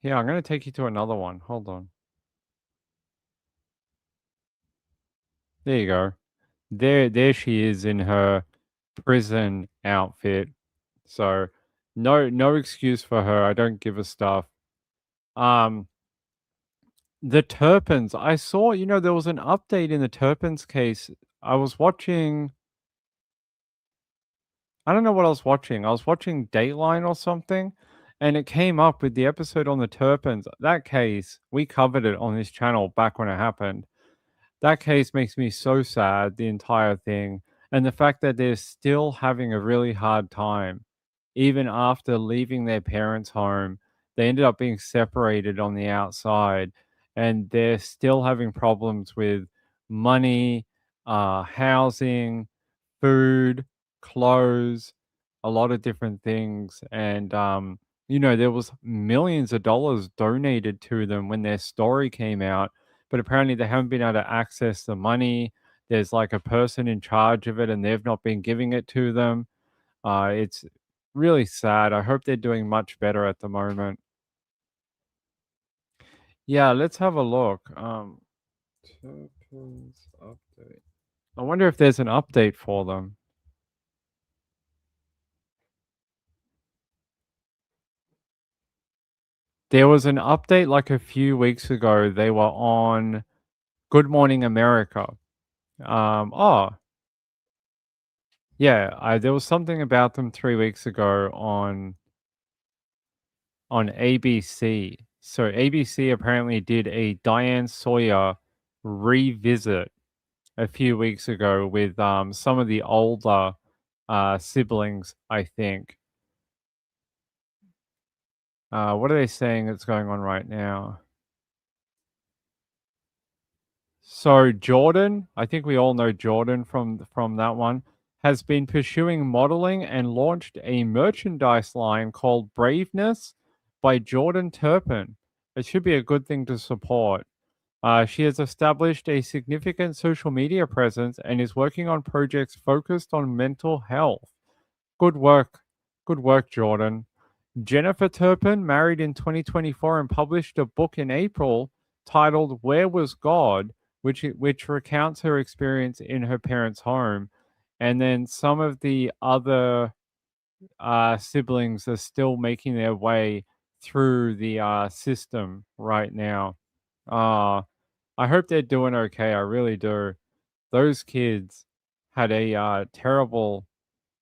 Here, I'm gonna take you to another one. Hold on. There you go. There she is in her prison outfit. So no excuse for her. I don't give a stuff. The Turpins. I saw, there was an update in the Turpins case. I was watching, I don't know what I was watching. I was watching Dateline or something, and it came up with the episode on the Turpins. That case, we covered it on this channel back when it happened. That case makes me so sad, the entire thing. And the fact that they're still having a really hard time, even after leaving their parents' home. They ended up being separated on the outside, and they're still having problems with money, housing, food, clothes, a lot of different things. And, there was millions of dollars donated to them when their story came out, but apparently they haven't been able to access the money. There's like a person in charge of it, and they've not been giving it to them. It's really sad. I hope they're doing much better at the moment. Yeah, let's have a look. Turpins update. I wonder if there's an update for them. There was an update like a few weeks ago. They were on Good Morning America. Oh, yeah, there was something about them 3 weeks ago on ABC. So ABC apparently did a Diane Sawyer revisit a few weeks ago with some of the older siblings, I think. What are they saying that's going on right now? So Jordan, I think we all know Jordan from that one, has been pursuing modeling and launched a merchandise line called Braveness by Jordan Turpin. It should be a good thing to support. She has established a significant social media presence and is working on projects focused on mental health. Good work. Good work, Jordan. Jennifer Turpin married in 2024 and published a book in April titled Where Was God, which recounts her experience in her parents' home. And then some of the other siblings are still making their way through the system right now. I hope they're doing okay. I really do. Those kids had a terrible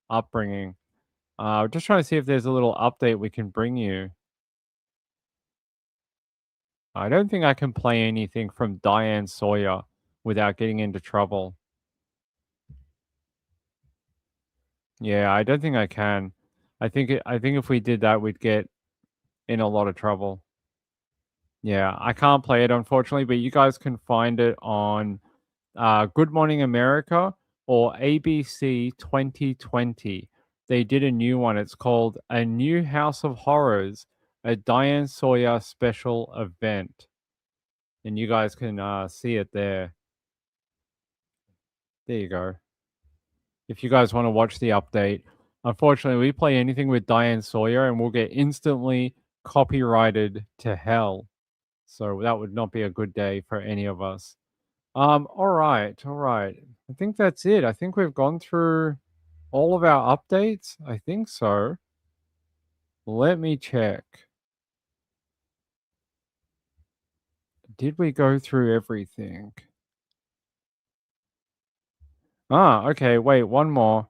upbringing. Just trying to see if there's a little update we can bring you. I don't think I can play anything from Diane Sawyer without getting into trouble. Yeah, I don't think I can. I think if we did that, we'd get in a lot of trouble. Yeah, I can't play it unfortunately, but you guys can find it on Good Morning America or ABC 2020. They did a new one. It's called A New House of Horrors, a Diane Sawyer special event. And you guys can see it there. There you go. if you guys want to watch the update. Unfortunately, we play anything with Diane Sawyer and we'll get instantly copyrighted to hell. So that would not be a good day for any of us. All right. I think that's it. I think we've gone through all of our updates. I think so. Let me check. Did we go through everything? Okay. Wait, one more.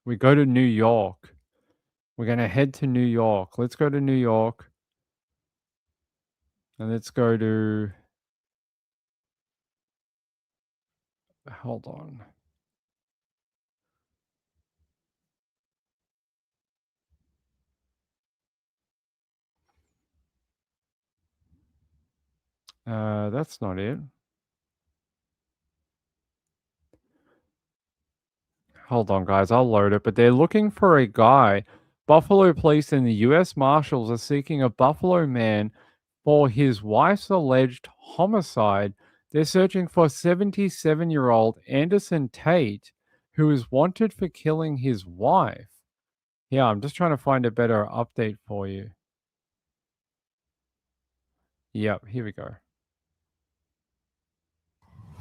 We go to New York. We're going to head to New York. Let's go to New York. And let's go to... Hold on. That's not it. Hold on, guys. I'll load it. But they're looking for a guy. Buffalo police and the U.S. Marshals are seeking a Buffalo man for his wife's alleged homicide. They're searching for 77-year-old Anderson Tate, who is wanted for killing his wife. Yeah, I'm just trying to find a better update for you. Yep, here we go.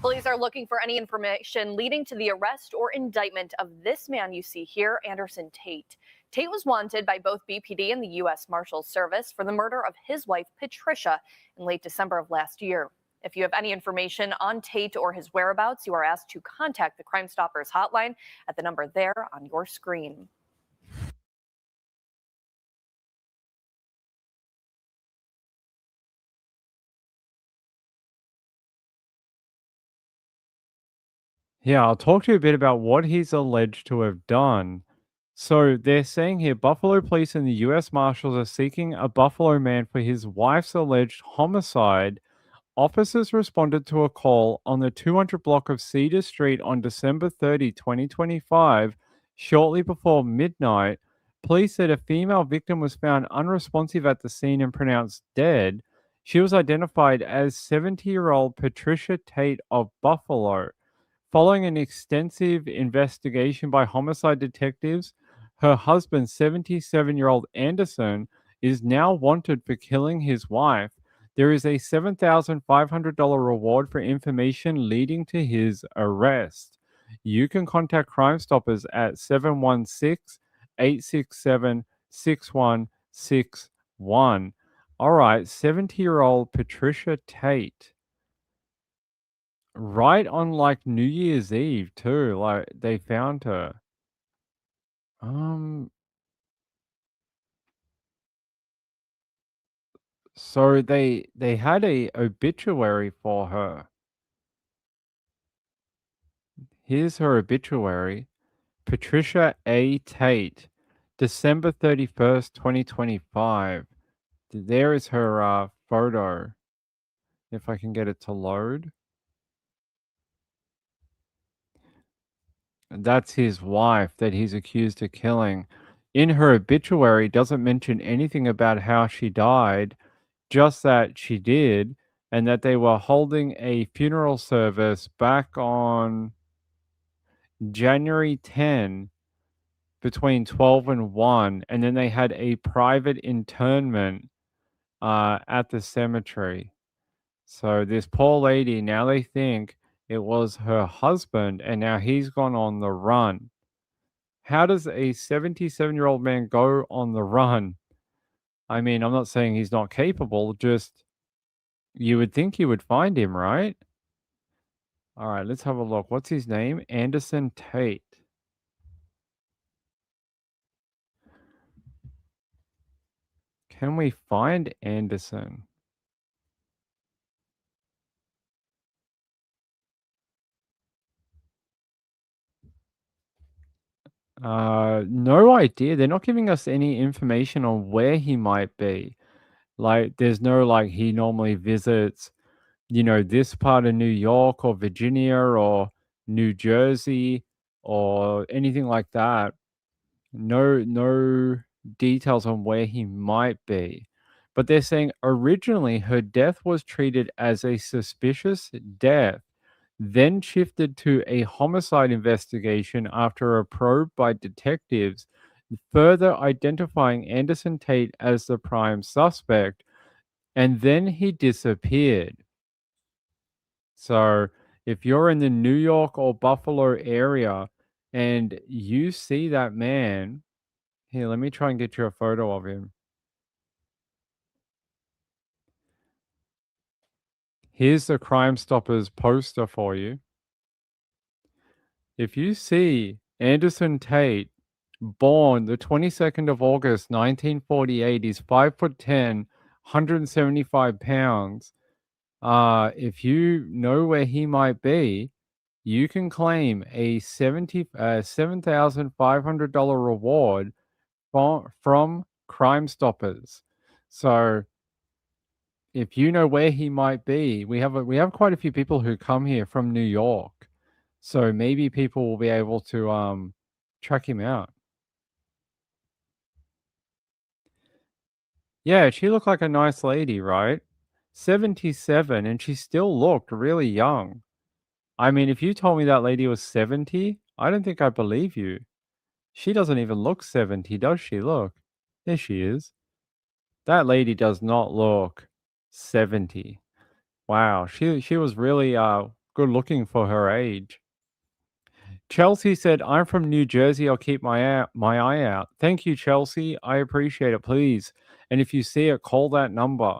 Police are looking for any information leading to the arrest or indictment of this man you see here, Anderson Tate. Tate was wanted by both BPD and the U.S. Marshals Service for the murder of his wife, Patricia, in late December of last year. If you have any information on Tate or his whereabouts, you are asked to contact the Crime Stoppers hotline at the number there on your screen. Yeah, I'll talk to you a bit about what he's alleged to have done. So they're saying here Buffalo police and the U.S. Marshals are seeking a Buffalo man for his wife's alleged homicide. Officers responded to a call on the 200 block of Cedar Street on December 30, 2025, shortly before midnight. Police said a female victim was found unresponsive at the scene and pronounced dead. She was identified as 70-year-old Patricia Tate of Buffalo. Following an extensive investigation by homicide detectives, her husband, 77-year-old Anderson, is now wanted for killing his wife. There is a $7,500 reward for information leading to his arrest. You can contact Crime Stoppers at 716-867-6161. All right, 70-year-old Patricia Tate. Right on like New Year's Eve too, like they found her. So they had a obituary for her. Here's her obituary. Patricia A. Tate, December 31st, 2025. There is her photo. If I can get it to load. That's his wife that he's accused of killing. In her obituary, doesn't mention anything about how she died, just that she did, and that they were holding a funeral service back on January 10 between 12 and 1, and then they had a private internment at the cemetery. So this poor lady, now they think it was her husband, and now he's gone on the run. How does a 77-year-old man go on the run? I mean, I'm not saying he's not capable, just you would think you would find him, right? All right, let's have a look. What's his name? Anderson Tate. Can we find Anderson? No idea. They're not giving us any information on where he might be. Like, there's no, like, he normally visits, this part of New York or Virginia or New Jersey or anything like that. No details on where he might be. But they're saying originally her death was treated as a suspicious death then shifted to a homicide investigation after a probe by detectives, further identifying Anderson Tate as the prime suspect, and then he disappeared. So if you're in the New York or Buffalo area and you see that man, here, let me try and get you a photo of him. Here's the Crime Stoppers poster for you. If you see Anderson Tate, born the 22nd of August, 1948, he's 5'10", 175 pounds. If you know where he might be, you can claim a $7,500 reward from Crime Stoppers. So if you know where he might be, we have quite a few people who come here from New York. So maybe people will be able to track him out. Yeah, she looked like a nice lady, right? 77, and she still looked really young. I mean, if you told me that lady was 70, I don't think I'd believe you. She doesn't even look 70, does she? Look. There she is. That lady does not look 70. Wow, she was really good looking for her age. Chelsea said, "I'm from New Jersey. I'll keep my eye out." Thank you, Chelsea. I appreciate it. Please, and if you see it, call that number.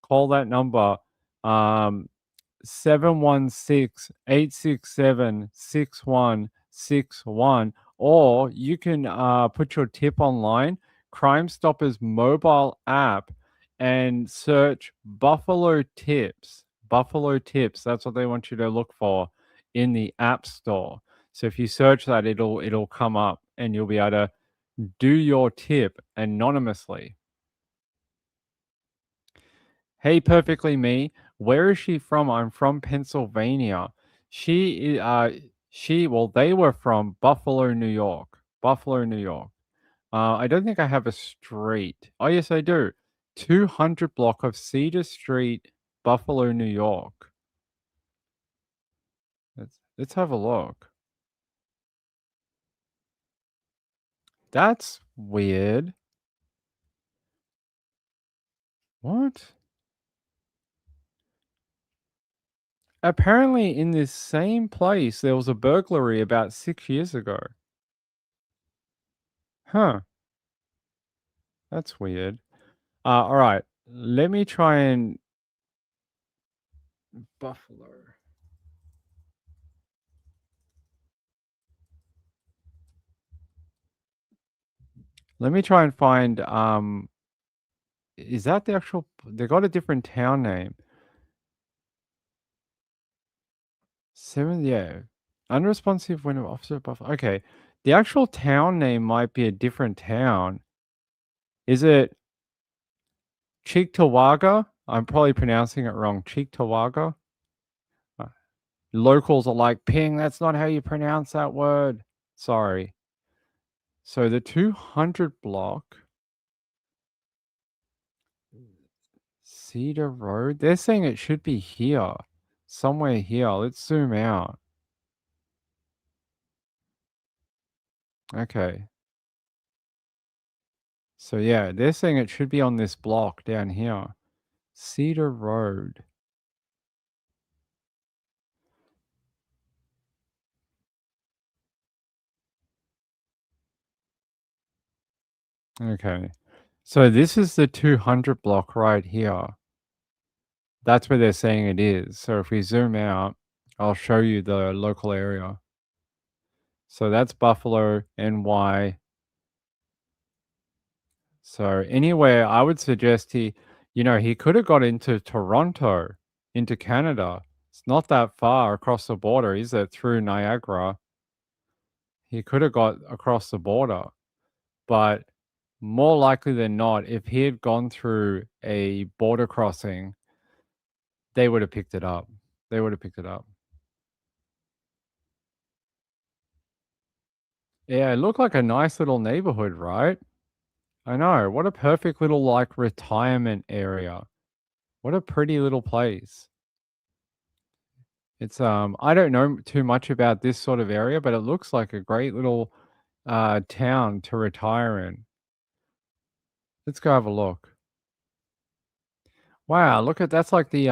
Call that number. 716-867-6161, or you can put your tip online, Crime Stoppers mobile app, and search Buffalo Tips. Buffalo Tips. That's what they want you to look for in the App Store. So if you search that, it'll come up, and you'll be able to do your tip anonymously. Hey, Perfectly Me. Where is she from? I'm from Pennsylvania. Well, they were from Buffalo, New York. Buffalo, New York. I don't think I have a street. Oh, yes, I do. 200 block of Cedar Street, Buffalo, New York. Let's have a look. That's weird. What? Apparently, in this same place, there was a burglary about 6 years ago. Huh. That's weird. All right. Let me try and Buffalo. Let me try and find is that the actual they got a different town name. 7, yeah. Unresponsive when officer Buffalo. Okay. The actual town name might be a different town. Is it Cheektowaga? I'm probably pronouncing it wrong. Cheektowaga? Locals are like, "Ping, that's not how you pronounce that word." Sorry. So the 200 block Cedar Road? They're saying it should be here. Somewhere here. Let's zoom out. Okay. So yeah, they're saying it should be on this block down here. Cedar Road. Okay. So this is the 200 block right here. That's where they're saying it is. So if we zoom out, I'll show you the local area. So that's Buffalo, NY. So anywhere, I would suggest he could have got into Toronto, into Canada. It's not that far across the border, is it? Through Niagara. He could have got across the border. But more likely than not, if he had gone through a border crossing, they would have picked it up. They would have picked it up. Yeah, it looked like a nice little neighborhood, right? I know. What a perfect little like retirement area. What a pretty little place. It's I don't know too much about this sort of area, but it looks like a great little town to retire in. Let's go have a look. Wow, look at that's like the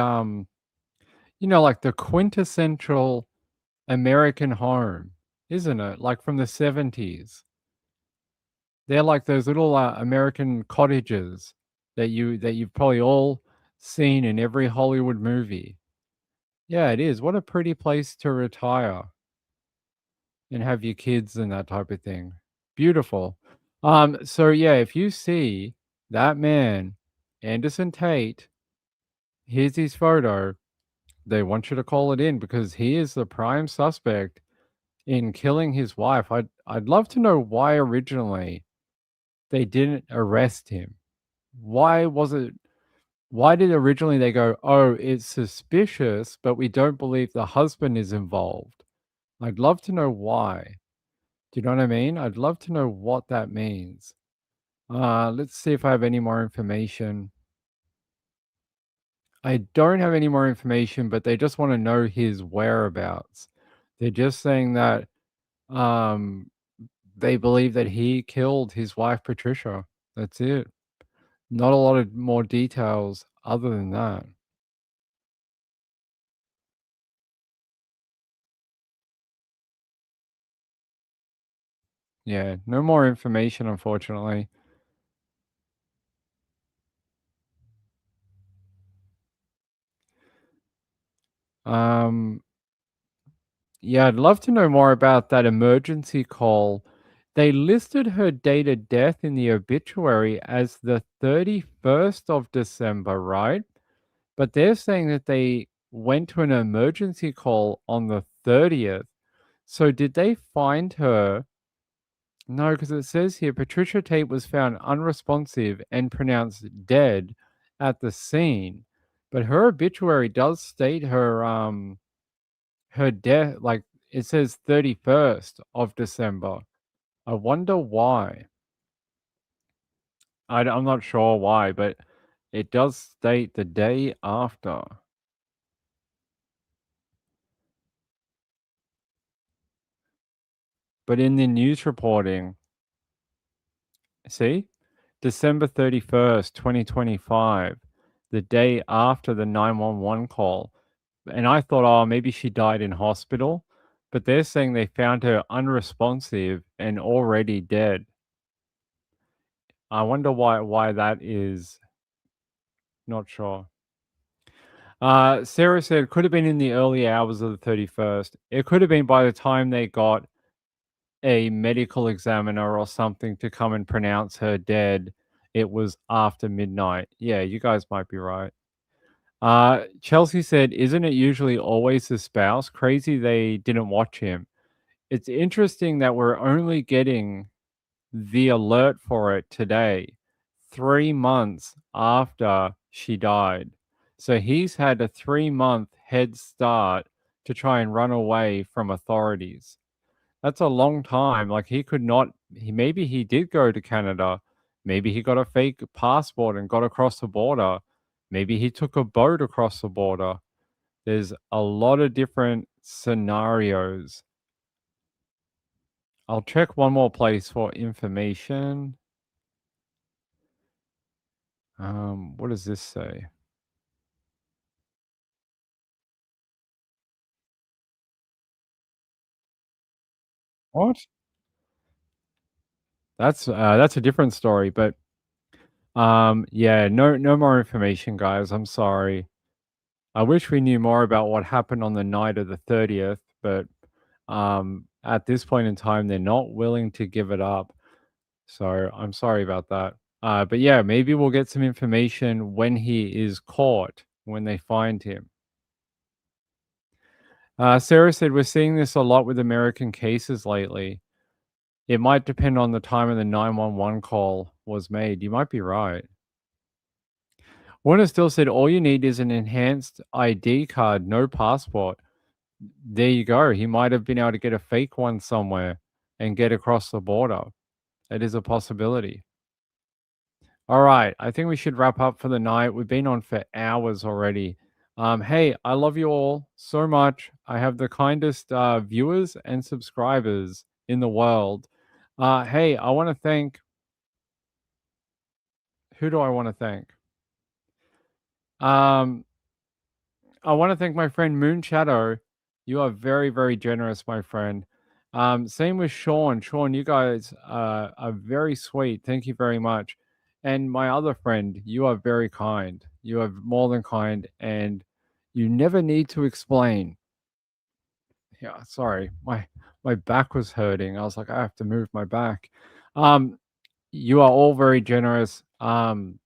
like the quintessential American home, isn't it? Like from the 70s. They're like those little American cottages that you've probably all seen in every Hollywood movie. Yeah, it is. What a pretty place to retire and have your kids and that type of thing. Beautiful. So yeah, if you see that man, Anderson Tate, here's his photo. They want you to call it in because he is the prime suspect in killing his wife. I'd love to know why originally they didn't arrest him. Why did originally they go, "Oh, it's suspicious, but we don't believe the husband is involved." I'd love to know why. Do you know what I mean? I'd love to know what that means. Let's see if I have any more information. I don't have any more information, but they just want to know his whereabouts. They're just saying that um, they believe that he killed his wife, Patricia. That's it. Not a lot of more details other than that. Yeah, no more information, unfortunately. Um, yeah, I'd love to know more about that emergency call. They listed her date of death in the obituary as the 31st of December, right? But they're saying that they went to an emergency call on the 30th. So did they find her? No, because it says here Patricia Tate was found unresponsive and pronounced dead at the scene. But her obituary does state her death, like it says 31st of December. I wonder why. I'm not sure why, but it does state the day after. But in the news reporting, see, December 31st, 2025, the day after the 911 call. And I thought, oh, maybe she died in hospital. But they're saying they found her unresponsive and already dead. I wonder why that is. Not sure. Sarah said could have been in the early hours of the 31st. It could have been by the time they got a medical examiner or something to come and pronounce her dead. It was after midnight. Yeah, you guys might be right. Chelsea said, isn't it usually always the spouse? Crazy they didn't watch him. It's interesting that we're only getting the alert for it today, 3 months after she died. So he's had a 3-month head start to try and run away from authorities. That's a long time. Like maybe he did go to Canada. Maybe he got a fake passport and got across the border. Maybe he took a boat across the border. There's a lot of different scenarios. I'll check one more place for information. What does this say? What? That's a different story, but yeah, no more information, guys. I'm sorry. I wish we knew more about what happened on the night of the 30th, but at this point in time, they're not willing to give it up. So I'm sorry about that. But yeah, maybe we'll get some information when he is caught, when they find him. Sarah said, we're seeing this a lot with American cases lately. It might depend on the time of the 911 call was made. You might be right. Warner still said, all you need is an enhanced ID card, no passport. There you go. He might have been able to get a fake one somewhere and get across the border. That is a possibility. All right. I think we should wrap up for the night. We've been on for hours already. Hey, I love you all so much. I have the kindest viewers and subscribers in the world. Hey, I want to thank. Who do I want to thank? Um, I want to thank my friend Moon Shadow. You are very, very generous, my friend. Same with Sean. Sean, you guys are very sweet. Thank you very much. And my other friend, you are very kind. You are more than kind, and you never need to explain. Yeah, sorry. My back was hurting. I was like, I have to move my back. Um, you are all very generous. That'll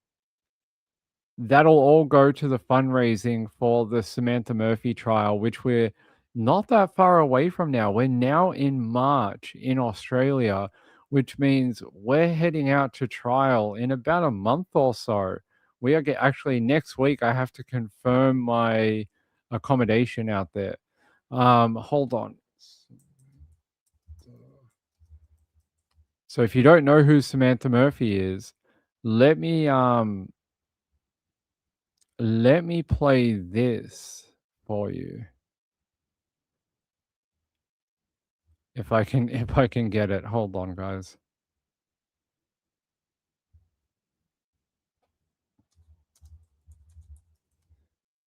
all go to the fundraising for the Samantha Murphy trial, which we're not that far away from now. We're now in March in Australia, which means we're heading out to trial in about a month or so. We are actually next week. I have to confirm my accommodation out there. Hold on. So if you don't know who Samantha Murphy is, let me play this for you. If I can get it. Hold on, guys.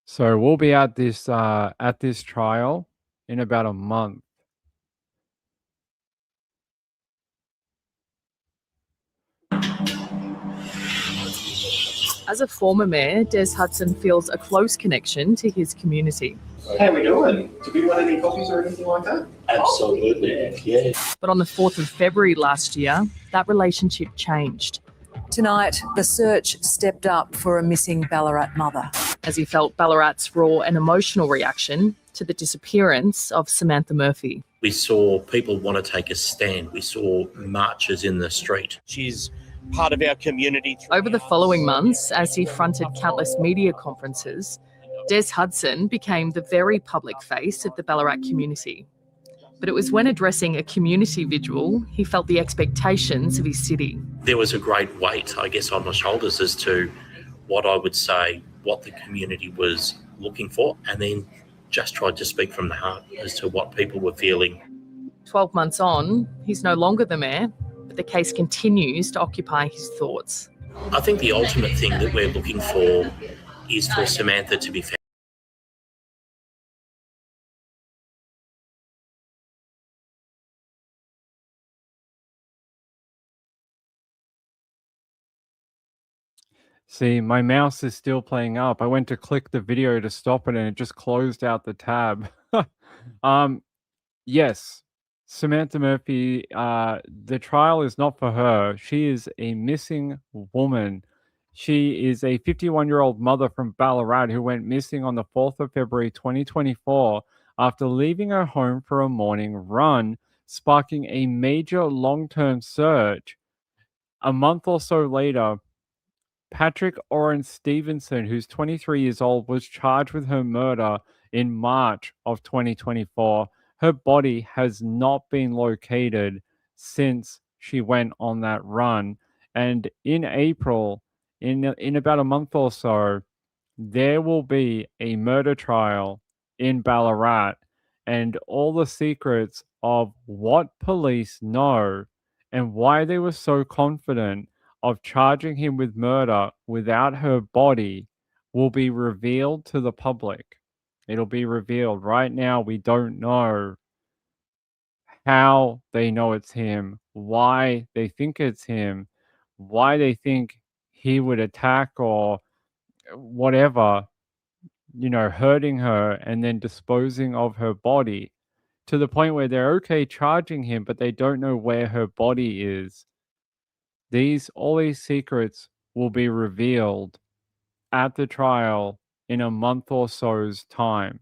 So we'll be at this trial in about a month. As a former mayor, Des Hudson feels a close connection to his community. How we doing? Did we want any coffees or anything like that? Absolutely, yeah. But on the 4th of February last year, that relationship changed. Tonight, the search stepped up for a missing Ballarat mother. As he felt Ballarat's raw and emotional reaction to the disappearance of Samantha Murphy. We saw people want to take a stand. We saw marches in the street. She's part of our community. Over the following months, as he fronted countless media conferences, Des Hudson became the very public face of the Ballarat community. But it was when addressing a community vigil, he felt the expectations of his city. There was a great weight, I guess, on my shoulders as to what I would say, what the community was looking for, and then just tried to speak from the heart as to what people were feeling. 12 months on, he's no longer the mayor, but the case continues to occupy his thoughts. I think the ultimate thing that we're looking for is for Samantha to be found. See, my mouse is still playing up. I went to click the video to stop it and it just closed out the tab. Yes, Samantha Murphy, the trial is not for her. She is a missing woman. She is a 51-year-old mother from Ballarat who went missing on the 4th of February 2024 after leaving her home for a morning run, sparking a major long-term search. A month or so later, Patrick Oren Stevenson, who's 23 years old, was charged with her murder in March of 2024. Her body has not been located since she went on that run. And in April, in about a month or so, there will be a murder trial in Ballarat, and all the secrets of what police know and why they were so confident of charging him with murder without her body will be revealed to the public. It'll be revealed. Right now, we don't know how they know it's him, why they think it's him, why they think he would attack or whatever, hurting her and then disposing of her body, to the point where they're okay charging him, but they don't know where her body is. All these secrets will be revealed at the trial in a month or so's time.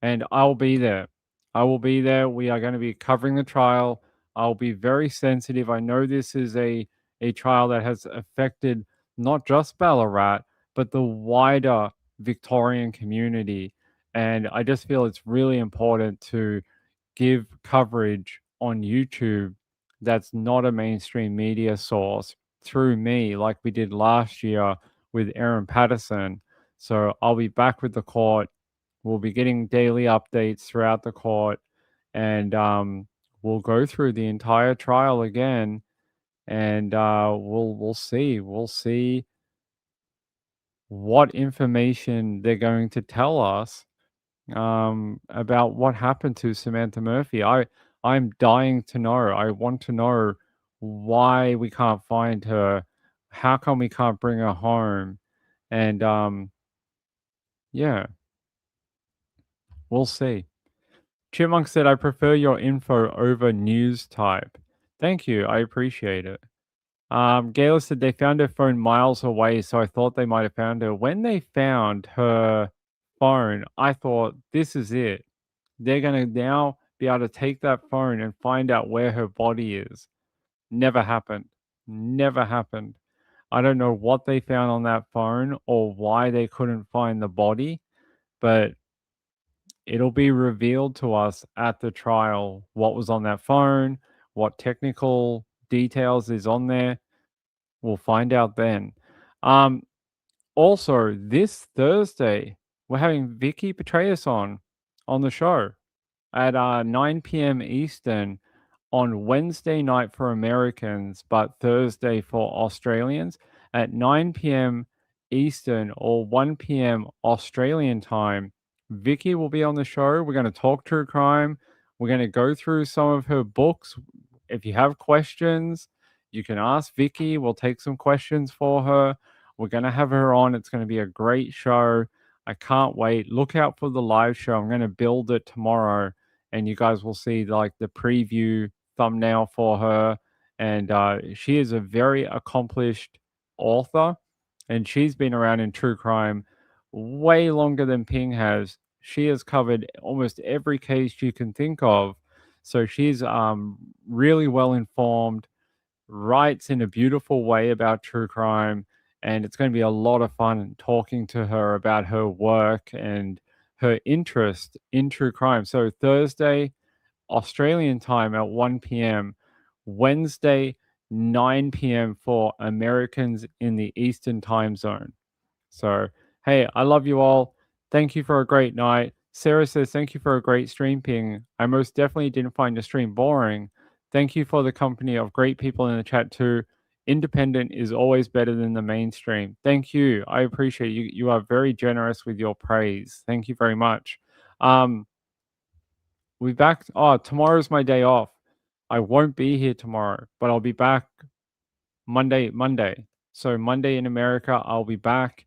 And I'll be there. I will be there. We are going to be covering the trial. I'll be very sensitive. I know this is a trial that has affected not just Ballarat, but the wider Victorian community. And I just feel it's really important to give coverage on YouTube that's not a mainstream media source through me, like we did last year with Aaron Patterson. So I'll be back with the court. We'll be getting daily updates throughout the court, and we'll go through the entire trial again, and we'll see what information they're going to tell us about what happened to Samantha Murphy. I'm dying to know. I want to know why we can't find her. How come we can't bring her home? And yeah, we'll see. Chipmunk said, I prefer your info over news type. Thank you. I appreciate it. Gayla said they found her phone miles away, so I thought they might have found her. When they found her phone, I thought, this is it. They're going to now be able to take that phone and find out where her body is. Never happened. Never happened. I don't know what they found on that phone or why they couldn't find the body, but it'll be revealed to us at the trial what was on that phone, what technical details is on there. We'll find out then. Also, this Thursday, we're having Vicky Petraeus on the show at 9 p.m. Eastern on Wednesday night for Americans, but Thursday for Australians at 9 p.m. Eastern or 1 p.m. Australian time. Vicky will be on the show. We're going to talk true crime. We're going to go through some of her books. If you have questions, you can ask Vicky. We'll take some questions for her. We're going to have her on. It's going to be a great show. I can't wait. Look out for the live show. I'm going to build it tomorrow, and you guys will see like the preview thumbnail for her. And she is a very accomplished author, and she's been around in true crime way longer than Ping has. She has covered almost every case you can think of. So she's really well informed, writes in a beautiful way about true crime, and it's going to be a lot of fun talking to her about her work and her interest in true crime. So Thursday, Australian time at 1 p.m., Wednesday, 9 p.m. for Americans in the Eastern time zone. So, hey, I love you all. Thank you for a great night. Sarah says, thank you for a great stream, Ping. I most definitely didn't find your stream boring. Thank you for the company of great people in the chat too. Independent is always better than the mainstream. Thank you. I appreciate you. You are very generous with your praise. Thank you very much. We'll be back. Oh, tomorrow's my day off. I won't be here tomorrow, but I'll be back Monday. So Monday in America, I'll be back,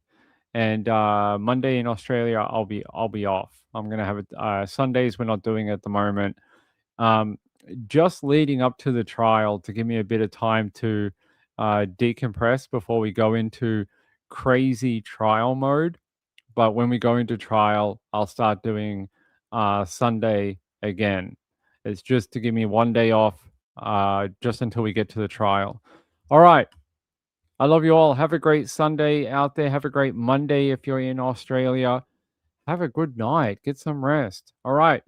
and Monday in Australia, I'll be off. I'm gonna have it. Sundays we're not doing at the moment. Just leading up to the trial to give me a bit of time to decompress before we go into crazy trial mode. But when we go into trial, I'll start doing Sunday again. It's just to give me one day off just until we get to the trial. All right. I love you all. Have a great Sunday out there. Have a great Monday if you're in Australia. Have a good night. Get some rest. All right.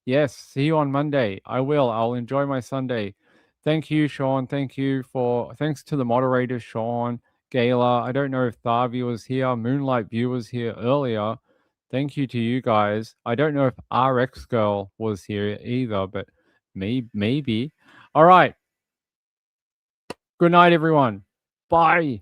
Yes. See you on Monday. I will. I'll enjoy my Sunday. Thank you, Sean. Thanks to the moderators, Sean, Gayla. I don't know if Tharvy was here. Moonlight View was here earlier. Thank you to you guys. I don't know if RX Girl was here either, but maybe. All right. Good night, everyone. Bye.